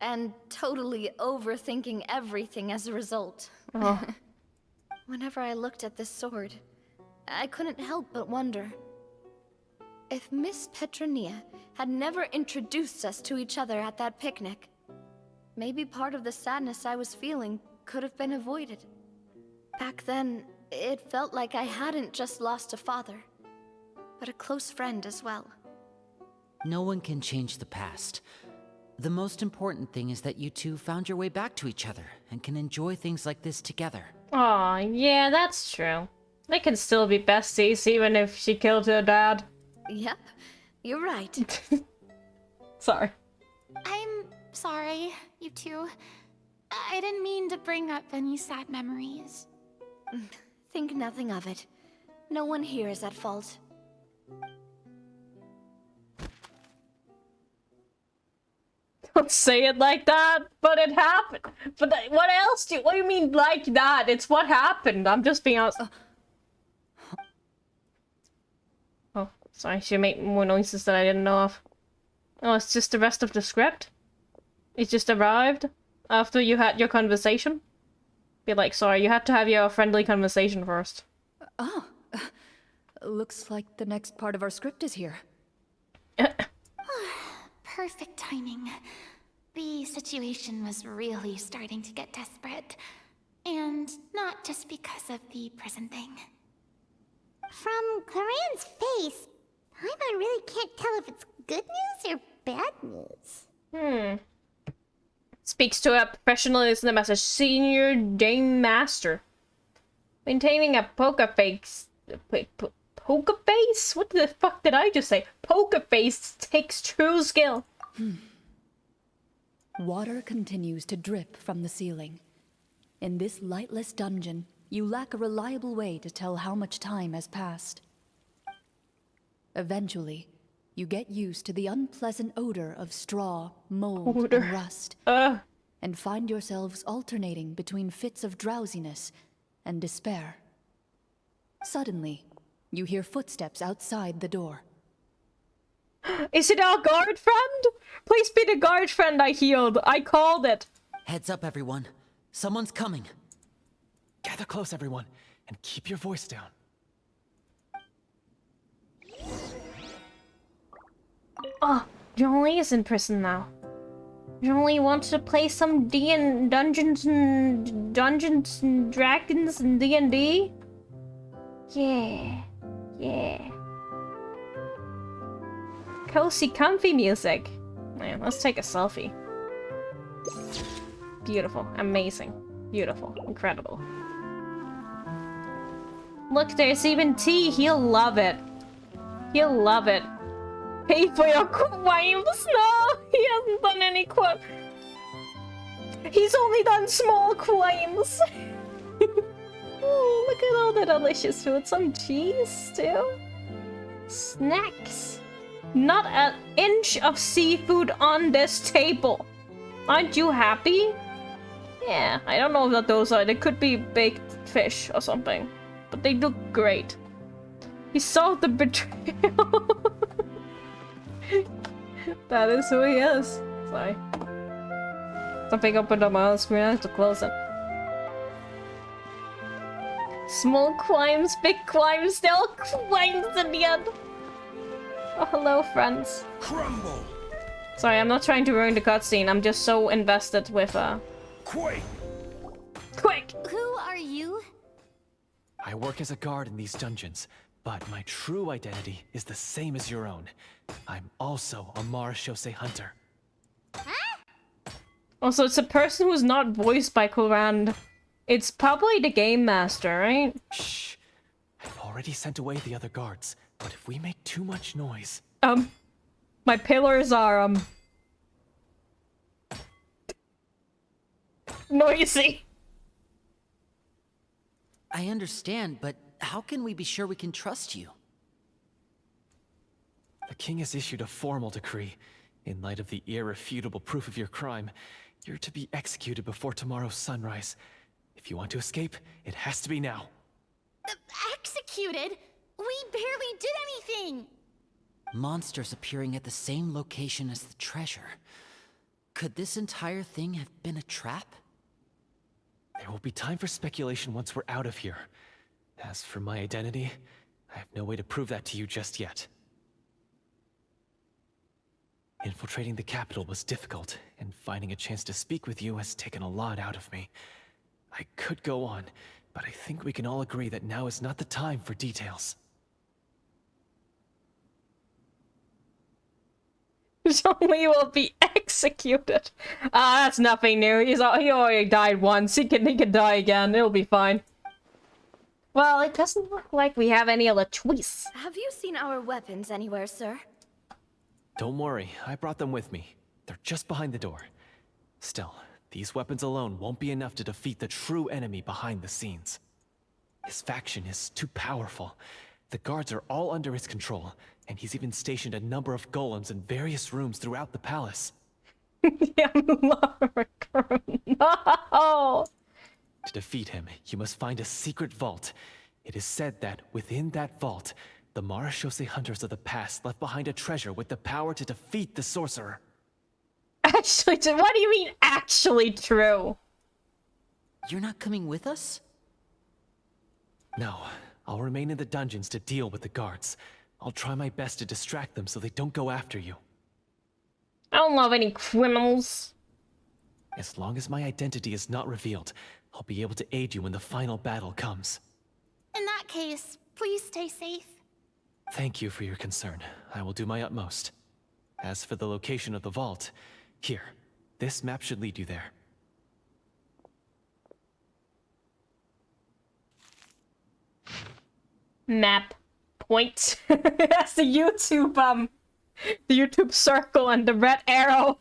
and totally overthinking everything as a result. Oh. Whenever I looked at this sword, I couldn't help but wonder if Miss Petronia had never introduced us to each other at that picnic. Maybe part of the sadness I was feeling could have been avoided. Back then, it felt like I hadn't just lost a father, but a close friend as well. No one can change the past. The most important thing is that you two found your way back to each other and can enjoy things like this together. Aw, yeah, that's true. They can still be besties even if she killed her dad. Yep, you're right. Sorry. I'm sorry, you two. I didn't mean to bring up any sad memories. Think nothing of it. No one here is at fault. Don't say it like that, but it happened. But what else what do you mean like that? It's what happened. I'm just being honest. Oh, sorry, she made more noises that I didn't know of. Oh, it's just the rest of the script? It just arrived after you had your conversation? Be like, sorry, you had to have your friendly conversation first. Oh, looks like the next part of our script is here. Perfect timing. The situation was really starting to get desperate. And not just because of the prison thing. From Clorinde's face, Paimon really can't tell if it's good news or bad news. Speaks to her professionalism as a senior Dame Master. Maintaining a poker face... Poker face? What the fuck did I just say? Poker face takes true skill. Water continues to drip from the ceiling. In this lightless dungeon, you lack a reliable way to tell how much time has passed. Eventually, you get used to the unpleasant odor of straw, mold, and rust, and find yourselves alternating between fits of drowsiness and despair. Suddenly, you hear footsteps outside the door. Is it our guard friend? Please be the guard friend I healed. I called it. Heads up, everyone. Someone's coming. Gather close, everyone, and keep your voice down. Oh, Jolie is in prison now. Jolie wants to play some Dungeons and Dragons and D&D? Yeah. Yeah. Cozy, comfy music. Man, let's take a selfie. Beautiful. Amazing. Beautiful. Incredible. Look, there's even tea. He'll love it. He'll love it. Pay for your crimes? No! He hasn't done any crimes. He's only done small crimes. Oh, look at all the delicious food. Some cheese, too. Snacks. Not an inch of seafood on this table. Aren't you happy? Yeah, I don't know what those are. They could be baked fish or something. But they look great. He saw the betrayal. That is who he is. Sorry. Something opened up my own screen. I have to close it. Small crimes, big crimes, they're all crimes in the end. Oh, hello, friends. Crumble! Sorry, I'm not trying to ruin the cutscene. I'm just so invested with, Quake! Quick! Who are you? I work as a guard in these dungeons, but my true identity is the same as your own. I'm also a Marashose hunter. Also, it's a person who's not voiced by Clorinde. It's probably the game master, right? Shh. I've already sent away the other guards, but if we make too much noise... My pillars are, noisy. I understand, but how can we be sure we can trust you? The king has issued a formal decree. In light of the irrefutable proof of your crime, you're to be executed before tomorrow's sunrise. If you want to escape, it has to be now. Executed? We barely did anything! Monsters appearing at the same location as the treasure. Could this entire thing have been a trap? There will be time for speculation once we're out of here. As for my identity, I have no way to prove that to you just yet. Infiltrating the capital was difficult, and finding a chance to speak with you has taken a lot out of me. I could go on, but I think we can all agree that now is not the time for details. Only will be executed. That's nothing new. He already died once. He can die again. It'll be fine. Well, it doesn't look like we have any other choice. Have you seen our weapons anywhere, sir? Don't worry, I brought them with me. They're just behind the door. Still, these weapons alone won't be enough to defeat the true enemy behind the scenes. His faction is too powerful. The guards are all under his control, and he's even stationed a number of golems in various rooms throughout the palace. Yeah, no! To defeat him, you must find a secret vault. It is said that within that vault, the Marashose hunters of the past left behind a treasure with the power to defeat the sorcerer. Actually, what do you mean, actually true? You're not coming with us? No, I'll remain in the dungeons to deal with the guards. I'll try my best to distract them so they don't go after you. I don't love any criminals. As long as my identity is not revealed, I'll be able to aid you when the final battle comes. In that case, please stay safe. Thank you for your concern. I will do my utmost. As for the location of the vault, here, this map should lead you there. Map. Point. That's the YouTube circle and the red arrow.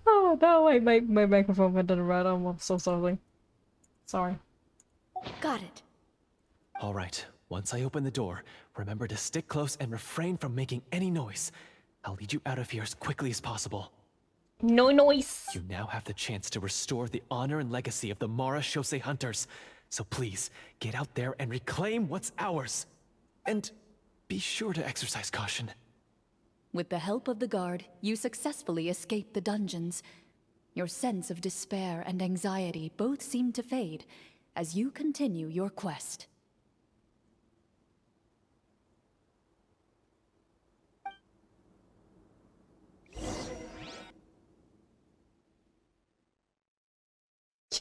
Oh no, my microphone went to the red. I'm so sorry. Sorry. Got it. All right, once I open the door, remember to stick close and refrain from making any noise. I'll lead you out of here as quickly as possible. No noise. You now have the chance to restore the honor and legacy of the Marashose hunters. So please, get out there and reclaim what's ours. And be sure to exercise caution. With the help of the guard, you successfully escaped the dungeons. Your sense of despair and anxiety both seem to fade as you continue your quest.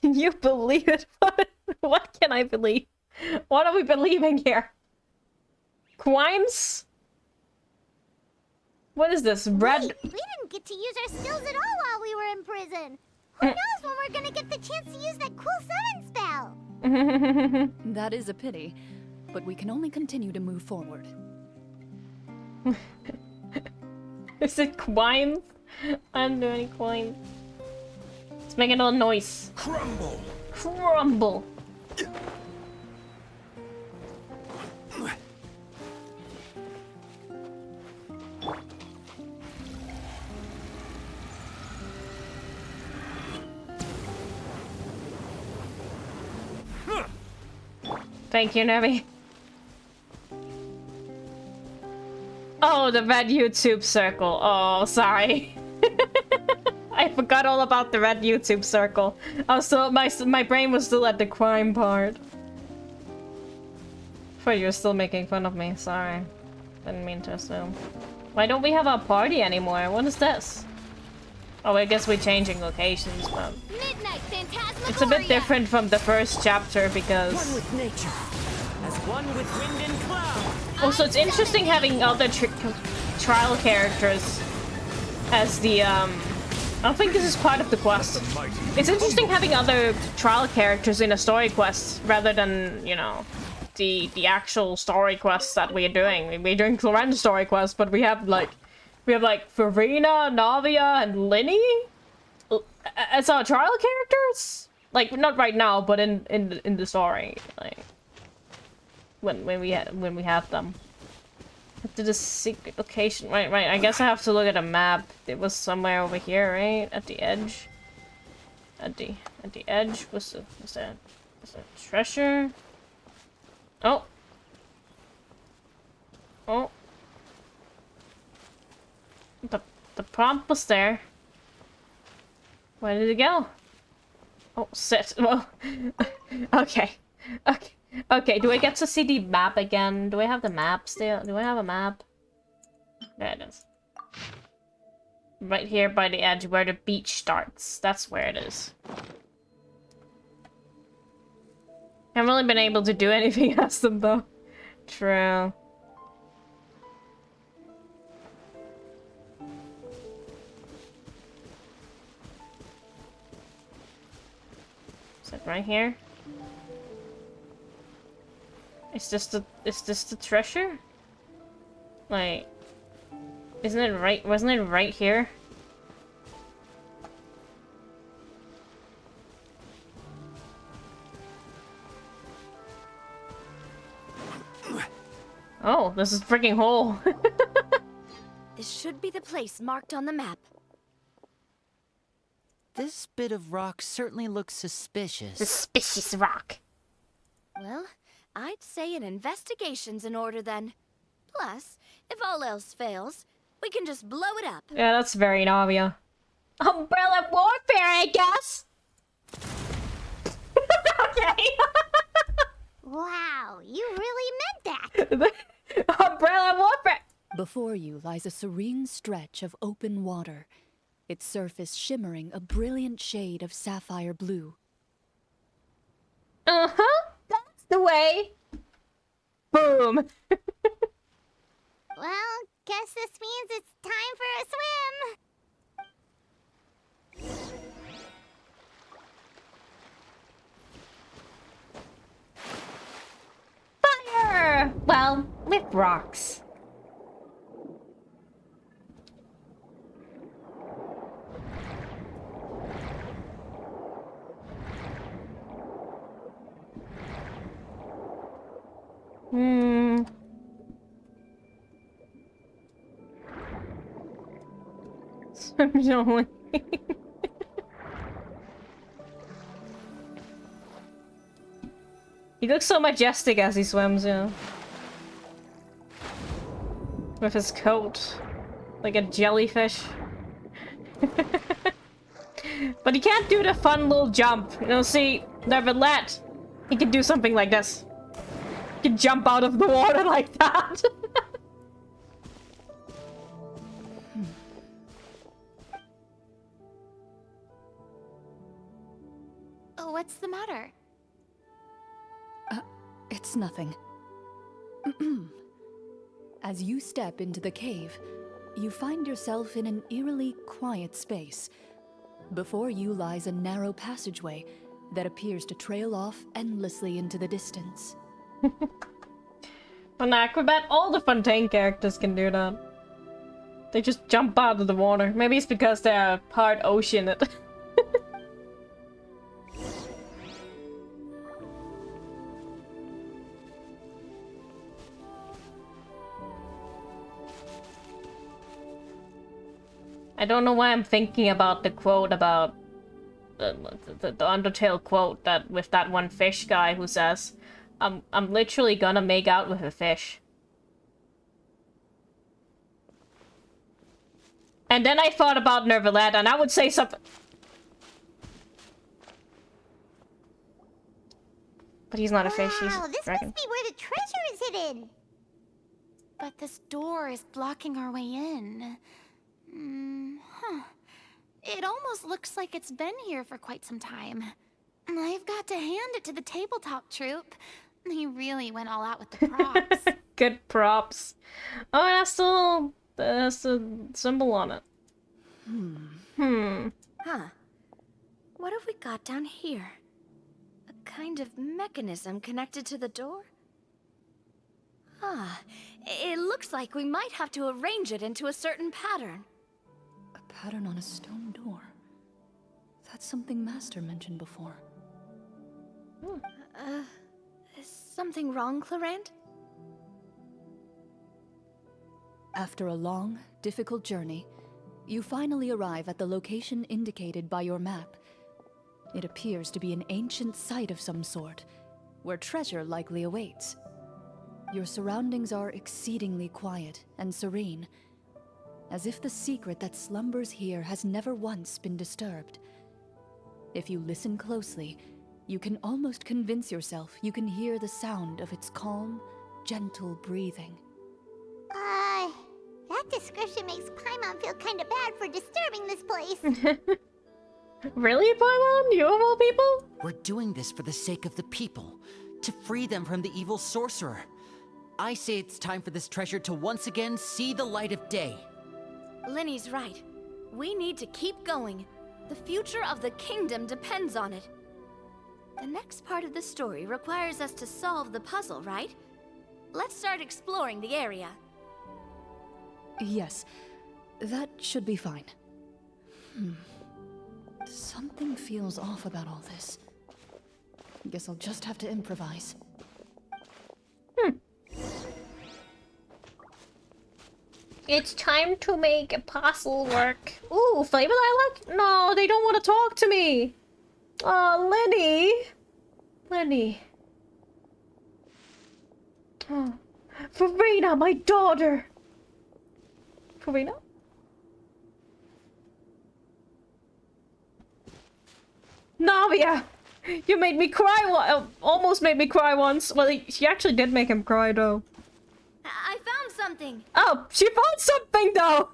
Can you believe it? What can I believe? What are we believing here? Crimes? What is this? Red? Wait, we didn't get to use our skills at all while we were in prison. Who knows when we're gonna get the chance to use that cool summon spell? That is a pity, but we can only continue to move forward. Is it crimes? I don't do any crimes. Let's make another noise. Crumble! Crumble! Thank you, Nevi. Oh, the red YouTube circle. Oh, sorry. I forgot all about the red YouTube circle. I was still, my brain was still at the crime part. thought you were still making fun of me. Sorry. Didn't mean to assume. Why don't we have our party anymore? What is this? Oh, I guess we're changing locations, but... Midnight Phantasmagoria! It's a bit different from the first chapter because... One with nature, as one with wind and cloud. Also, it's interesting having other trial characters as the, I don't think this is part of the quest. It's interesting having other trial characters in a story quest rather than, you know, the actual story quests that we're doing. We're doing Clorinde's story quest, but we have like Farina, Navia, and Linny as our trial characters. Like, not right now, but in the story, like when we have them. To the secret location. Right. I guess I have to look at a map. It was somewhere over here, right? At the edge. At the edge was that treasure? Oh. Oh. The prompt was there. Where did it go? Oh, shit. Well, okay. Okay, do I get to see the map again? Do I have the map still? Do I have a map? There it is. Right here by the edge where the beach starts. That's where it is. Haven't really been able to do anything as them though. True. Is it right here? Is this the treasure? Like, isn't it right? Wasn't it right here? Oh, this is a freaking hole. This should be the place marked on the map. This bit of rock certainly looks suspicious. Suspicious rock. Well, I'd say an investigation's in order then. Plus, if all else fails, we can just blow it up. Yeah, that's very Navia. Umbrella warfare, I guess. Okay. Wow, you really meant that. Umbrella warfare. Before you lies a serene stretch of open water, its surface shimmering a brilliant shade of sapphire blue. Uh-huh. That's the way. Boom. Well, guess this means it's time for a swim. Fire! Well, with rocks. Swim only. He looks so majestic as he swims, you know. With his coat. Like a jellyfish. But he can't do the fun little jump. You know, see, Neverlet, he can do something like this. He can jump out of the water like that. Oh, what's the matter? It's nothing. As you step into the cave, you find yourself in an eerily quiet space. Before you lies a narrow passageway that appears to trail off endlessly into the distance. An acrobat, all the Fontaine characters can do that. They just jump out of the water. Maybe it's because they're part ocean. I don't know why I'm thinking about the quote about the Undertale quote that with that one fish guy who says, I'm literally gonna make out with a fish. And then I thought about Neverland, and I would say something. But he's not a fish, he's a Wow, this dragon. must be where the treasure is it in? But this door is blocking our way in. Huh. It almost looks like it's been here for quite some time. I've got to hand it to the tabletop troupe. They really went all out with the props. Good props. Oh, that's the symbol on it. Huh. What have we got down here? A kind of mechanism connected to the door? Ah, it looks like we might have to arrange it into a certain pattern. A pattern on a stone door. That's something Master mentioned before. Is something wrong, Clorinde? After a long, difficult journey, you finally arrive at the location indicated by your map. It appears to be an ancient site of some sort, where treasure likely awaits. Your surroundings are exceedingly quiet and serene, as if the secret that slumbers here has never once been disturbed. If you listen closely, you can almost convince yourself you can hear the sound of its calm, gentle breathing. That description makes Paimon feel kinda bad for disturbing this place. Really, Paimon? You of all people? We're doing this for the sake of the people, to free them from the evil sorcerer. I say it's time for this treasure to once again see the light of day. Linny's right. We need to keep going. The future of the kingdom depends on it. The next part of the story requires us to solve the puzzle, right? Let's start exploring the area. Yes, that should be fine. Something feels off about all this. Guess I'll just have to improvise. It's time to make a puzzle work. Ooh, flavor dialogue? No, they don't want to talk to me. Oh, Lenny. Lenny. Oh. Farina, my daughter. Farina? Navia! You made me cry almost made me cry once. Well, she actually did make him cry, though. I found something! Oh, she found something, though!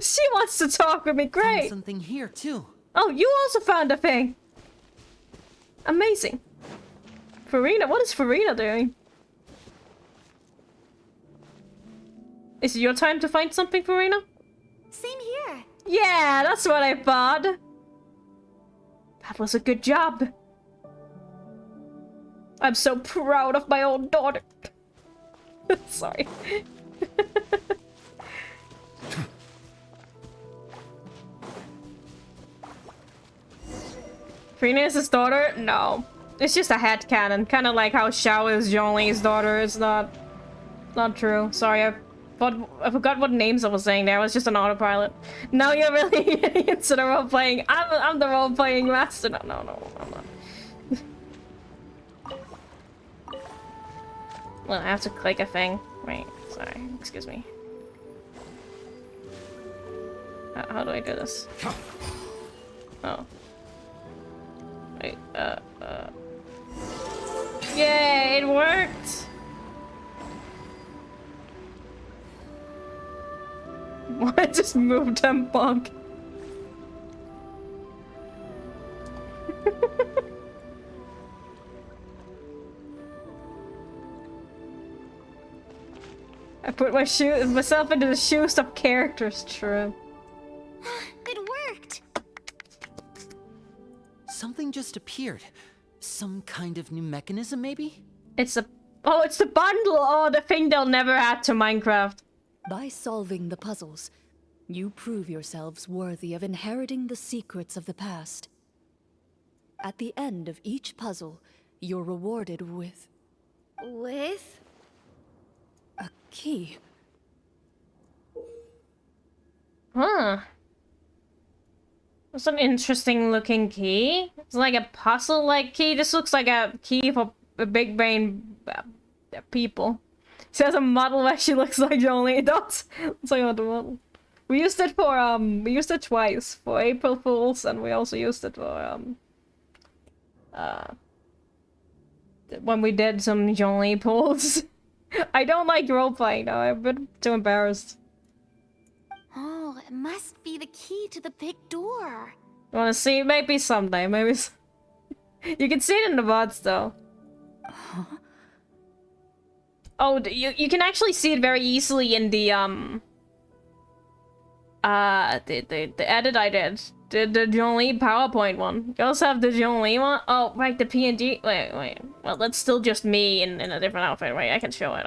She wants to talk with me, great! Found something here, too. Oh, you also found a thing! Amazing. Farina, what is Farina doing? Is it your time to find something, Farina? Same here. Yeah, that's what I thought. That was a good job. I'm so proud of my own daughter. Sorry. Farina is his daughter? No. It's just a headcanon. Kind of like how Xiao is Zhongli's daughter. It's not true. Sorry, I forgot what names I was saying there. I was just an autopilot. No, you're really into the role-playing. I'm the role-playing master. No, I'm not. Well, I have to click a thing. Wait, sorry. Excuse me. How do I do this? Oh. Wait, Yay, it worked! Why just moved them bug? I put myself into the shoes of characters, true. It worked! Something just appeared. Some kind of new mechanism, maybe? It's the bundle! Oh, the thing they'll never add to Minecraft. By solving the puzzles, you prove yourselves worthy of inheriting the secrets of the past. At the end of each puzzle, you're rewarded with... With? a key. Huh. That's an interesting looking key. It's like a puzzle-like key. This looks like a key for big brain people. She has a model where she looks like Jolie. It does. It's like another model. We used it for we used it twice for April Fools, and we also used it for when we did some Jolie pulls. I don't like roleplaying though. I've been too embarrassed. Oh, it must be the key to the big door. You wanna see? Maybe someday. Maybe. You can see it in the VODs though. Oh, you can actually see it very easily in the edit I did. The John Lee PowerPoint one. You also have the John Lee one. Oh, right, the PNG. Wait. Well, that's still just me in a different outfit. Wait, I can show it.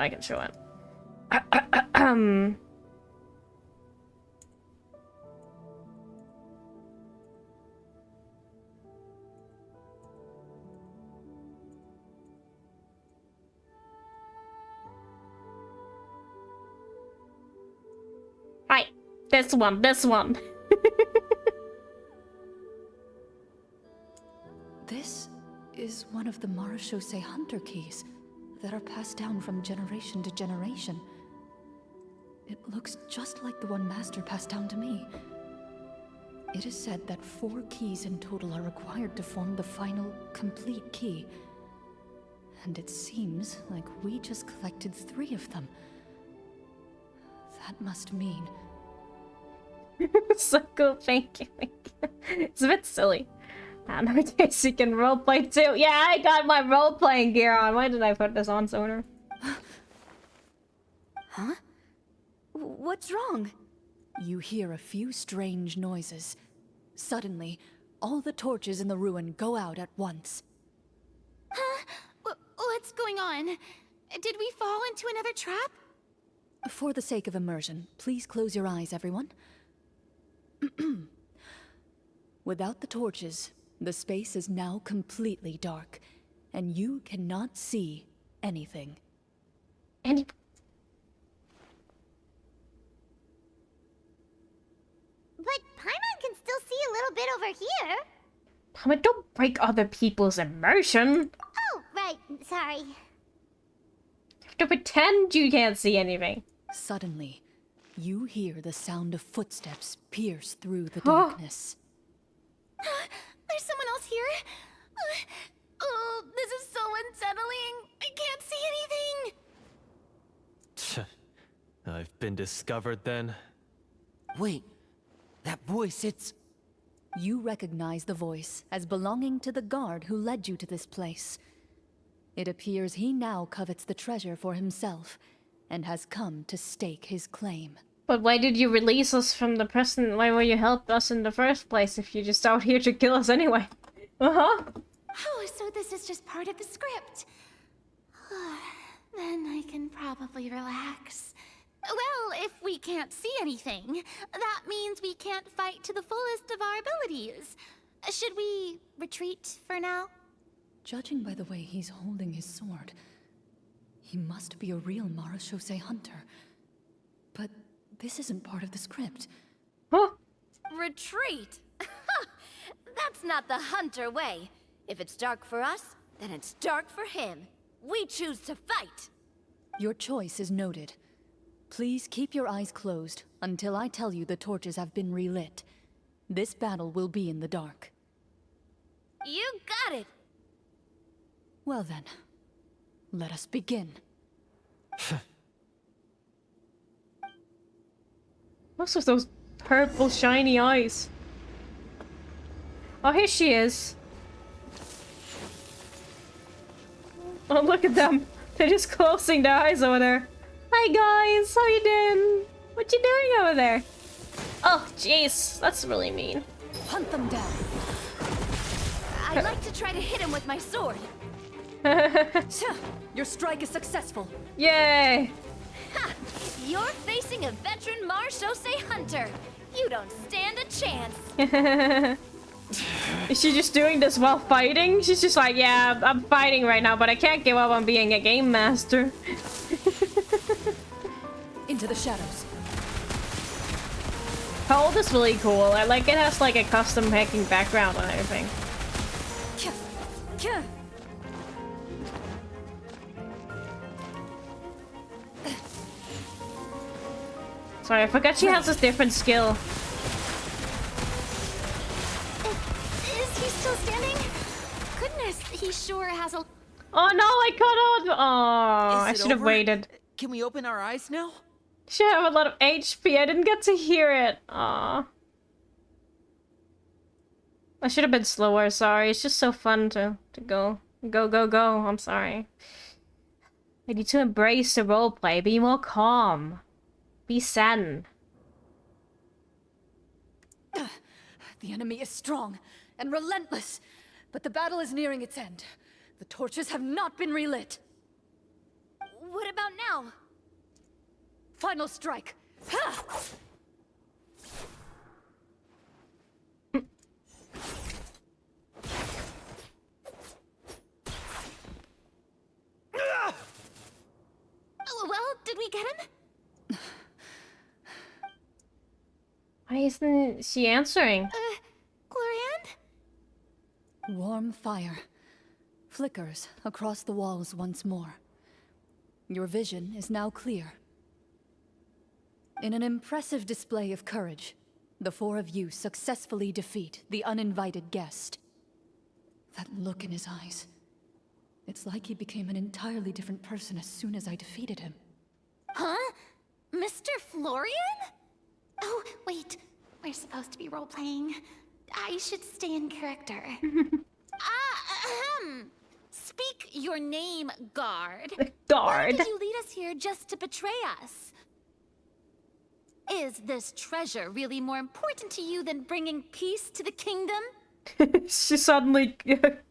Right, this one. This is one of the Marechaussee Hunter keys that are passed down from generation to generation. It looks just like the one Master passed down to me. It is said that 4 keys in total are required to form the final, complete key. And it seems like we just collected 3 of them. That must mean... So cool, thank you. It's a bit silly. And I guess you can roleplay too. Yeah, I got my role-playing gear on. Why did I put this on sooner? Huh? What's wrong? You hear a few strange noises. Suddenly, all the torches in the ruin go out at once. Huh? What's going on? Did we fall into another trap? For the sake of immersion, please close your eyes, everyone. Without the torches, the space is now completely dark, and you cannot see anything. But Paimon can still see a little bit over here. Paimon, don't break other people's immersion. Oh, right. Sorry. You have to pretend you can't see anything. Suddenly, you hear the sound of footsteps pierce through the darkness. There's someone else here? Oh, this is so unsettling. I can't see anything. I've been discovered then. Wait, that voice, it's... You recognize the voice as belonging to the guard who led you to this place. It appears he now covets the treasure for himself, and has come to stake his claim. But why did you release us from the prison? Why will you help us in the first place if you're just out here to kill us anyway? Oh, so this is just part of the script. Then I can probably relax. Well, if we can't see anything, that means we can't fight to the fullest of our abilities. Should we retreat for now? Judging by the way he's holding his sword, he must be a real Marechaussee hunter. But this isn't part of the script. Huh? Retreat? That's not the hunter way. If it's dark for us, then it's dark for him. We choose to fight. Your choice is noted. Please keep your eyes closed until I tell you the torches have been relit. This battle will be in the dark. You got it! Well then, let us begin. What's with those purple shiny eyes? Oh, here she is. Oh, look at them. They're just closing their eyes over there. Hi guys, how you doing? What you doing over there? Oh, jeez, that's really mean. Hunt them down. I'd like to try to hit him with my sword. Your strike is successful. Yay! Ha! You're facing a veteran Marechaussee hunter. You don't stand a chance. Is she just doing this while fighting? She's just like, yeah, I'm fighting right now, but I can't give up on being a game master. Into the shadows. Her ult is really cool. I like it has like a custom hacking background and everything. Sorry, I forgot she has this different skill. Is he still standing? Goodness, he sure has a... Oh no, I caught on! Oh, I Is it should have over? waited. Can we open our eyes now? Should have a lot of HP. I didn't get to hear it. Aw. I should have been slower, sorry. It's just so fun to go. Go, go, go. I'm sorry. I need to embrace the roleplay. Be more calm. Be zen. The enemy is strong and relentless, but the battle is nearing its end. The torches have not been relit. What about now? Final strike. Ha! Well, did we get him? Why isn't she answering? Clorinde? Warm fire flickers across the walls once more. Your vision is now clear. In an impressive display of courage, the four of you successfully defeat the uninvited guest. That look in his eyes. It's like he became an entirely different person as soon as I defeated him. Huh? Mr. Florian? Oh, wait. We're supposed to be role-playing. I should stay in character. Speak your name, guard. Guard. Why did you lead us here just to betray us? Is this treasure really more important to you than bringing peace to the kingdom? She suddenly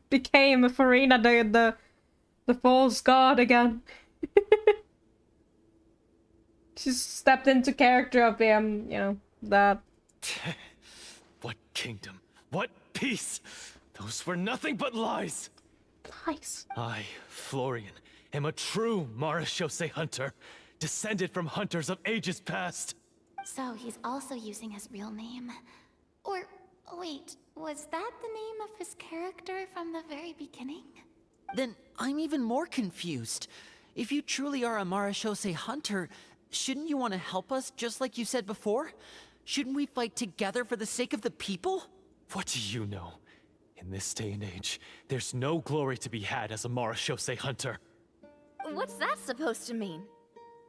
became Farina, the false god again. She stepped into character of him, you know, that. What kingdom? What peace? Those were nothing but lies! Lies. I, Florian, am a true Marechaussee hunter, descended from hunters of ages past. So he's also using his real name. Or, wait, was that the name of his character from the very beginning? Then I'm even more confused. If you truly are a Marechaussee hunter, shouldn't you want to help us just like you said before? Shouldn't we fight together for the sake of the people? What do you know? In this day and age, there's no glory to be had as a Marechaussee hunter. What's that supposed to mean?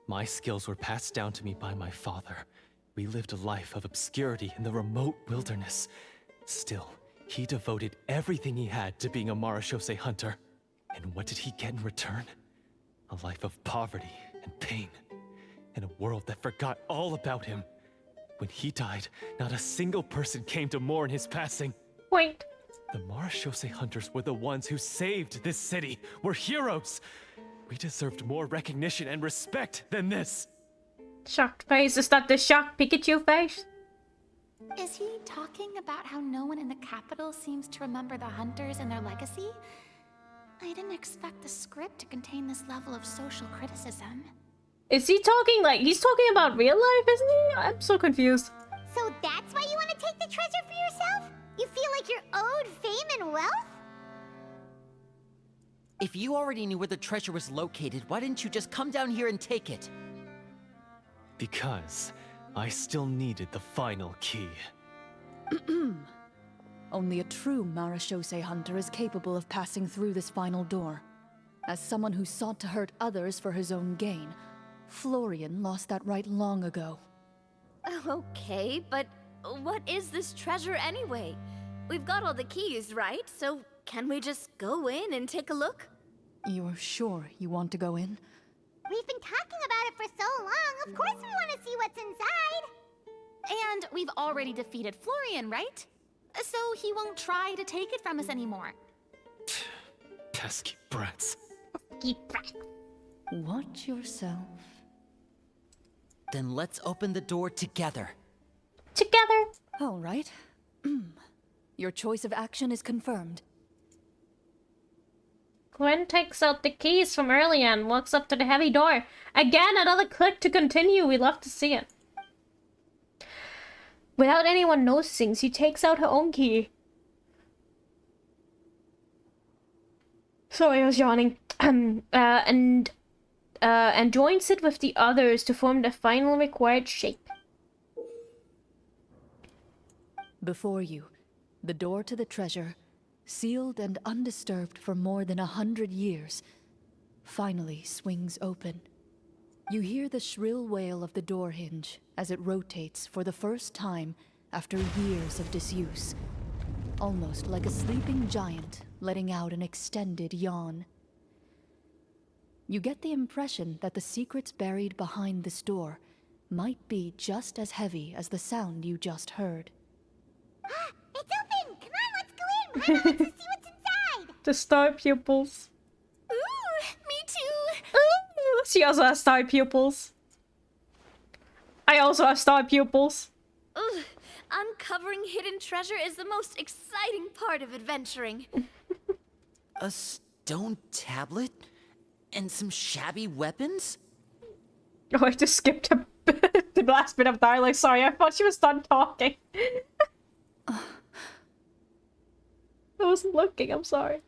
My skills were passed down to me by my father. We lived a life of obscurity in the remote wilderness. Still, he devoted everything he had to being a Marechaussee hunter. And what did he get in return? A life of poverty and pain. In a world that forgot all about him. When he died, not a single person came to mourn his passing. Wait. The Marechaussee hunters were the ones who saved this city. We're heroes. We deserved more recognition and respect than this. Shocked face. Is that the shocked Pikachu face? Is he talking about how no one in the capital seems to remember the hunters and their legacy? I didn't expect the script to contain this level of social criticism. Is he talking like he's talking about real life, isn't he? I'm so confused. So that's why you want to take the treasure for yourself? You feel like you're owed fame and wealth? If you already knew where the treasure was located, why didn't you just come down here and take it? Because I still needed the final key. Only a true Marechaussee hunter is capable of passing through this final door. As someone who sought to hurt others for his own gain, Florian lost that right long ago. Okay, but what is this treasure anyway? We've got all the keys, right? So can we just go in and take a look? You're sure you want to go in? We've been talking about it for so long. Of course we want to see what's inside. And we've already defeated Florian, right? So he won't try to take it from us anymore. Pesky brats. Watch yourself. Then let's open the door together. Together. All right. Your choice of action is confirmed. Gwen takes out the keys from earlier and walks up to the heavy door. Again, another click to continue. We love to see it. Without anyone noticing, she takes out her own key. Sorry, I was yawning. And joins it with the others to form the final required shape. Before you, the door to the treasure sealed and undisturbed for more than 100 years, finally swings open. You hear the shrill wail of the door hinge as it rotates for the first time after years of disuse, almost like a sleeping giant letting out an extended yawn. You get the impression that the secrets buried behind this door might be just as heavy as the sound you just heard. It's open! Come on, let's go in! Mama wants to see what's inside! The star pupils. Ooh, me too! Ooh, she also has star pupils. I also have star pupils. Ugh, uncovering hidden treasure is the most exciting part of adventuring. A stone tablet? And some shabby weapons? Oh, I just skipped the last bit of dialogue. Sorry, I thought she was done talking. I wasn't looking, I'm sorry.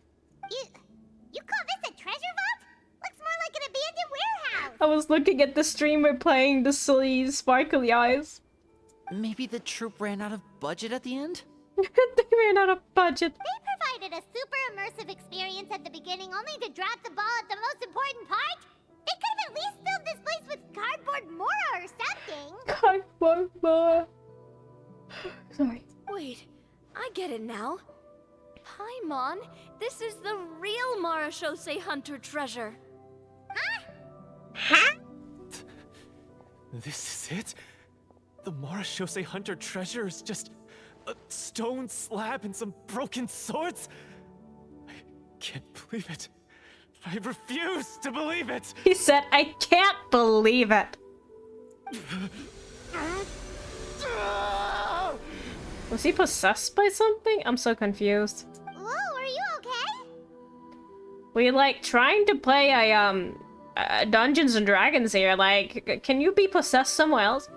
You call this a treasure vault? Looks more like an abandoned warehouse! I was looking at the streamer playing the silly, sparkly eyes. Maybe the troupe ran out of budget at the end? They ran out of budget. They provided a super immersive experience at the beginning only to drop the ball at the most important part? They could have at least filled this place with cardboard Mora or something! Cardboard Mora. Sorry. Wait, I get it now. Paimon, this is the real Marashose Hunter treasure. Huh? This is it? The Marashose Hunter treasure is just a stone slab and some broken swords? I can't believe it. I refuse to believe it! He said, I can't believe it. Was he possessed by something? I'm so confused. Whoa, are you okay? We like trying to play a Dungeons and Dragons here. Like, can you be possessed somewhere else?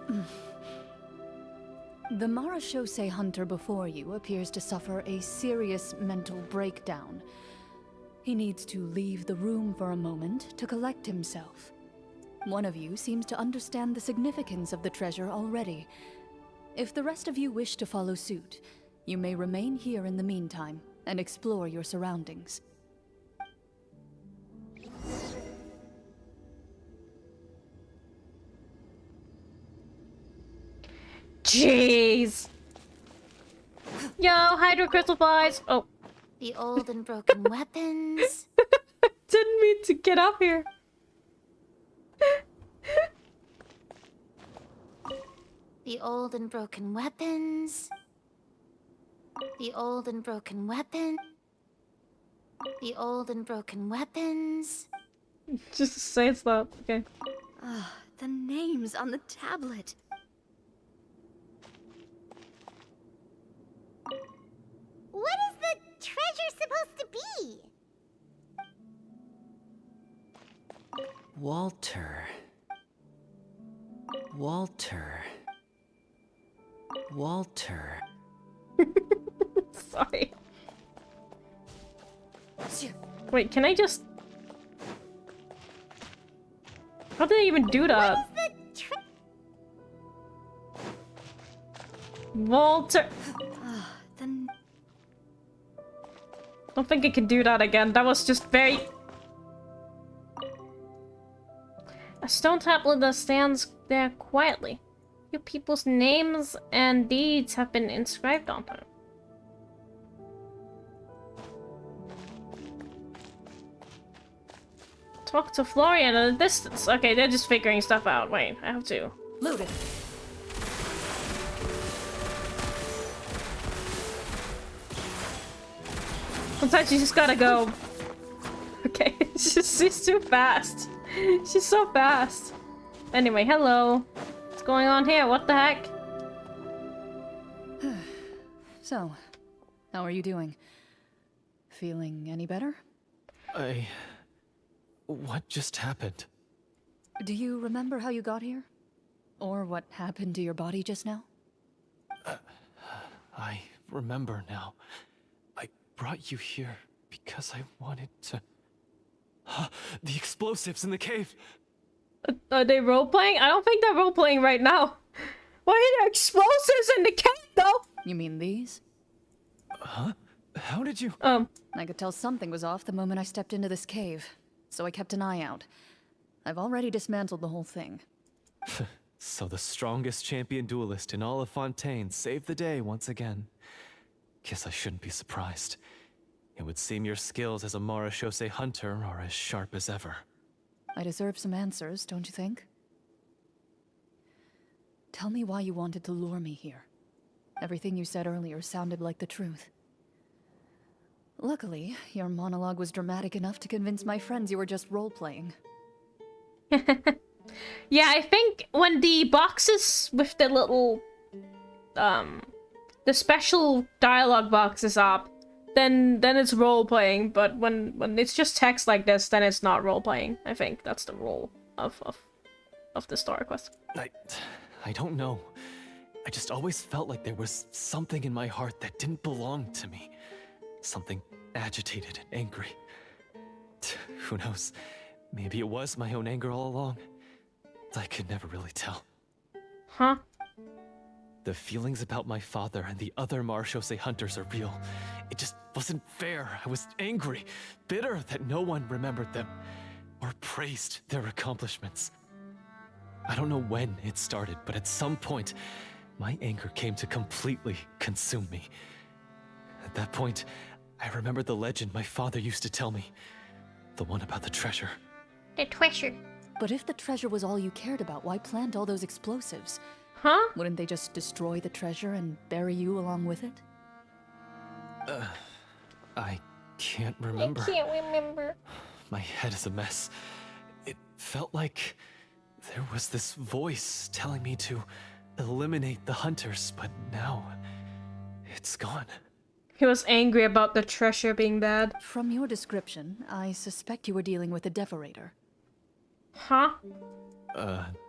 The Marashose hunter before you appears to suffer a serious mental breakdown. He needs to leave the room for a moment to collect himself. One of you seems to understand the significance of the treasure already. If the rest of you wish to follow suit, you may remain here in the meantime and explore your surroundings. Jeez. Yo, Hydro Crystal Flies. Oh. The old and broken weapons. Didn't mean to get up here. The old and broken weapons. The old and broken weapon. The old and broken weapons. Just say it's that. Okay. The names on the tablet. What is the treasure supposed to be? Walter. Walter. Walter. Sorry. Wait, can I just... How did I even do that? What is the Walter... Then... Don't think I can do that again. That was just very... A stone tablet that stands there quietly. Your people's names and deeds have been inscribed on them. Talk to Florian at a distance. Okay, they're just figuring stuff out. Wait, I have to. Loaded. Sometimes you just gotta go. Okay, she's too fast. She's so fast. Anyway, hello. What's going on here? What the heck? So, how are you doing? Feeling any better? What just happened? Do you remember how you got here? Or what happened to your body just now? I remember now. I brought you here because I wanted to... The explosives in the cave! Are they role-playing? I don't think they're role-playing right now. Why are there explosives in the cave, though? You mean these? Huh? How did you... I could tell something was off the moment I stepped into this cave, so I kept an eye out. I've already dismantled the whole thing. So the strongest champion duelist in all of Fontaine saved the day once again. Guess I shouldn't be surprised. It would seem your skills as a Marechaussee hunter are as sharp as ever. I deserve some answers, don't you think? Tell me why you wanted to lure me here. Everything you said earlier sounded like the truth. Luckily, your monologue was dramatic enough to convince my friends you were just role-playing. Yeah, I think when the boxes with the little, the special dialogue boxes up, then it's role-playing, but when it's just text like this, then it's not role-playing. I think that's the rule of the story quest. I don't know. I just always felt like there was something in my heart that didn't belong to me. Something agitated and angry. Who knows? Maybe it was my own anger all along. I could never really tell. Huh? The feelings about my father and the other Marechaussee hunters are real. It just wasn't fair. I was angry, bitter that no one remembered them or praised their accomplishments. I don't know when it started, but at some point, my anger came to completely consume me. At that point, I remembered the legend my father used to tell me. The one about the treasure. The treasure. But if the treasure was all you cared about, why plant all those explosives? Huh? Wouldn't they just destroy the treasure and bury you along with it? I can't remember. I can't remember. My head is a mess. It felt like there was this voice telling me to eliminate the hunters, but now it's gone. He was angry about the treasure being bad. From your description, I suspect you were dealing with a devorator. Huh?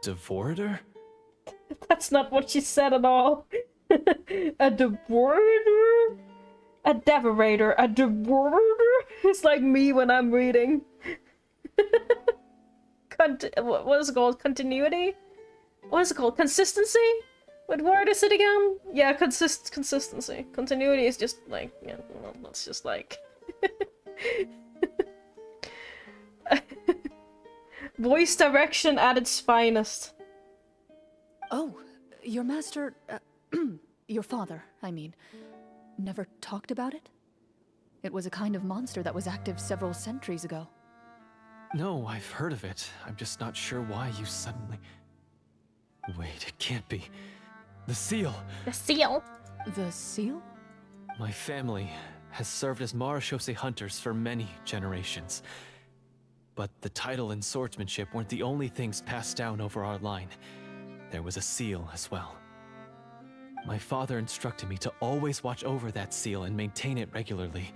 Devorator? That's not what she said at all. A devorator? A devorator? A devorator? It's like me when I'm reading. What is it called? Continuity? What is it called? Consistency? What word is it again? Yeah, consistency. Continuity is just like, yeah, well, that's just like... Voice direction at its finest. Oh, your master... your father, I mean, never talked about it? It was a kind of monster that was active several centuries ago. No, I've heard of it. I'm just not sure why you suddenly... Wait, it can't be. The seal! The seal? The seal? My family has served as Marechaussee hunters for many generations. But the title and swordsmanship weren't the only things passed down over our line. There was a seal as well. My father instructed me to always watch over that seal and maintain it regularly.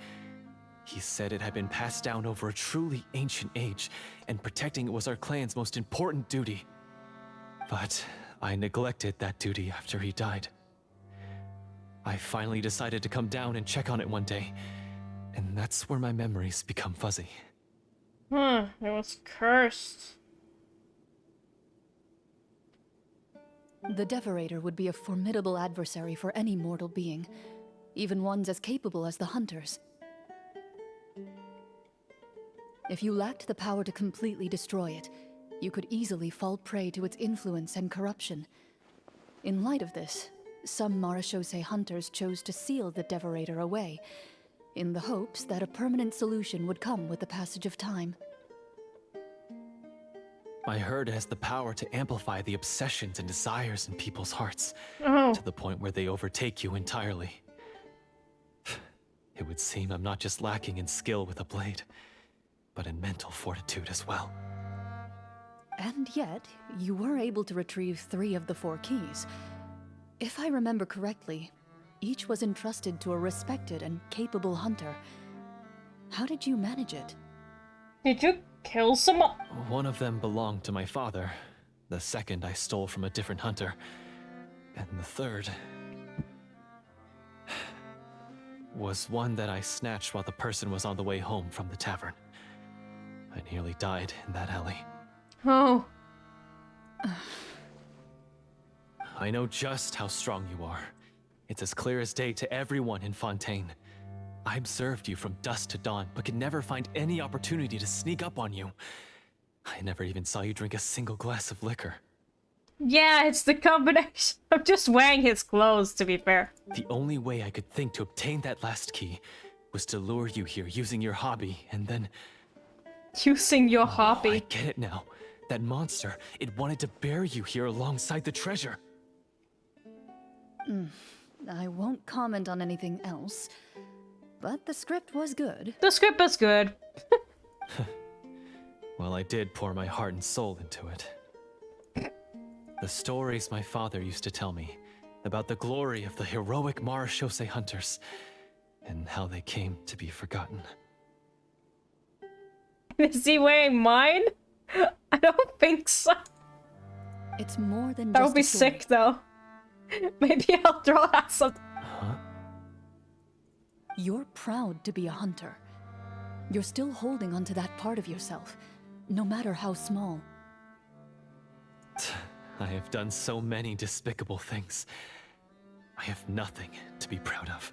He said it had been passed down over a truly ancient age, and protecting it was our clan's most important duty. But I neglected that duty after he died. I finally decided to come down and check on it one day, and that's where my memories become fuzzy. It was cursed. The Devorator would be a formidable adversary for any mortal being, even ones as capable as the Hunters. If you lacked the power to completely destroy it, you could easily fall prey to its influence and corruption. In light of this, some Marechaussee hunters chose to seal the Devorator away, in the hopes that a permanent solution would come with the passage of time. I heard it has the power to amplify the obsessions and desires in people's hearts, to the point where they overtake you entirely. It would seem I'm not just lacking in skill with a blade, but in mental fortitude as well. And yet, you were able to retrieve 3 of the 4 keys. If I remember correctly, each was entrusted to a respected and capable hunter. How did you manage it? Did you kill someone? One of them belonged to my father. The second I stole from a different hunter. And the third... was one that I snatched while the person was on the way home from the tavern. I nearly died in that alley. Oh. I know just how strong you are. It's as clear as day to everyone in Fontaine. I observed you from dusk to dawn, but could never find any opportunity to sneak up on you. I never even saw you drink a single glass of liquor. Yeah, it's the combination. I'm just wearing his clothes, to be fair. The only way I could think to obtain that last key was to lure you here using your hobby, and then... Using your I hobby. get it now. That monster, it wanted to bury you here alongside the treasure. I won't comment on anything else, but the script was good. The script was good. Well, I did pour my heart and soul into it. The stories my father used to tell me about the glory of the heroic Marechaussee hunters and how they came to be forgotten. Is he wearing mine? I don't think so. It's more than That just would be a story. sick, though. Maybe I'll draw that some. Huh? You're proud to be a hunter. You're still holding onto that part of yourself, no matter how small. I have done so many despicable things. I have nothing to be proud of.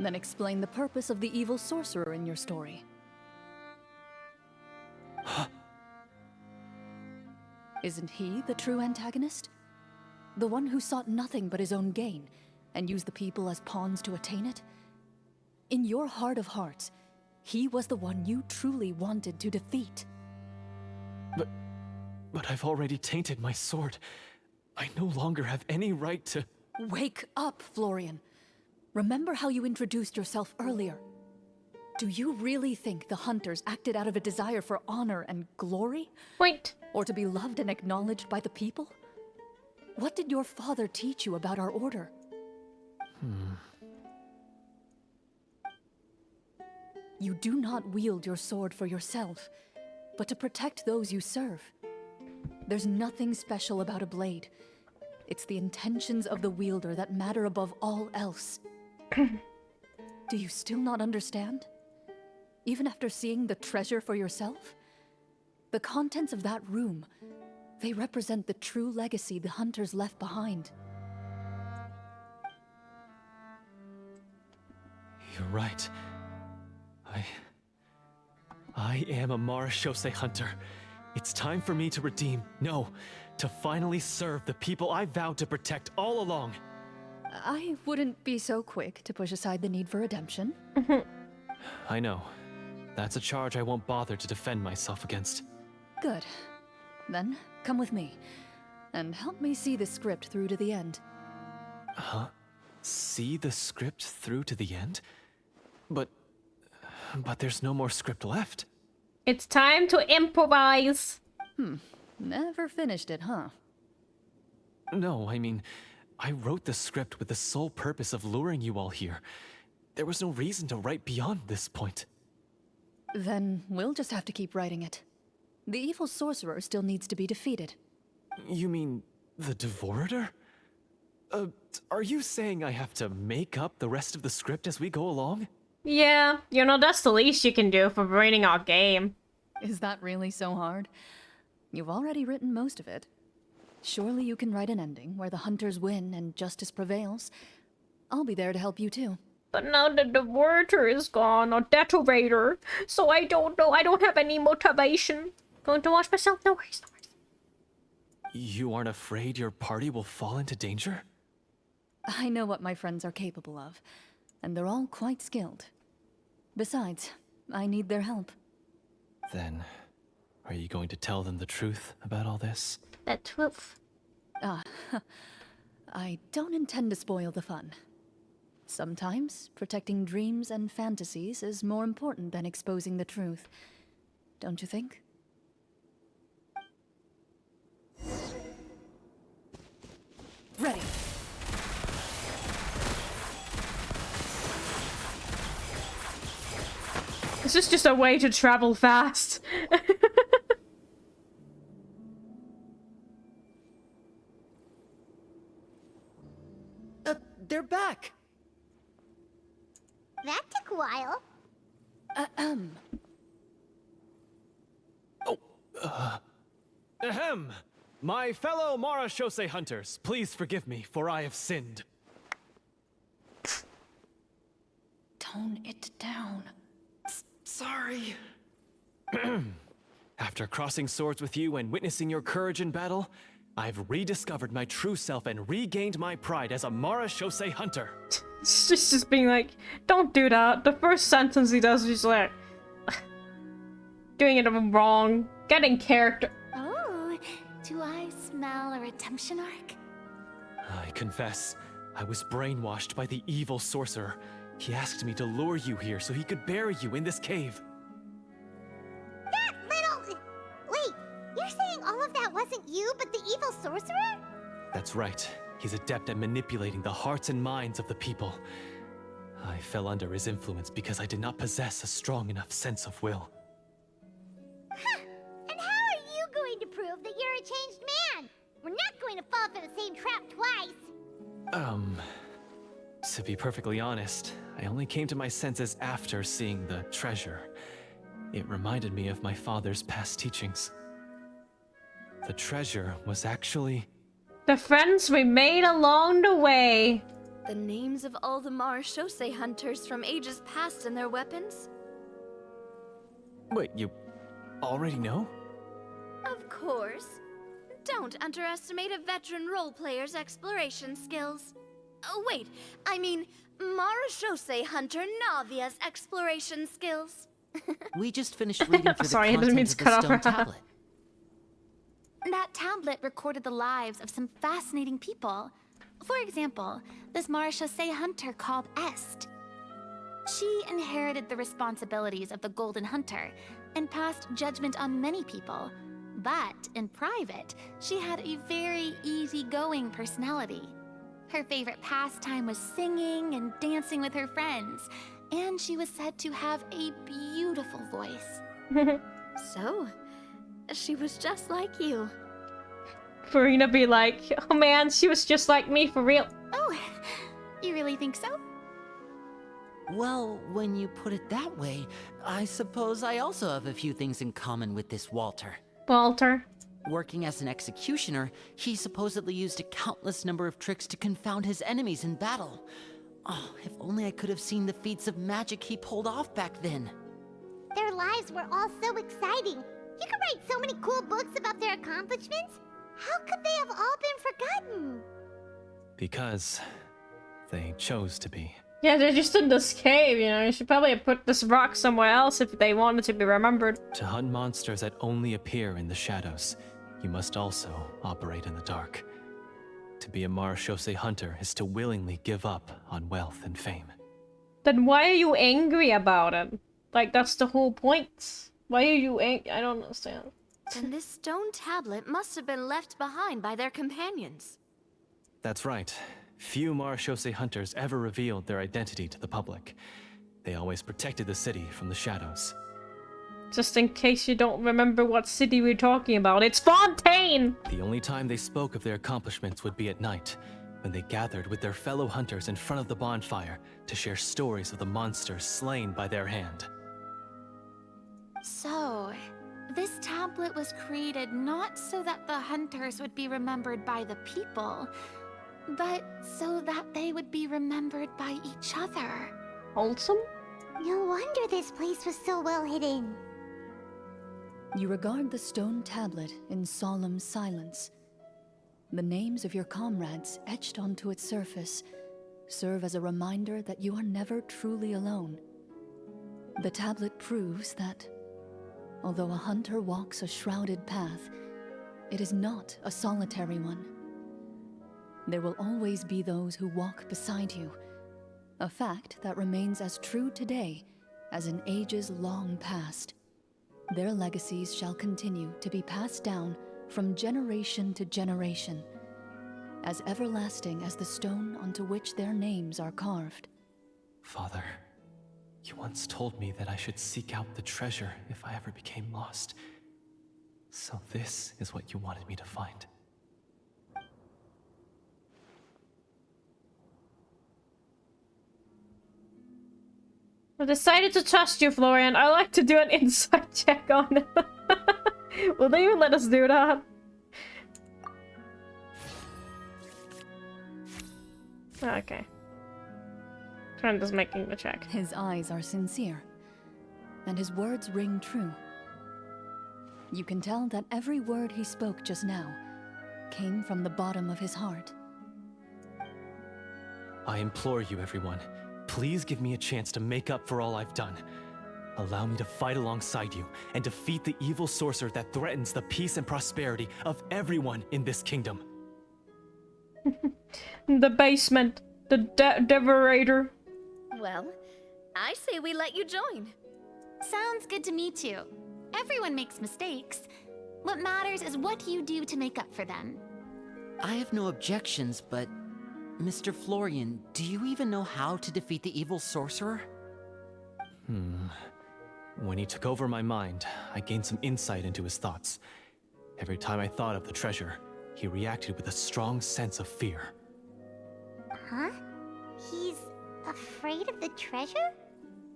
Then explain the purpose of the evil sorcerer in your story. Isn't he the true antagonist? The one who sought nothing but his own gain, and used the people as pawns to attain it? In your heart of hearts, he was the one you truly wanted to defeat. But I've already tainted my sword. I no longer have any right to... Wake up, Florian. Remember how you introduced yourself earlier. Do you really think the hunters acted out of a desire for honor and glory? Wait. Or to be loved and acknowledged by the people? What did your father teach you about our order? You do not wield your sword for yourself, but to protect those you serve. There's nothing special about a blade. It's the intentions of the wielder that matter above all else. Do you still not understand? Even after seeing the treasure for yourself? The contents of that room, they represent the true legacy the hunters left behind. You're right. I am a Marechaussee hunter. It's time for me to redeem, no, to finally serve the people I vowed to protect all along. I wouldn't be so quick to push aside the need for redemption. I know. That's a charge I won't bother to defend myself against. Good. Then, come with me, and help me see the script through to the end. Huh? See the script through to the end? But there's no more script left. It's time to improvise. Never finished it, huh? No, I mean, I wrote the script with the sole purpose of luring you all here. There was no reason to write beyond this point. Then we'll just have to keep writing it. The evil sorcerer still needs to be defeated. You mean the Devorator? Are you saying I have to make up the rest of the script as we go along? Yeah, you know, that's the least you can do for ruining our game. Is that really so hard? You've already written most of it. Surely you can write an ending where the hunters win and justice prevails. I'll be there to help you too. But now that the Devorator is gone, or Detonator, so I don't know, I don't have any motivation. Going to watch myself? No worries, no worries. You aren't afraid your party will fall into danger? I know what my friends are capable of, and they're all quite skilled. Besides, I need their help. Then, are you going to tell them the truth about all this? The truth. I don't intend to spoil the fun. Sometimes, protecting dreams and fantasies is more important than exposing the truth. Don't you think? Ready. This is just a way to travel fast. They're back! That took a while. Ahem! My fellow Marechaussee hunters, please forgive me, for I have sinned. Tone it down. Sorry. After crossing swords with you and witnessing your courage in battle, I've rediscovered my true self and regained my pride as a Mara Shosei hunter. It's just being like, don't do that. The first sentence he does is like, doing it wrong, getting character. Oh, do I smell a redemption arc? I confess, I was brainwashed by the evil sorcerer. He asked me to lure you here so he could bury you in this cave. That little... Wait, you're saying all of that wasn't you, but the evil sorcerer? That's right. He's adept at manipulating the hearts and minds of the people. I fell under his influence because I did not possess a strong enough sense of will. Huh. And how are you going to prove that you're a changed man? We're not going to fall for the same trap twice. To be perfectly honest, I only came to my senses after seeing the treasure. It reminded me of my father's past teachings. The treasure was actually... The friends we made along the way. The names of all the Mara Shosei hunters from ages past and their weapons? Wait, you already know? Of course. Don't underestimate a veteran role player's exploration skills. Oh, wait, I mean, Mara Shosei hunter Navia's exploration skills. We just finished reading through Sorry, I the didn't mean content to of the cut stone off her. tablet. That tablet recorded the lives of some fascinating people. For example, this Mara Shosei hunter called Est. She inherited the responsibilities of the Golden Hunter and passed judgment on many people. But in private, she had a very easygoing personality. Her favorite pastime was singing and dancing with her friends, and she was said to have a beautiful voice. So, she was just like you. Farina be like, oh man, she was just like me for real. Oh, you really think so? Well, when you put it that way, I suppose I also have a few things in common with this Walter. Walter. Working as an executioner, he supposedly used a countless number of tricks to confound his enemies in battle. Oh, if only I could have seen the feats of magic he pulled off back then. Their lives were all so exciting. You could write so many cool books about their accomplishments. How could they have all been forgotten? Because they chose to be. Yeah, they're just in this cave, you know. You should probably have put this rock somewhere else if they wanted to be remembered. To hunt monsters that only appear in the shadows, you must also operate in the dark. To be a Mara Shosei hunter is to willingly give up on wealth and fame. Then why are you angry about it? Like, that's the whole point. Why are you angry? I don't understand. Then this stone tablet must have been left behind by their companions. That's right. Few Mara Shosei hunters ever revealed their identity to the public. They always protected the city from the shadows. Just in case you don't remember what city we're talking about, it's Fontaine! The only time they spoke of their accomplishments would be at night, when they gathered with their fellow hunters in front of the bonfire to share stories of the monsters slain by their hand. So, this tablet was created not so that the hunters would be remembered by the people, but so that they would be remembered by each other. Wholesome? No wonder this place was so well hidden. You regard the stone tablet in solemn silence. The names of your comrades etched onto its surface serve as a reminder that you are never truly alone. The tablet proves that, although a hunter walks a shrouded path, it is not a solitary one. There will always be those who walk beside you, a fact that remains as true today as in ages long past. Their legacies shall continue to be passed down from generation to generation, as everlasting as the stone onto which their names are carved. Father, you once told me that I should seek out the treasure if I ever became lost. So this is what you wanted me to find. I decided to trust you, Florian. I like to do an insight check on it. Will they even let us do that? Okay. Corinde's making the check. His eyes are sincere, and his words ring true. You can tell that every word he spoke just now came from the bottom of his heart. I implore you, everyone, please give me a chance to make up for all I've done. Allow me to fight alongside you and defeat the evil sorcerer that threatens the peace and prosperity of everyone in this kingdom. The basement. The Devorator. Well, I say we let you join. Sounds good to me too. Everyone makes mistakes. What matters is what you do to make up for them. I have no objections, but... Mr. Florian, do you even know how to defeat the evil sorcerer? When he took over my mind, I gained some insight into his thoughts. Every time I thought of the treasure, he reacted with a strong sense of fear. Huh? He's afraid of the treasure?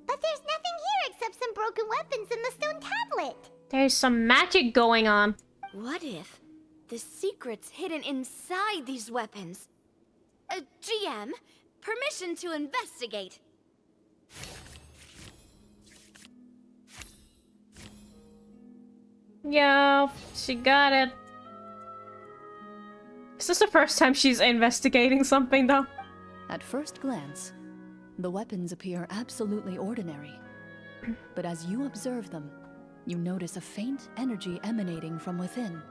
But there's nothing here except some broken weapons and the stone tablet. There's some magic going on. What if the secret's hidden inside these weapons? GM, permission to investigate. Yeah, she got it. Is this the first time she's investigating something, though? At first glance, the weapons appear absolutely ordinary. But as you observe them, you notice a faint energy emanating from within.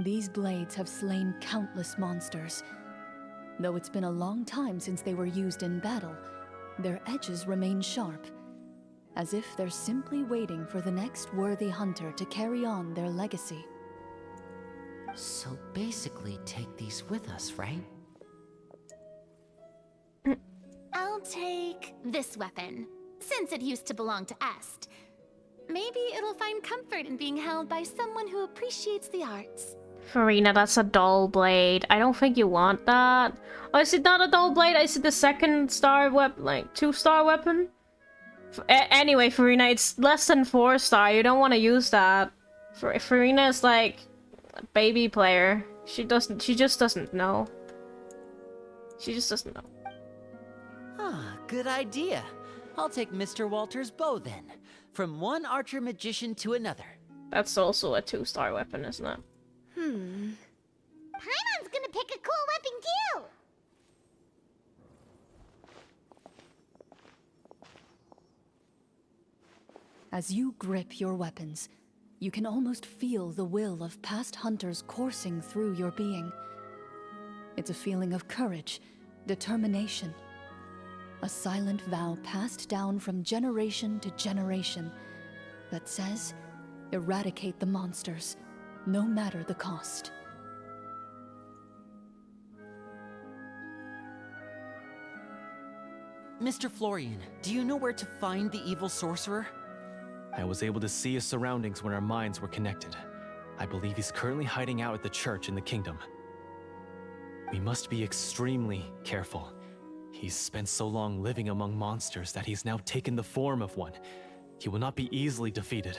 These blades have slain countless monsters. Though it's been a long time since they were used in battle, their edges remain sharp, as if they're simply waiting for the next worthy hunter to carry on their legacy. So basically, take these with us, right? I'll take this weapon, since it used to belong to Est. Maybe it'll find comfort in being held by someone who appreciates the arts. Farina, that's a dull blade. I don't think you want that. Oh, is it not a dull blade? Is it the second star weapon, like 2-star weapon? Anyway, Farina, it's less than 4-star. You don't want to use that. Farina is like a baby player. She just doesn't know. She just doesn't know. Ah, good idea. I'll take Mr. Walter's bow then. From one archer magician to another. That's also a 2-star weapon, isn't it? Paimon's gonna pick a cool weapon too! As you grip your weapons, you can almost feel the will of past hunters coursing through your being. It's a feeling of courage, determination. A silent vow passed down from generation to generation that says, eradicate the monsters, no matter the cost. Mr. Florian, do you know where to find the evil sorcerer? I was able to see his surroundings when our minds were connected. I believe he's currently hiding out at the church in the kingdom. We must be extremely careful. He's spent so long living among monsters that he's now taken the form of one. He will not be easily defeated.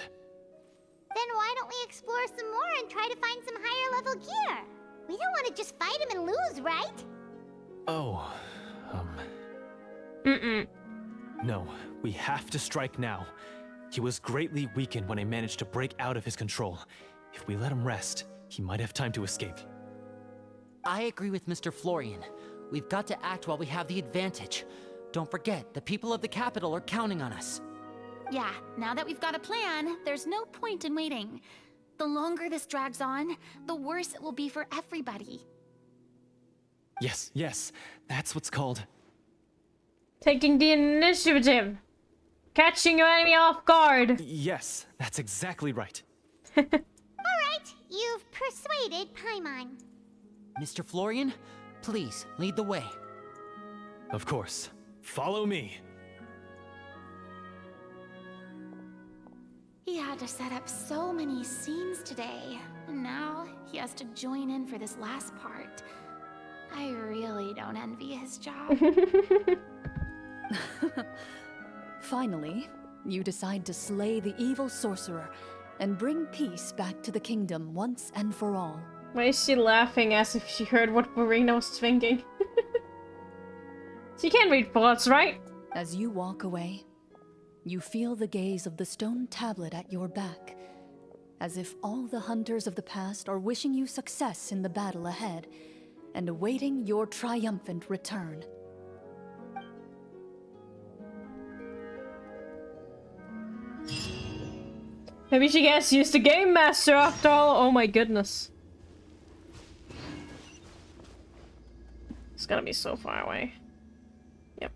Then why don't we explore some more and try to find some higher level gear? We don't want to just fight him and lose, right? Oh, No, we have to strike now. He was greatly weakened when I managed to break out of his control. If we let him rest, he might have time to escape. I agree with Mr. Florian. We've got to act while we have the advantage. Don't forget, the people of the capital are counting on us. Yeah, now that we've got a plan, there's no point in waiting. The longer this drags on, the worse it will be for everybody. Yes, that's what's called... Taking the initiative. Catching your enemy off guard. Yes, that's exactly right. Alright, you've persuaded Paimon. Mr. Florian, please, lead the way. Of course. Follow me. He had to set up so many scenes today, and now he has to join in for this last part. I really don't envy his job. Finally, you decide to slay the evil sorcerer and bring peace back to the kingdom once and for all. Why is she laughing as if she heard what Marina was thinking? So you can't read thoughts, right? As you walk away, you feel the gaze of the stone tablet at your back, as if all the hunters of the past are wishing you success in the battle ahead and awaiting your triumphant return. Maybe she gets used to Game Master after all. Oh my goodness. It's gonna be so far away. Yep.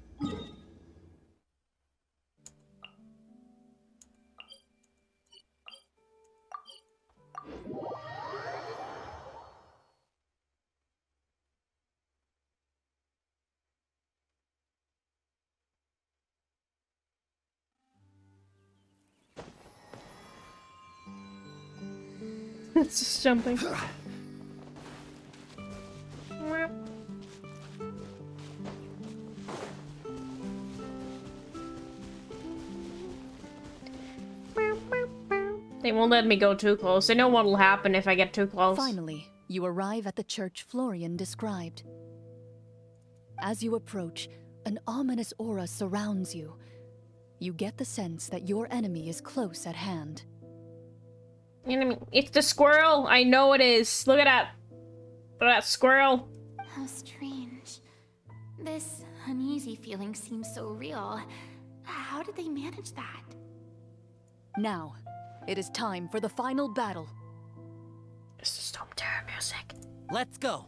It's just jumping. They won't let me go too close. They know what'll happen if I get too close. Finally, you arrive at the church Florian described. As you approach, an ominous aura surrounds you. You get the sense that your enemy is close at hand. Enemy. It's the squirrel. I know it is. Look at that. Look at that squirrel. How strange. This uneasy feeling seems so real. How did they manage that? Now, it is time for the final battle. It's the Storm Terror music. Let's go.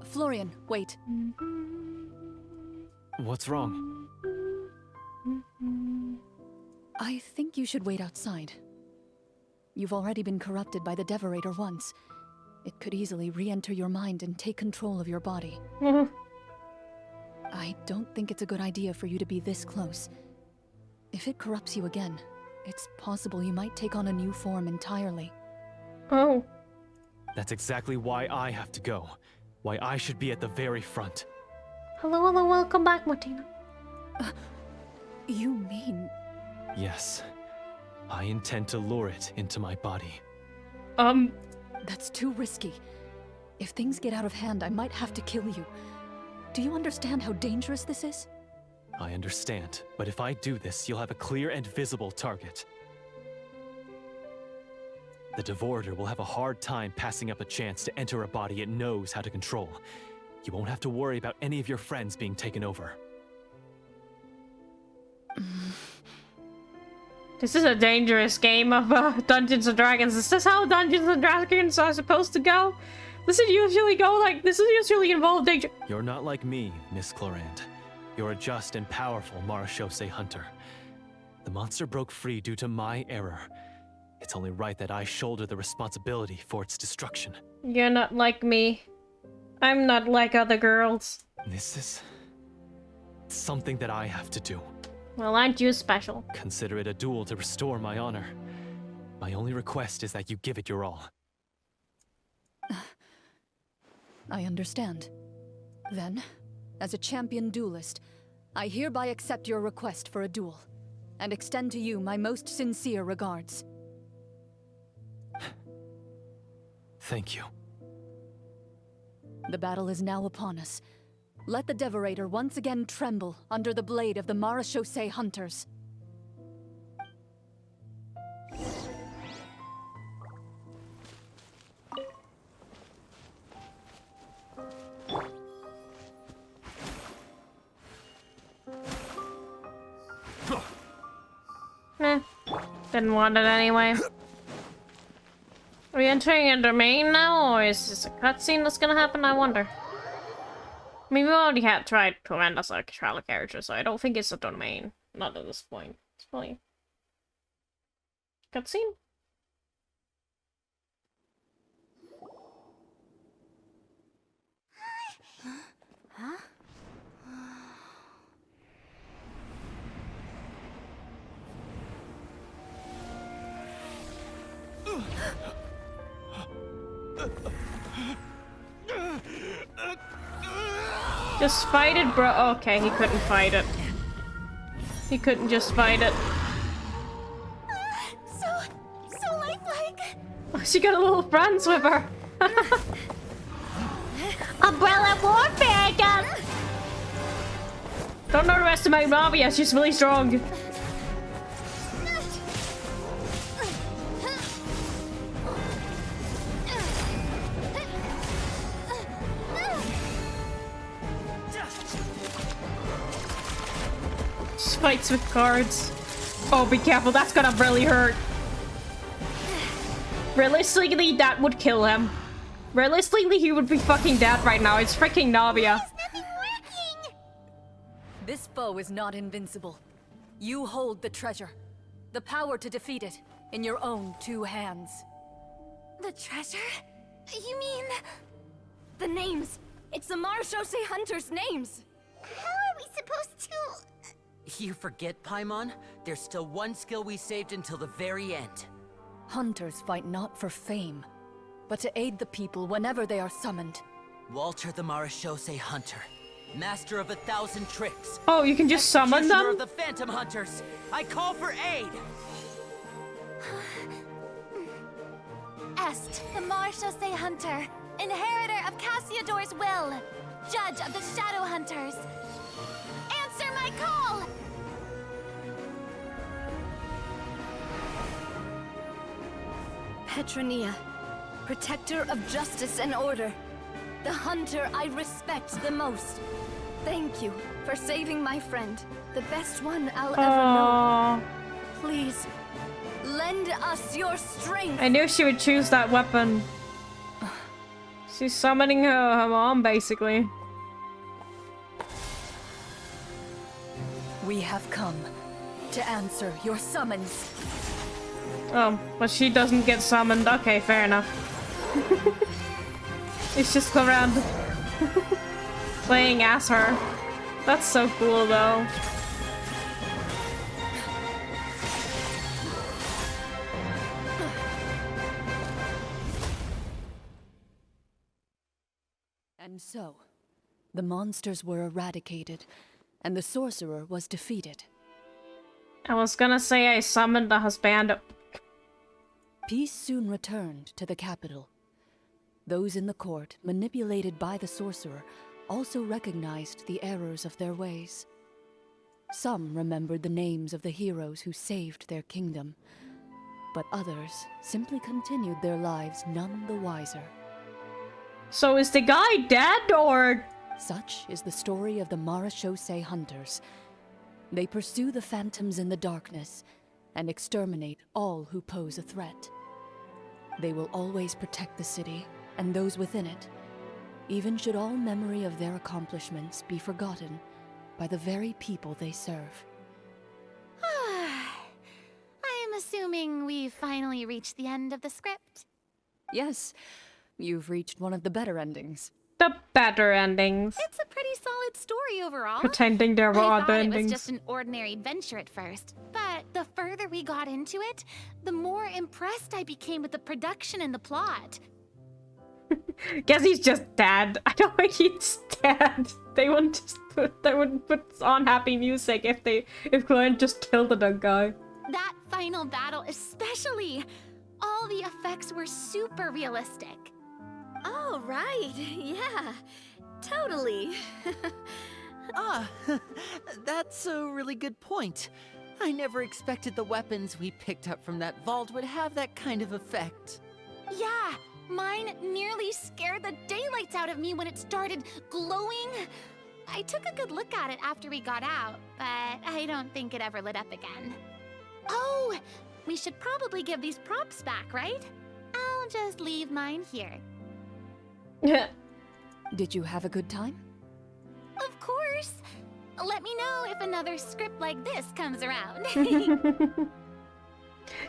Florian, wait. What's wrong? I think you should wait outside. You've already been corrupted by the Devorator once. It could easily re-enter your mind and take control of your body. I don't think it's a good idea for you to be this close. If it corrupts you again, it's possible you might take on a new form entirely. Oh. That's exactly why I have to go. Why I should be at the very front. Hello, welcome back, Martina. You mean... Yes. I intend to lure it into my body. That's too risky. If things get out of hand, I might have to kill you. Do you understand how dangerous this is? I understand, but if I do this, you'll have a clear and visible target. The Devorator will have a hard time passing up a chance to enter a body it knows how to control. You won't have to worry about any of your friends being taken over. This is a dangerous game of Dungeons and Dragons. Is this how Dungeons and Dragons are supposed to go? This is usually involve danger. You're not like me, Miss Clorinde. You're a just and powerful Marechaussee hunter. The monster broke free due to my error. It's only right that I shoulder the responsibility for its destruction. You're not like me. I'm not like other girls. This is something that I have to do. Well, aren't you special? Consider it a duel to restore my honor. My only request is that you give it your all. I understand. Then, as a champion duelist, I hereby accept your request for a duel, and extend to you my most sincere regards. Thank you. The battle is now upon us. Let the Devorator once again tremble under the blade of the Marechaussee hunters. Didn't want it anyway. Are we entering a domain now, or is this a cutscene that's gonna happen? I wonder. I mean, we already had tried Clorinde as a trial character, so I don't think it's a domain. Not at this point. It's probably... cutscene? Huh? Just fight it, bro. Okay, he couldn't fight it. He couldn't just fight it. So lifelike. She got a little friends with her. Umbrella warfare, gun! Don't underestimate Navia, she's really strong. She fights with cards. Oh, be careful, that's gonna really hurt. Realistically, that would kill him. Realistically, he would be fucking dead right now. It's freaking Navia. This foe is not invincible. You hold the treasure. The power to defeat it in your own 2 hands. The treasure? You mean... The names. It's the Marechaussee Hunters' names. How are we supposed to... You forget, Paimon? There's still one skill we saved until the very end. Hunters fight not for fame, but to aid the people whenever they are summoned. Walter the Marechaussee Hunter, master of 1,000 tricks. Oh, you can just summon Executioner them? of the Phantom Hunters. I call for aid. Est, the Marechaussee Hunter, inheritor of Cassiodor's will, judge of the Shadow Hunters. Answer my call! Petronia, protector of justice and order. The hunter I respect the most. Thank you for saving my friend, the best one I'll ever know. Please, lend us your strength. I knew she would choose that weapon. She's summoning her mom, basically. We have come to answer your summons. Oh, but she doesn't get summoned. Okay, fair enough. It's just Clorinde playing as her. That's so cool, though. And so, the monsters were eradicated, and the sorcerer was defeated. I was gonna say I summoned the husband. Peace soon returned to the capital. Those in the court, manipulated by the sorcerer, also recognized the errors of their ways. Some remembered the names of the heroes who saved their kingdom, but others simply continued their lives none the wiser. So is the guy dead, or...? Such is the story of the Marechaussee Hunters. They pursue the phantoms in the darkness and exterminate all who pose a threat. They will always protect the city and those within it, even should all memory of their accomplishments be forgotten by the very people they serve. I'm assuming we've finally reached the end of the script. Yes, you've reached one of the better endings. The better endings. It's a pretty solid story overall. Pretending there were I other thought it endings. was just an ordinary adventure at first, but the further we got into it, the more impressed I became with the production and the plot. Guess he's just dead. I don't think he's dead. They wouldn't put on happy music if Clorinde just killed the guy. That final battle especially. All the effects were super realistic. Oh, right. Yeah, totally. That's a really good point. I never expected the weapons we picked up from that vault would have that kind of effect. Yeah, mine nearly scared the daylights out of me when it started glowing. I took a good look at it after we got out, but I don't think it ever lit up again. Oh, we should probably give these props back, right? I'll just leave mine here. Did you have a good time? Of course. Let me know if another script like this comes around.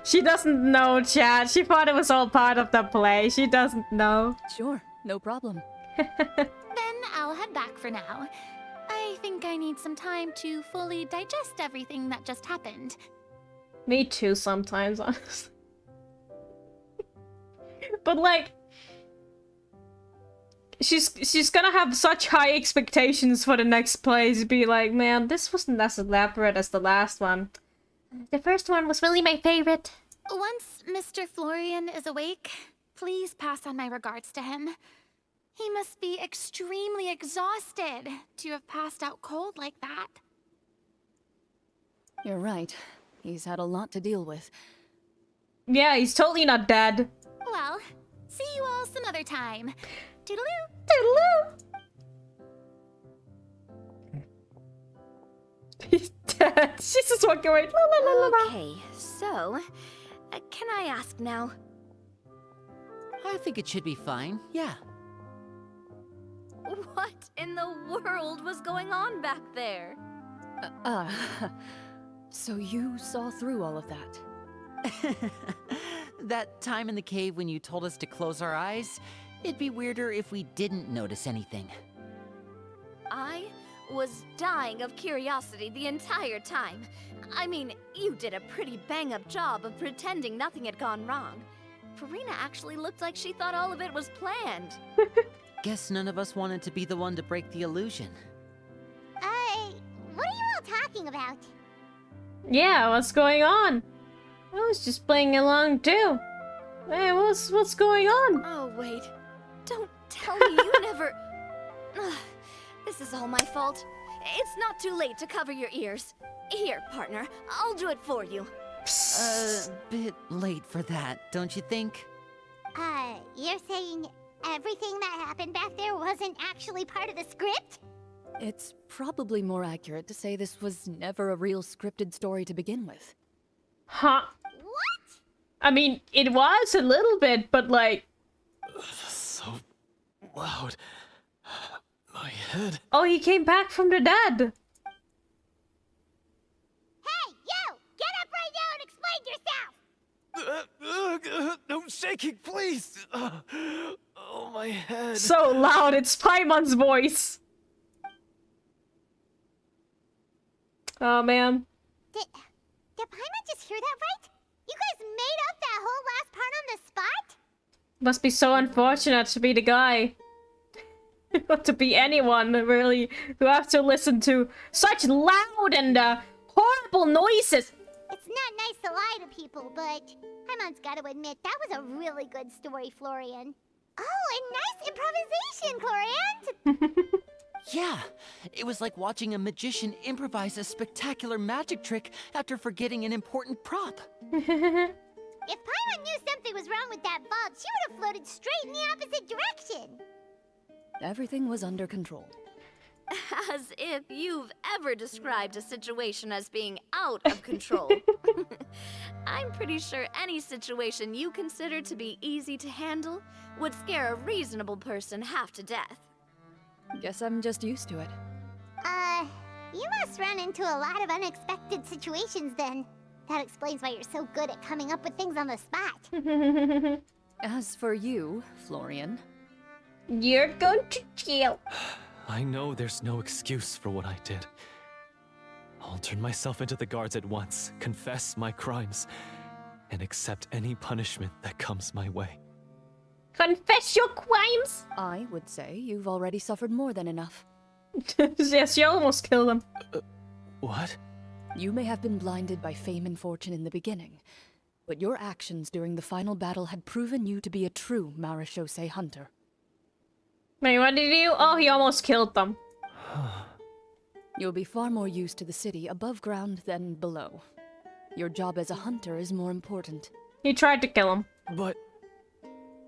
She doesn't know, chat. She thought it was all part of the play. She doesn't know. Sure, no problem. Then I'll head back for now. I think I need some time to fully digest everything that just happened. Me too, sometimes, honestly. But like, she's gonna have such high expectations for the next plays. Be like, man, this wasn't as elaborate as the last one. The first one was really my favorite. Once Mr. Florian is awake, please pass on my regards to him. He must be extremely exhausted to have passed out cold like that. You're right. He's had a lot to deal with. Yeah, he's totally not dead. Well, see you all some other time. Toodaloo! Toodaloo! He's dead. She's just walking away. La, la, la, la, la. Okay, so, can I ask now? I think it should be fine, yeah. What in the world was going on back there? So you saw through all of that? That time in the cave when you told us to close our eyes, it'd be weirder if we didn't notice anything. I was dying of curiosity the entire time. I mean, you did a pretty bang-up job of pretending nothing had gone wrong. Farina actually looked like she thought all of it was planned. Guess none of us wanted to be the one to break the illusion. What are you all talking about? Yeah, what's going on? I was just playing along too. Hey, what's going on? Oh, wait. Don't tell me you never... Ugh, this is all my fault. It's not too late to cover your ears. Here, partner, I'll do it for you. Bit late for that, don't you think? You're saying everything that happened back there wasn't actually part of the script? It's probably more accurate to say this was never a real scripted story to begin with. Huh? What? I mean, it was a little bit, but like... So loud. My head. Oh, he came back from the dead. Hey, you! Get up right now and explain yourself! No shaking, please! Oh, my head. So loud, it's Paimon's voice. Oh, man. Did Paimon just hear that right? You guys made up that whole last part on the spot? Must be so unfortunate to be the guy. Or to be anyone, really, who have to listen to such loud and horrible noises. It's not nice to lie to people, but Paimon's got to admit, that was a really good story, Florian. Oh, and nice improvisation, Clorinde! Yeah, it was like watching a magician improvise a spectacular magic trick after forgetting an important prop. If Paimon knew something was wrong with that vault, she would have floated straight in the opposite direction. Everything was under control. As if you've ever described a situation as being out of control. I'm pretty sure any situation you consider to be easy to handle would scare a reasonable person half to death. Guess I'm just used to it. You must run into a lot of unexpected situations then. That explains why you're so good at coming up with things on the spot. As for you, Florian... You're going to jail. I know there's no excuse for what I did. I'll turn myself into the guards at once, confess my crimes, and accept any punishment that comes my way. Confess your crimes? I would say you've already suffered more than enough. Yes, you almost killed him. What? You may have been blinded by fame and fortune in the beginning, but your actions during the final battle had proven you to be a true Marechaussee hunter. Wait, what did he do? Oh, he almost killed them. You'll be far more used to the city above ground than below. Your job as a hunter is more important. He tried to kill him. But...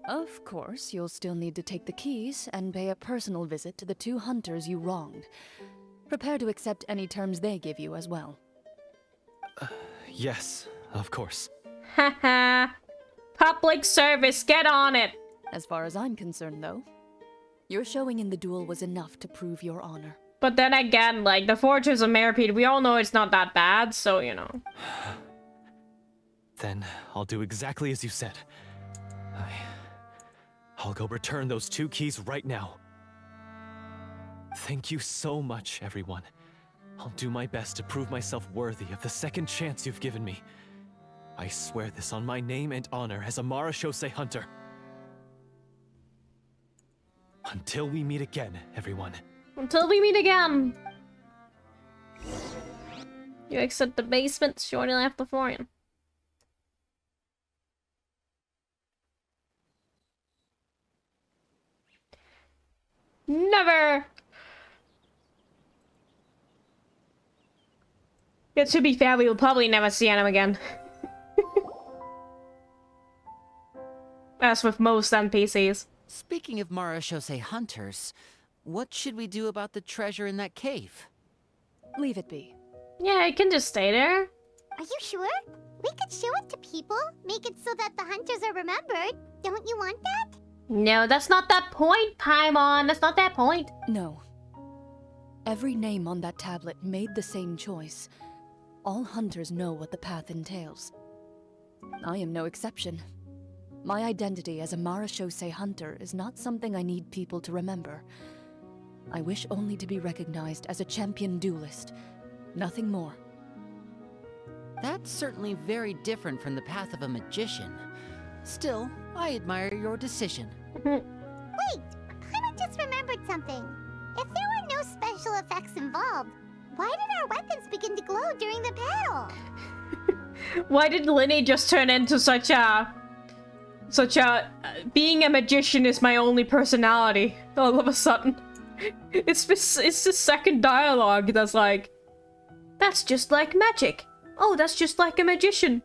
Of course, you'll still need to take the keys and pay a personal visit to the 2 hunters you wronged. Prepare to accept any terms they give you as well. Yes, of course. Haha. Public service, get on it. As far as I'm concerned, though, your showing in the duel was enough to prove your honor. But then again, like, the Fortress of Meripede, we all know it's not that bad, so, you know. Then I'll do exactly as you said. I'll go return those 2 keys right now. Thank you so much, everyone. I'll do my best to prove myself worthy of the second chance you've given me. I swear this on my name and honor as a Marechaussee hunter. Until we meet again, everyone. Until we meet again. You exit the basement, shortly after Florian. Never! Yeah, to be fair, we will probably never see him again. As with most NPCs. Speaking of Marashose hunters, what should we do about the treasure in that cave? Leave it be. Yeah, it can just stay there. Are you sure? We could show it to people, make it so that the hunters are remembered. Don't you want that? No, that's not that point, Paimon. That's not that point. No. Every name on that tablet made the same choice. All hunters know what the path entails. I am no exception. My identity as a Marashose hunter is not something I need people to remember. I wish only to be recognized as a champion duelist. Nothing more. That's certainly very different from the path of a magician. Still, I admire your decision. Wait, I just remembered something. If there were no special effects involved, why did our weapons begin to glow during the battle? Why did Linny just turn into such a... being a magician is my only personality all of a sudden? It's the second dialogue that's like, that's just like magic. Oh, that's just like a magician.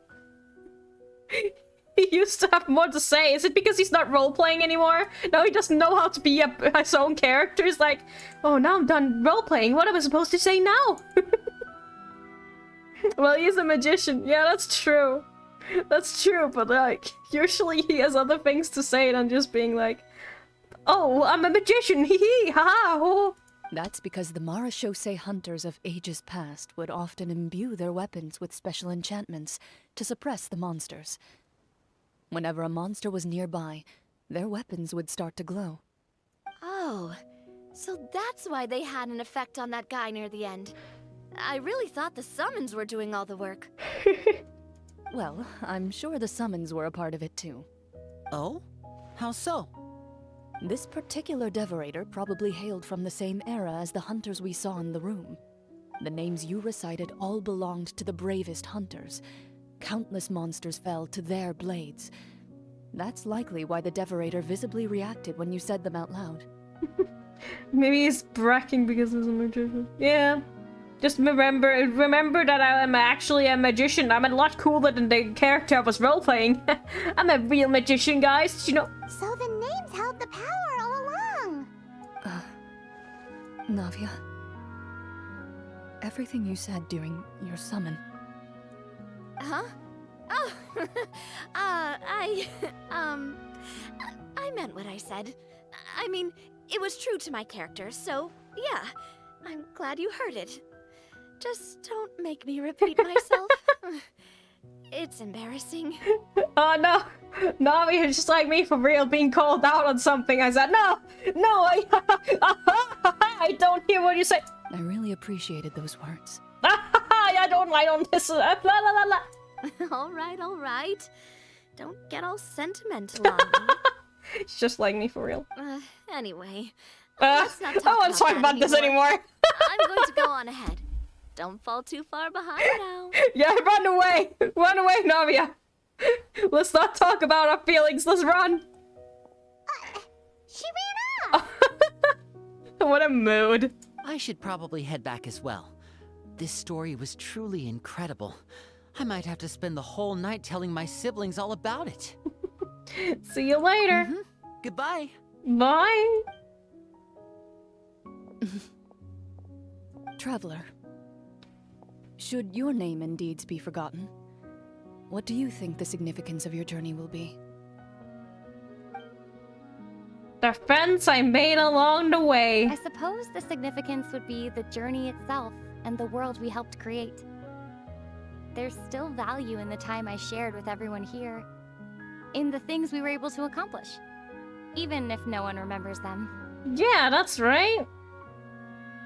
He used to have more to say. Is it because he's not role-playing anymore? No, he doesn't know how to be his own character. He's like, oh, now I'm done role-playing. What am I supposed to say now? Well, he's a magician. Yeah, that's true. That's true, but like, usually he has other things to say than just being like, oh, I'm a magician, hee hee, haha, ho. That's because the Marashose hunters of ages past would often imbue their weapons with special enchantments to suppress the monsters. Whenever a monster was nearby, their weapons would start to glow. Oh, so that's why they had an effect on that guy near the end. I really thought the summons were doing all the work. Well, I'm sure the summons were a part of it too. Oh? How so? This particular Devorator probably hailed from the same era as the hunters we saw in the room. The names you recited all belonged to the bravest hunters. Countless monsters fell to their blades. That's likely why the Devorator visibly reacted when you said them out loud. Maybe he's bracking because he's a magician. Yeah. Just remember that I am actually a magician. I'm a lot cooler than the character I was role-playing. I'm a real magician, guys. You know. So the names held the power all along. Navia. Everything you said during your summon. Huh? Oh, I meant what I said. I mean, it was true to my character, so yeah. I'm glad you heard it. Just don't make me repeat myself. It's embarrassing. Oh no! Navi is just like me for real, being called out on something. I said, no! No, I don't hear what you say. I really appreciated those words. I don't listen. La la la la. All right. Don't get all sentimental on me. It's just like me for real. Anyway. Let's not I want to talk about this anymore. I'm going to go on ahead. Don't fall too far behind now. Yeah, run away! Run away, Navia! Let's not talk about our feelings, let's run! She ran off! What a mood. I should probably head back as well. This story was truly incredible. I might have to spend the whole night telling my siblings all about it. See you later. Goodbye. Bye. Traveler. Should your name and deeds be forgotten, what do you think the significance of your journey will be? The friends I made along the way. I suppose the significance would be the journey itself and the world we helped create. There's still value in the time I shared with everyone here, in the things we were able to accomplish, even if no one remembers them. Yeah, that's right.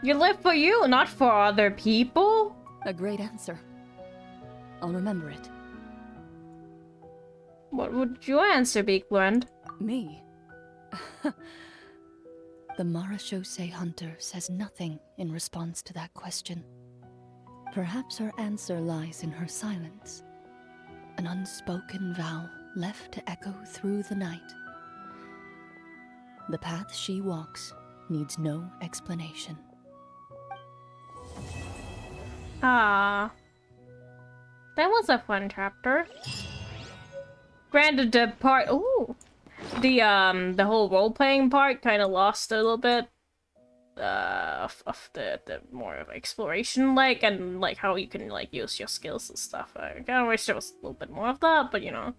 You live for you, not for other people. A great answer. I'll remember it. What would your answer be, Clorinde? Me? The Marashose hunter says nothing in response to that question. Perhaps her answer lies in her silence. An unspoken vow left to echo through the night. The path she walks needs no explanation. Ah, that was a fun chapter. Granted, the part, the whole role-playing part kind of lost a little bit of the more of exploration, like, and like how you can like use your skills and stuff. I kind of wish there was a little bit more of that, but you know,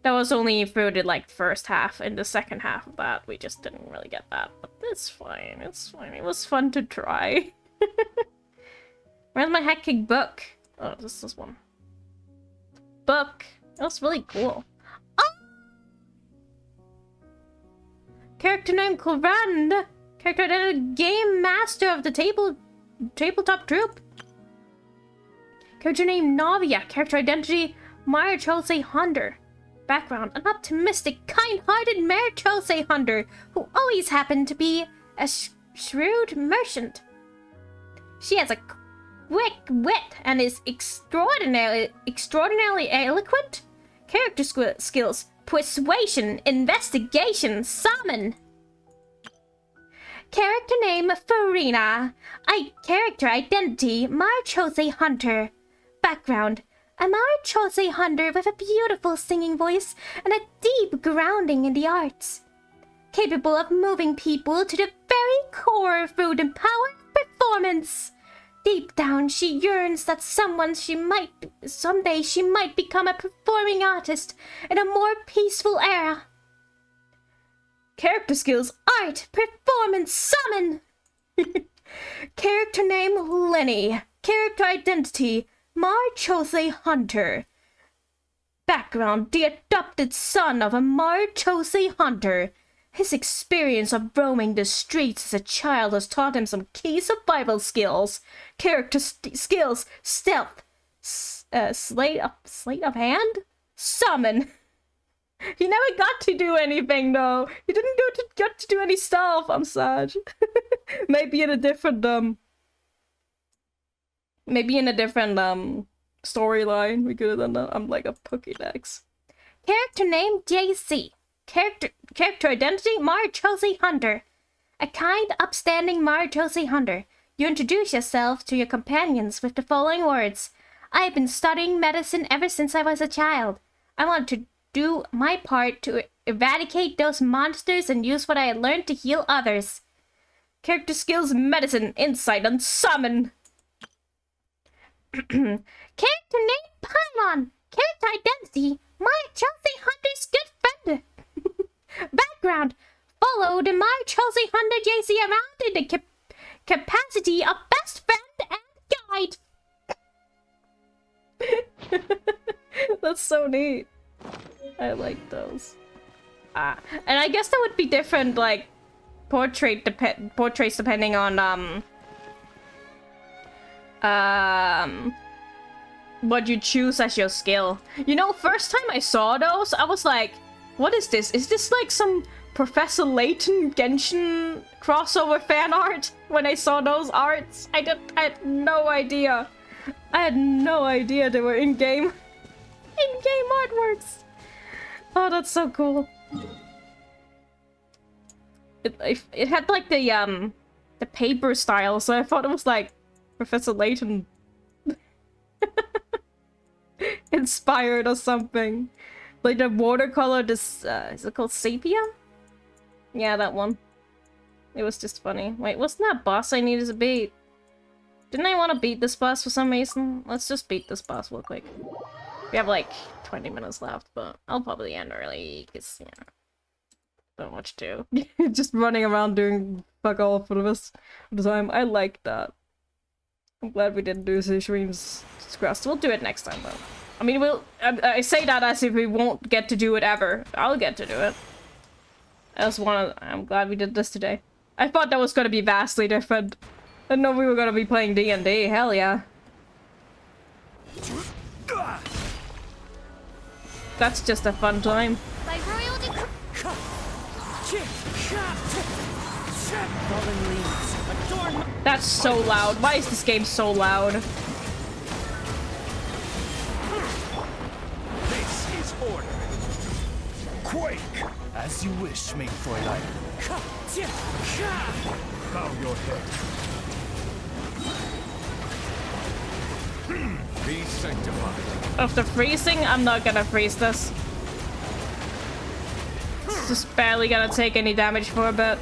that was only through the like first half. In the second half of that, we just didn't really get that. But it's fine. It's fine. It was fun to try. Where's my hacking book? Oh, this is one. Book. That was really cool. Oh! Character name Clorinde. Character identity Game Master of the Tabletop Troupe. Character name Navia. Character identity Marichose Hunter. Background: an optimistic, kind-hearted Marichose Hunter who always happened to be a shrewd merchant. She has a quick wit and is extraordinarily eloquent. Character skills: persuasion, investigation, summon. Character name Farina. Character identity Marichose Hunter. Background: a Marichose Hunter with a beautiful singing voice and a deep grounding in the arts. Capable of moving people to the very core through the power of performance. Deep down, she yearns that someday she might become a performing artist in a more peaceful era. Character skills: art, performance, summon. Character name Lenny. Character identity Marichose Hunter. Background: the adopted son of a Marichose Hunter. His experience of roaming the streets as a child has taught him some key survival skills. Character skills: stealth, sleight of hand, summon. He never got to do anything though. He didn't get to do any stuff. I'm sad. Maybe in a different storyline we could have done that. I'm like a Pokédex. Character name JC. Character identity Marichose Hunter. A kind, upstanding Marichose Hunter. You introduce yourself to your companions with the following words: I have been studying medicine ever since I was a child. I want to do my part to eradicate those monsters and use what I had learned to heal others. Character skills: medicine, insight, and summon. Character name Pylon. Character identity Marichose Hunter's good friend. Background: follow the Marichose Hunter JC around in the capacity of best friend and guide. That's so neat. I like those. And I guess that would be different, like portraits depending on what you choose as your skill. You know, first time I saw those, I was like, what is this? Is this like some Professor Layton Genshin crossover fan art? When I saw those arts, I had no idea. I had no idea they were in-game artworks. Oh, that's so cool. It had like the paper style, so I thought it was like Professor Layton inspired or something. Like the watercolor, is it called Sepia? Yeah, that one. It was just funny. Wait, wasn't that boss I needed to beat? Didn't I want to beat this boss for some reason? Let's just beat this boss real quick. We have like 20 minutes left, but I'll probably end early because, you know, don't know what to do. Just running around doing fuck all for the rest of the time. I like that. I'm glad we didn't do Shireen's quest. We'll do it next time though. I mean, I say that as if we won't get to do it ever. I'll get to do it. I'm glad we did this today. I thought that was gonna be vastly different. I didn't know we were gonna be playing D&D. Hell yeah. That's just a fun time. By royal decree. That's so loud. Why is this game so loud? This is order. Quake! As you wish, main Fräulein. Bow your head. Be sanctified. After freezing, I'm not gonna freeze this. It's just barely gonna take any damage for a bit.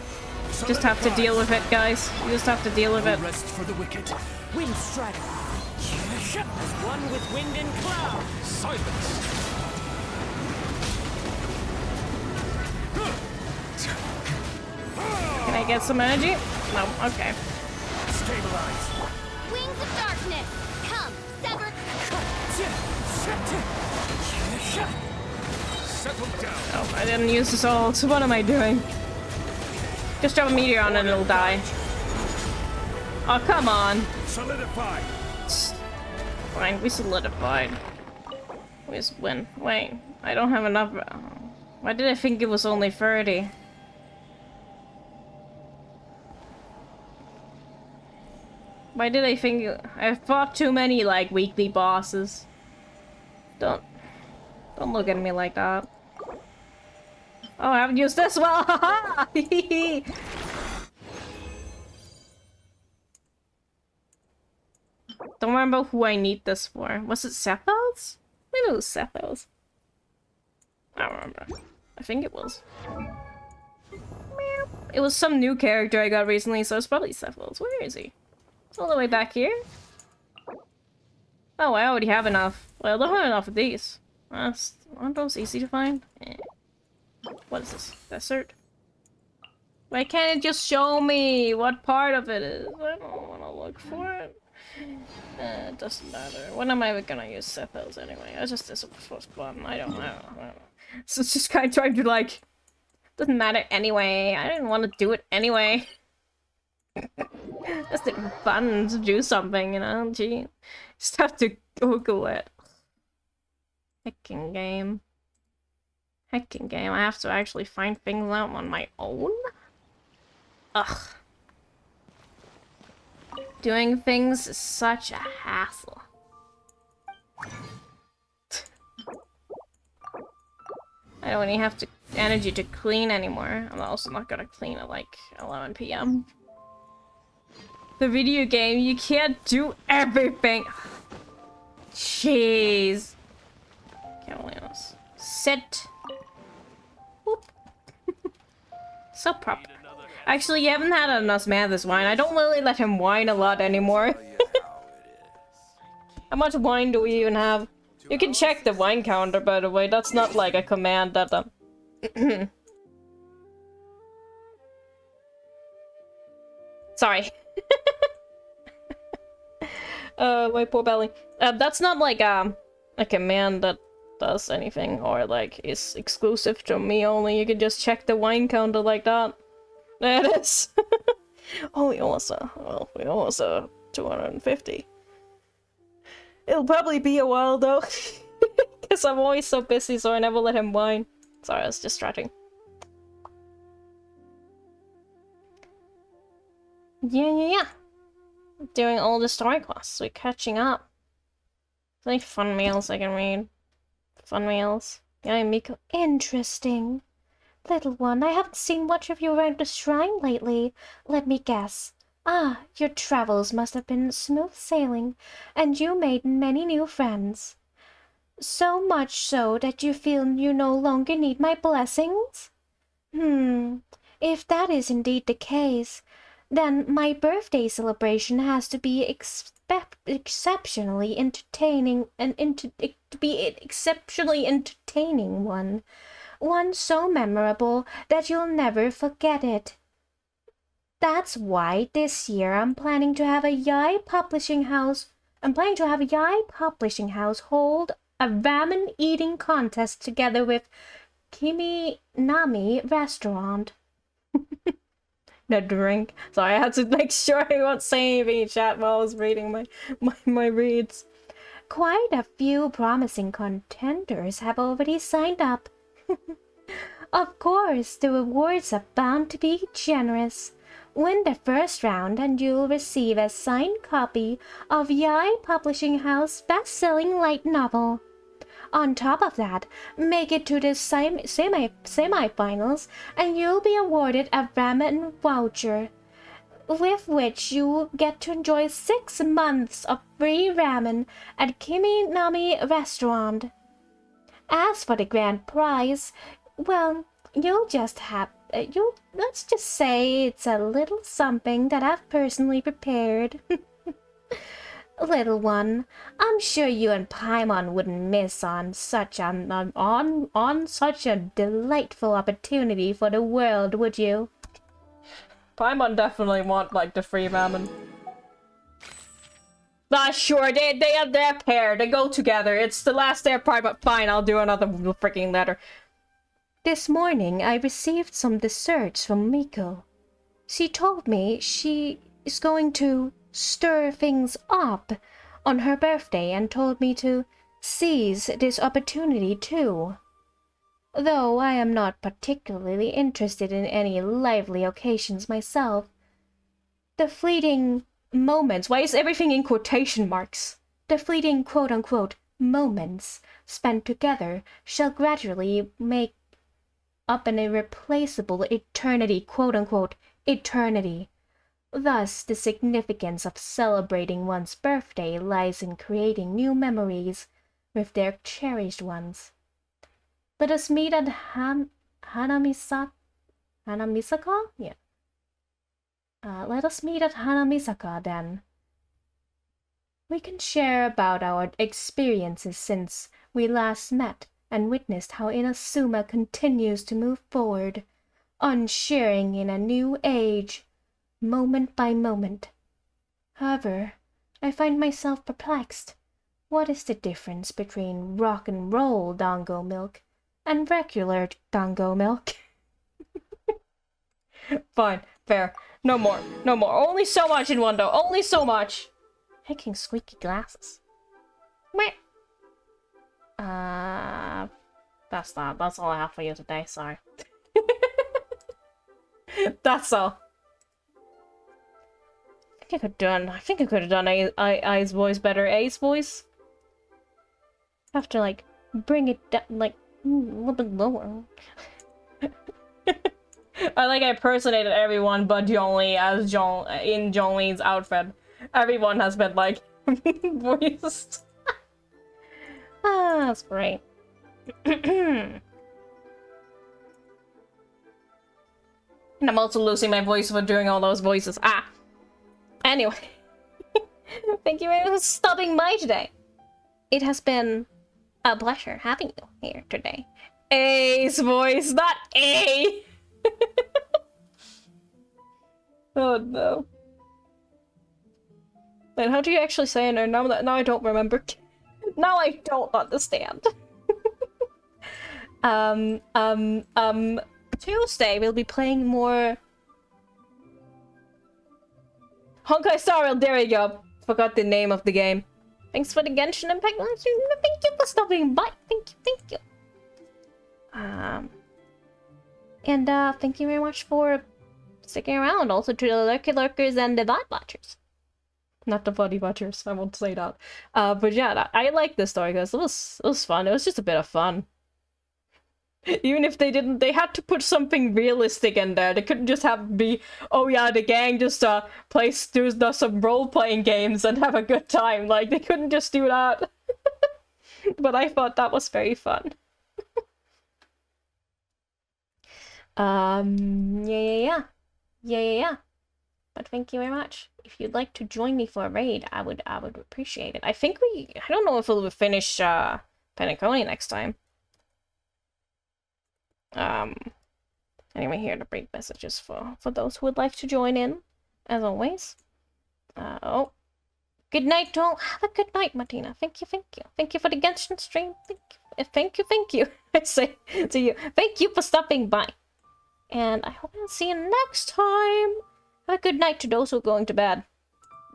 Just have to deal with it, guys. You just have to deal with it. Rest for the wicked. Wind Strider. As one with wind and cloud. Silence. Can I get some energy? No, okay. Stabilize. Wings of darkness! Come, sever... Settle down. Oh, I didn't use this all, so what am I doing? Just drop a meteor on it and it'll die. Oh, come on. Solidify. Fine, we solidified. We just win. Wait, I don't have enough. Why did I think it was only 30? Why did I think I fought too many like weekly bosses? Don't look at me like that. Oh, I haven't used this well. Don't remember who I need this for. Was it Cephals? Maybe it was Cephals. I don't remember. I think it was. It was some new character I got recently, so it's probably Cephals. Where is he? All the way back here? Oh, I already have enough. Well, I don't have enough of these. Aren't those easy to find? Eh. What is this? Desert? Why can't it just show me what part of it is? I don't want to look for it. It doesn't matter. When am I gonna use Cephals anyway? I just this was fun. I don't know. So it's just kind of trying to like... Doesn't matter anyway. I didn't want to do it anyway. Just fun to do something, you know? Gee. Just have to Google it. Hacking game. Hacking game. I have to actually find things out on my own? Ugh. Doing things is such a hassle. I don't even have energy to clean anymore. I'm also not gonna clean at like 11 p.m. The video game, you can't do everything. Jeez. Can't believe this. Sit. Whoop. So proper. Actually, you haven't had enough Mathis wine. I don't really let him whine a lot anymore. How much wine do we even have? You can check the wine counter, by the way. That's not like a command that... Sorry. My poor belly. That's not like a command that does anything or like is exclusive to me only. You can just check the wine counter like that. There it is. Oh, we almost 250. It'll probably be a while though, because I'm always so busy, so I never let him whine. Sorry, I was distracting. Yeah. Doing all the story quests. We're catching up. Any fun meals I can read? Fun meals. Yeah, Miko. Interesting. Little one, I haven't seen much of you around the shrine lately. Let me guess. Ah, your travels must have been smooth sailing, and you made many new friends. So much so that you feel you no longer need my blessings? If that is indeed the case, then my birthday celebration has to be exceptionally entertaining one. One so memorable that you'll never forget it. That's why this year I'm planning to have a Yai Publishing House hold a ramen eating contest together with Kimi Nami Restaurant. The drink. Sorry, I had to make sure I won't say anything in chat while I was reading my reads. Quite a few promising contenders have already signed up. Of course, the rewards are bound to be generous. Win the first round and you'll receive a signed copy of Yai Publishing House best-selling light novel. On top of that, make it to the semi-finals, and you'll be awarded a ramen voucher, with which you get to enjoy 6 months of free ramen at Kimi Nami Restaurant. As for the grand prize, well, you'll just have let's just say it's a little something that I've personally prepared. Little one, I'm sure you and Paimon wouldn't miss on such such a delightful opportunity for the world, would you? Paimon definitely want like the free ramen. Sure, they're a pair. They go together. It's the last day of Paimon. Fine, I'll do another freaking letter. This morning, I received some desserts from Miko. She told me she is going to stir things up on her birthday and told me to seize this opportunity too. Though I am not particularly interested in any lively occasions myself, the fleeting moments— why is everything in quotation marks? The fleeting quote-unquote moments spent together shall gradually make up an irreplaceable eternity, quote-unquote eternity. Thus, the significance of celebrating one's birthday lies in creating new memories with their cherished ones. Let us meet at Hanamisaka? Yeah. Let us meet at Hanamisaka, then. We can share about our experiences since we last met, and witnessed how Inazuma continues to move forward, unsharing in a new age, moment by moment. However, I find myself perplexed. What is the difference between rock and roll dango milk and regular dango milk? Fine, fair. No more, no more. Only so much in one, though. Only so much. Making squeaky glasses. Meh. That's that. That's all I have for you today. Sorry. That's all. I think I could have done I's voice better. A's voice. Have to like bring it down, like a little bit lower. I impersonated everyone but Jolene as in Jolene's outfit. Everyone has been like voiced. That's great. And I'm also losing my voice for doing all those voices. Anyway. Thank you very much for stopping by today. It has been a pleasure having you here today. A's voice, not A! Oh no. And how do you actually say it now? Now I don't remember. Now I don't understand. Tuesday we'll be playing more Honkai Star Rail. There we go. Forgot the name of the game. Thanks for the Genshin Impact. Thank you for stopping by. Thank you. And thank you very much for sticking around. Also to the Lurky Lurkers and the Bot Watchers. Not the Body Watchers, I won't say that. But yeah, I like this story because it was fun. It was just a bit of fun. Even if they didn't, they had to put something realistic in there. They couldn't just oh yeah, the gang just do some role-playing games and have a good time. Like, they couldn't just do that. But I thought that was very fun. Yeah. But thank you very much. If you'd like to join me for a raid, I would appreciate it. I don't know if we'll finish Penacony next time. Anyway, here are the break messages for those who would like to join in, as always. Good night, all. Have a good night, Martina. Thank you. Thank you for the Genshin stream. Thank you. I say to you, thank you for stopping by. And I hope I'll see you next time. Have a good night to those who are going to bed.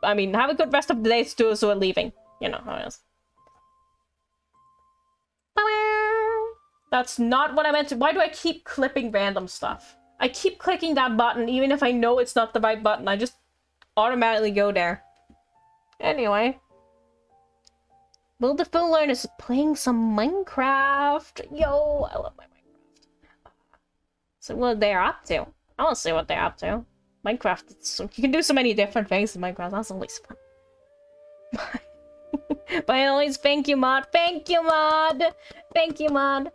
I mean, have a good rest of the day to those who are leaving. You know how it is. That's not what I meant to. Why do I keep clipping random stuff? I keep clicking that button even if I know it's not the right button. I just automatically go there. Anyway. Will the Phil learners playing some Minecraft? Yo, I love my Minecraft. So what they're up to. I want to see what they're up to. Minecraft, you can do so many different things in Minecraft. That's always fun. But anyways, thank you, Mod. Thank you, Mod. Thank you, Mod.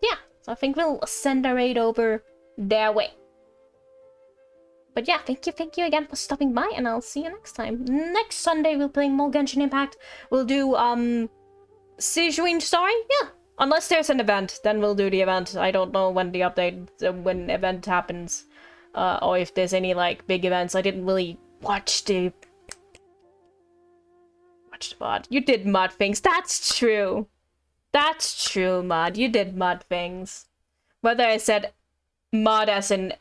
Yeah, so I think we'll send our raid over their way. But yeah, thank you again for stopping by, and I'll see you next time. Next Sunday, we'll play more Genshin Impact. We'll do, Sijuin story? Yeah. Unless there's an event, then we'll do the event. I don't know when the update, when event happens. Or if there's any, like, big events. I didn't really watch the mod. You did mod things. That's true. That's true, Mod. You did mod things. Whether I said mod as in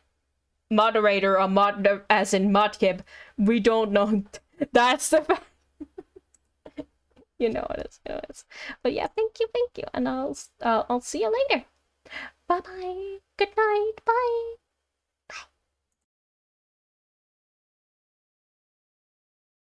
moderator or mod as in modkib, we don't know. That's the fact. You know it is. You know it is. But yeah, thank you, and I'll see you later. Bye bye. Good night. Bye.